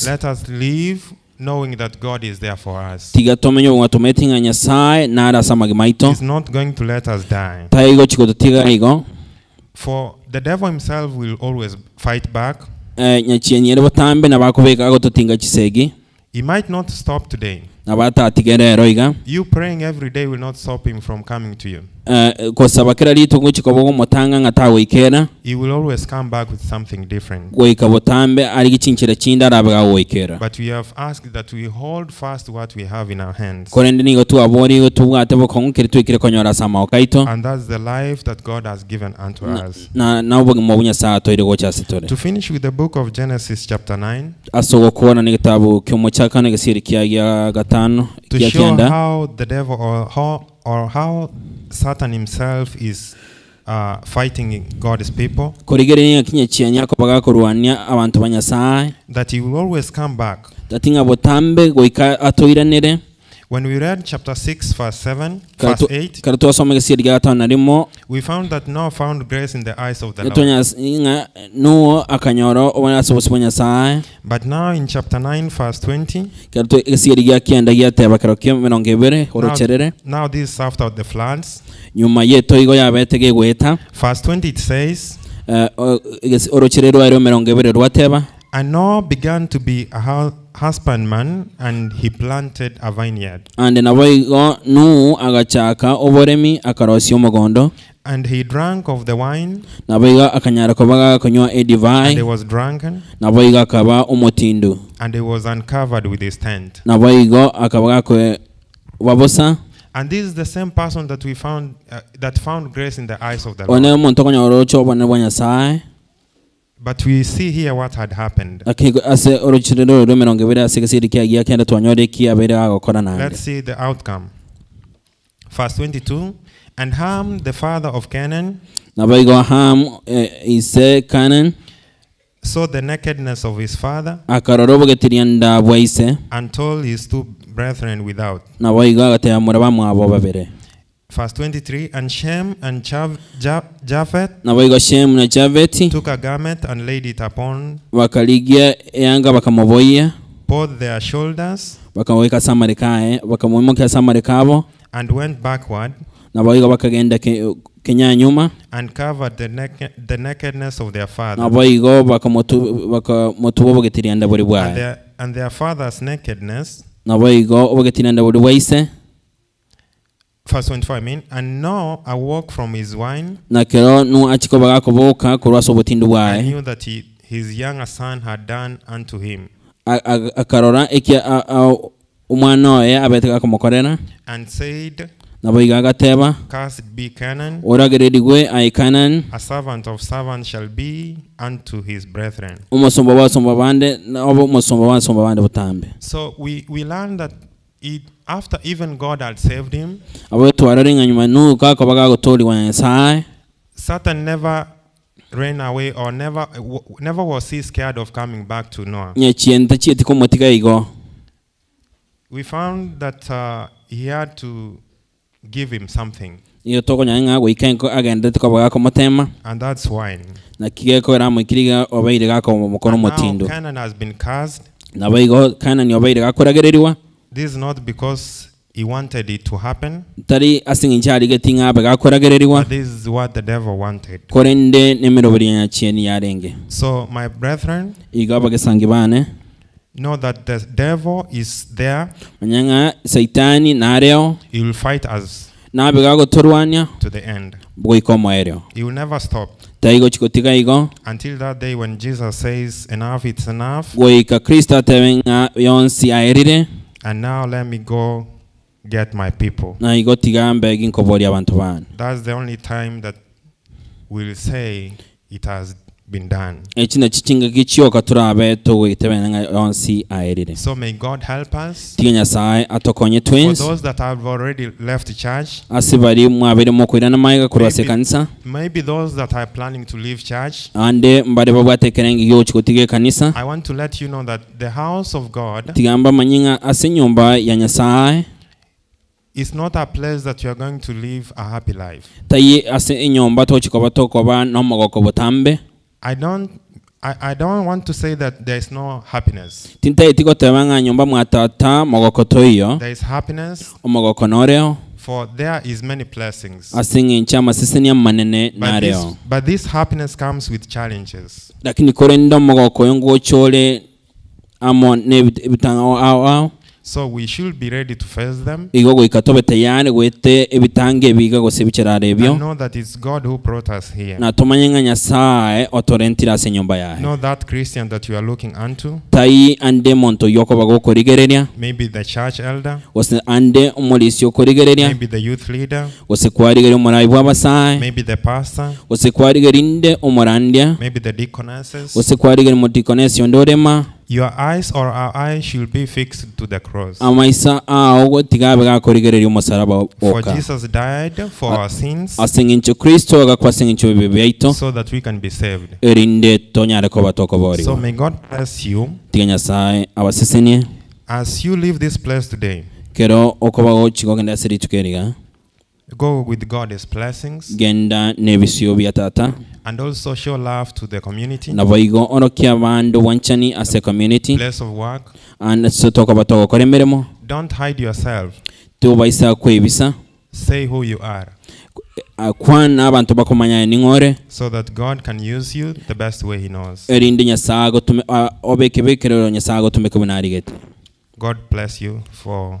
let us live knowing that God is there for us. He's not going to let us die. For the devil himself will always fight back. He might not stop today. You praying every day will not stop him from coming to you. He will always come back with something different. But we have asked that we hold fast what we have in our hands. And that's the life that God has given unto us. To finish with the book of Genesis chapter 9. To show how the devil or how Satan himself is fighting God's people. That he will always come back. When we read chapter 6 verse 7, verse 8, we found that Noah found grace in the eyes of the Lord. But now in chapter 9 verse 20, now this is after the floods. Verse 20 it says, and Noah began to be a husbandman, and he planted a vineyard. And he drank of the wine, and he was drunken, and he was uncovered with his tent. And this is the same person that we found that found grace in the eyes of the Lord. But we see here what had happened. Let's see the outcome. Verse 22. And Ham, the father of Canaan, saw the nakedness of his father, and told his two brethren without. Verse 23, and Shem and Japheth took a garment and laid it upon both their shoulders, and went backward and covered the nakedness of their father and their father's nakedness. Verse 24, I mean, and Noah awoke from his wine, and knew that his younger son had done unto him. akarora ekia umwana oye abetega kumukorera and said, nabo igagateba Cursed be Canaan, orageredigwe ai Canaan a servant of servants shall be unto his brethren. umusumba basumba bande nabo umusumba basumba bande butambe. So we learned that after even God had saved him, abo twararinga nyuma nuka kabaga gutolwa Nyasaye, Satan never ran away or never was he scared of coming back to Noah. nyachienta chieti komotika igo. We found that he had to give him something, iyo toko nyanga weekend agenda tukabaga komotema and that's wine. na kigeko ramukiriga obaire gako mukono motindo. Canaan has been cursed. nabaigo Canaan obaire gakoragereriwa. This is not because he wanted it to happen, tari asinginchari getinga abaga koragereriwa, but this is what the devil wanted. korende nemerobiri yachieni yarenge. So my brethren, igaba gesangibane know that the devil is there. manyanga saitani nareo He will fight us nabiga gotorwanya to the end. boikomo ereo. He will never stop taigo chikotika igo until that day when Jesus says enough, it's enough. goika Kristo tevenga yonsi aerire And now let me go get my people. na igo tigambe ginkobori abantu bana. That's the only time that we'll say it has been done. ekina chichinga gichioka turabe tugitebenga yonsi aerire. So may God help us. tiga Nyasaye atokonye For twins those that have already left church, asibari mwabere mokwirana maiga kurwase kanisa maybe those that are planning to leave church, ande mbare babwatekerenga yo chikotige kanisa. I want to let you know that the house of God tigamba manyinga ase nyumba ya Nyasaye is not a place that you are going to live a happy life. tayi ase inyomba tokoba nomogoko butambe. I don't want to say that there is no happiness. tinta itiko tebanga nyumba mwatata mogoko toyo There is happiness, omogoko noreo for there is many blessings. asingi nchama sisenia manene nareo. But this happiness comes with challenges. lakini korendo mogoko yongo chole amo ne bitanga ao So we should be ready to face them. igo goikatobe tayari gwete ebitange biga gosebicherare And byo know that it's God who brought us here. na tumanyenga Nyasaye otorentira ase nyumba yae. Know that Christian that you are looking unto. tai ande monto yoko bagokorigereria Maybe the church elder. wose ande umulisi okorigereria Maybe the youth leader. wose kwarigeria umurayi bw'abasaye Maybe the pastor. wose kwarigerinde umurandia Maybe the deaconesses. wose kwarigeria mudikonesi ondorema. Your eyes or our eyes should be fixed to the cross. amaisa awo tigabe gakorigereria umusaraba For oka. Jesus died for our sins, asingincho Kristo agakwasingincho bibiaito so that we can be saved. erinde tonyare ko batoko bori. So may God bless you tiga Nyasaye abasesenie as you leave this place today. kero okobago chigogenda siri tukeriga Go with God's blessings genda nebisio bya tata and also show love to the community. nabaigo orokia bandu wanchani as a community Place of work. and so talk about koremeremo. Don't hide yourself. tubaisa kwebisa Say who you are, kwana abantu bakomanya ningore so that God can use you the best way He knows. erinde Nyasaye tume obekebekero Nyasaye tume kubunarigete. God bless you for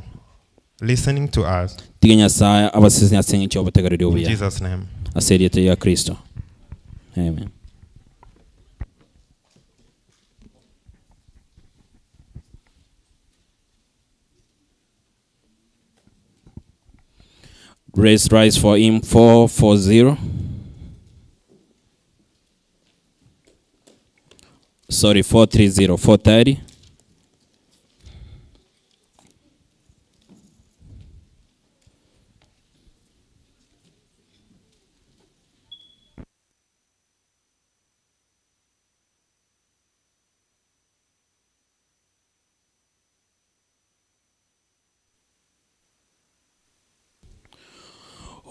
listening to us. tiga Nyasaye abasesenia asengicho obutegereri In obuya Jesus' name. aseriete ya Kristo. Amen. Grace rise for him 440. Sorry, 430, 430.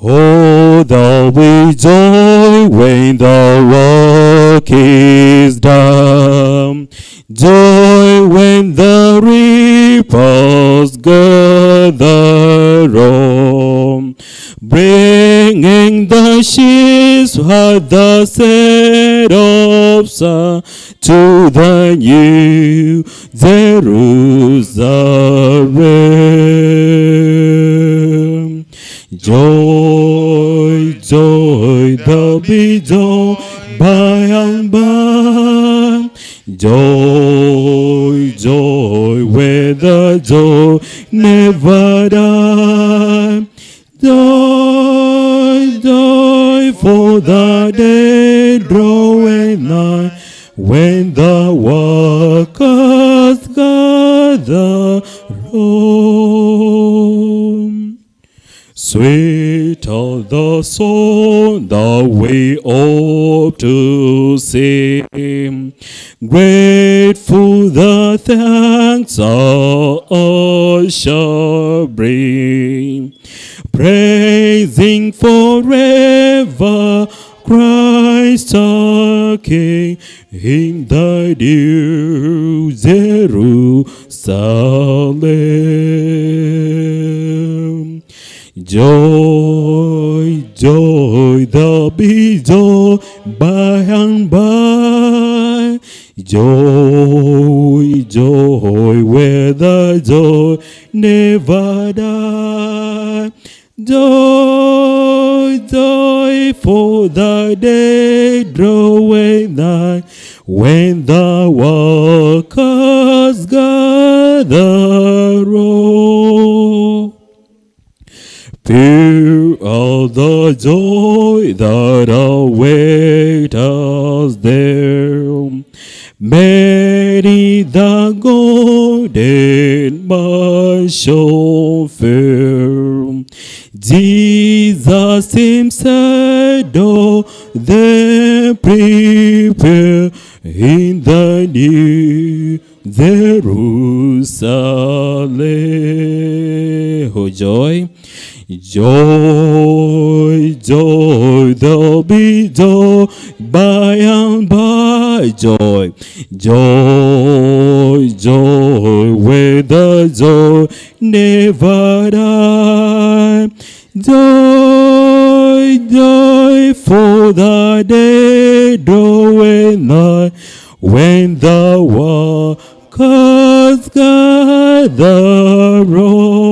Oh, thou will joy when the work is done. Joy when the reapers gather home, bringing the sheaves at the set of sun to the new Jerusalem. Joy, joy, there'll be joy by and by. Joy, joy. joy where the joy never die. Joy, joy, for the day drawing nigh, when the workers gather round. Sweet are the song that we hope to sing, grateful the thanks our shall bring, praising forever Christ our King in the new Jerusalem. Joy, joy, there'll be joy by and by. Joy, joy, where the joy never die. Joy, joy, for the day drawing nigh, when the workers gather round. Fear all the joy that awaits us there. Many the golden mansion fair. Jesus himself doth them prepare in the new Jerusalem. Oh, joy. Joy, joy, there'll be joy by and by. Joy, joy, joy, where the joy never die. Joy, joy, for the day drawing nigh, when the workers gather round.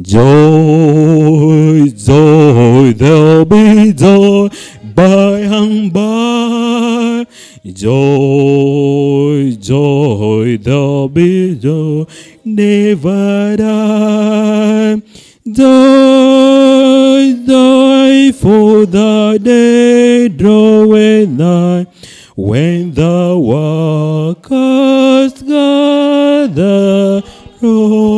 Joy, joy, there'll be joy by and by. Joy, joy, there'll be joy never die. Joy, joy, for the day drawing nigh, when the workers gather round.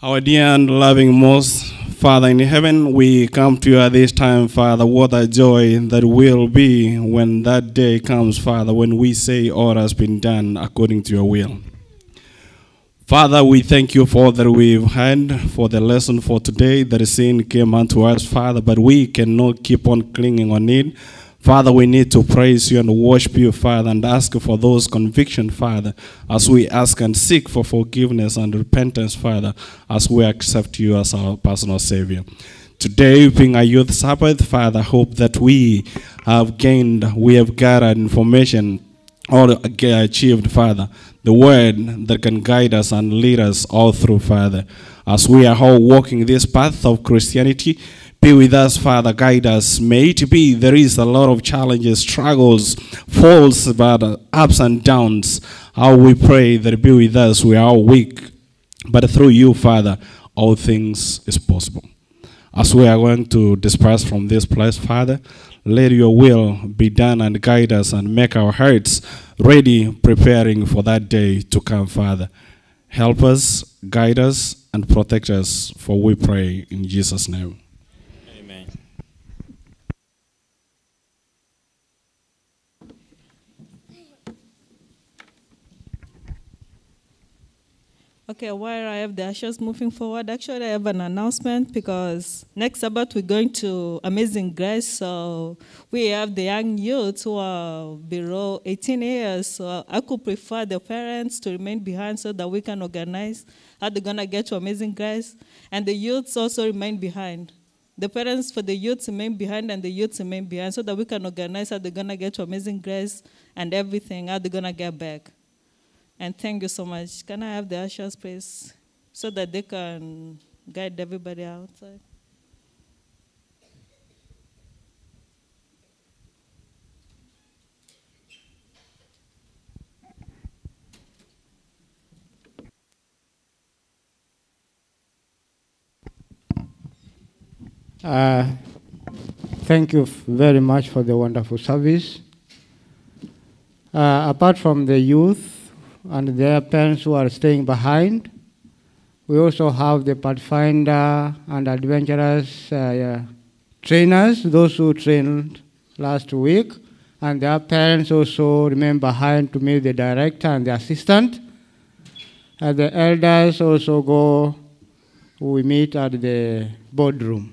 Our dear and loving most Father in heaven, we come to you at this time, Father. What a joy that will be when that day comes, Father, when we say all has been done according to your will. Father, we thank you for all that we've had, for the lesson for today. That sin came unto us, Father, but we cannot keep on clinging on it. Father, we need to praise you and worship you, Father, and ask for those convictions, Father, as we ask and seek for forgiveness and repentance, Father, as we accept you as our personal Savior. Today, being a youth Sabbath, Father, hope that we have gathered information or achieved, Father, the word that can guide us and lead us all through, Father. As we are all walking this path of Christianity, be with us, Father, guide us. May it be there is a lot of challenges, struggles, falls, but ups and downs. How we pray that be with us. We are all weak, but through you, Father, all things is possible. As we are going to disperse from this place, Father, let your will be done and guide us and make our hearts ready, preparing for that day to come, Father. Help us, guide us, and protect us, for we pray in Jesus' name. Amen. Okay, while I have the ushers moving forward, actually I have an announcement because next Sabbath we're going to Amazing Grace. So we have the young youths who are below 18 years. So I could prefer the parents to remain behind so that we can organize how they're going to get to Amazing Grace. And the youths also remain behind. The parents for the youths remain behind and the youths remain behind so that we can organize how they're going to get to Amazing Grace and everything, how they're going to get back. And thank you so much. Can I have the ushers, please, so that they can guide everybody outside? Thank you very much for the wonderful service. Apart from the youth and their parents who are staying behind, we also have the Pathfinder and adventurous trainers, those who trained last week, and their parents also remain behind to meet the director and the assistant. And the elders also go, we meet at the boardroom.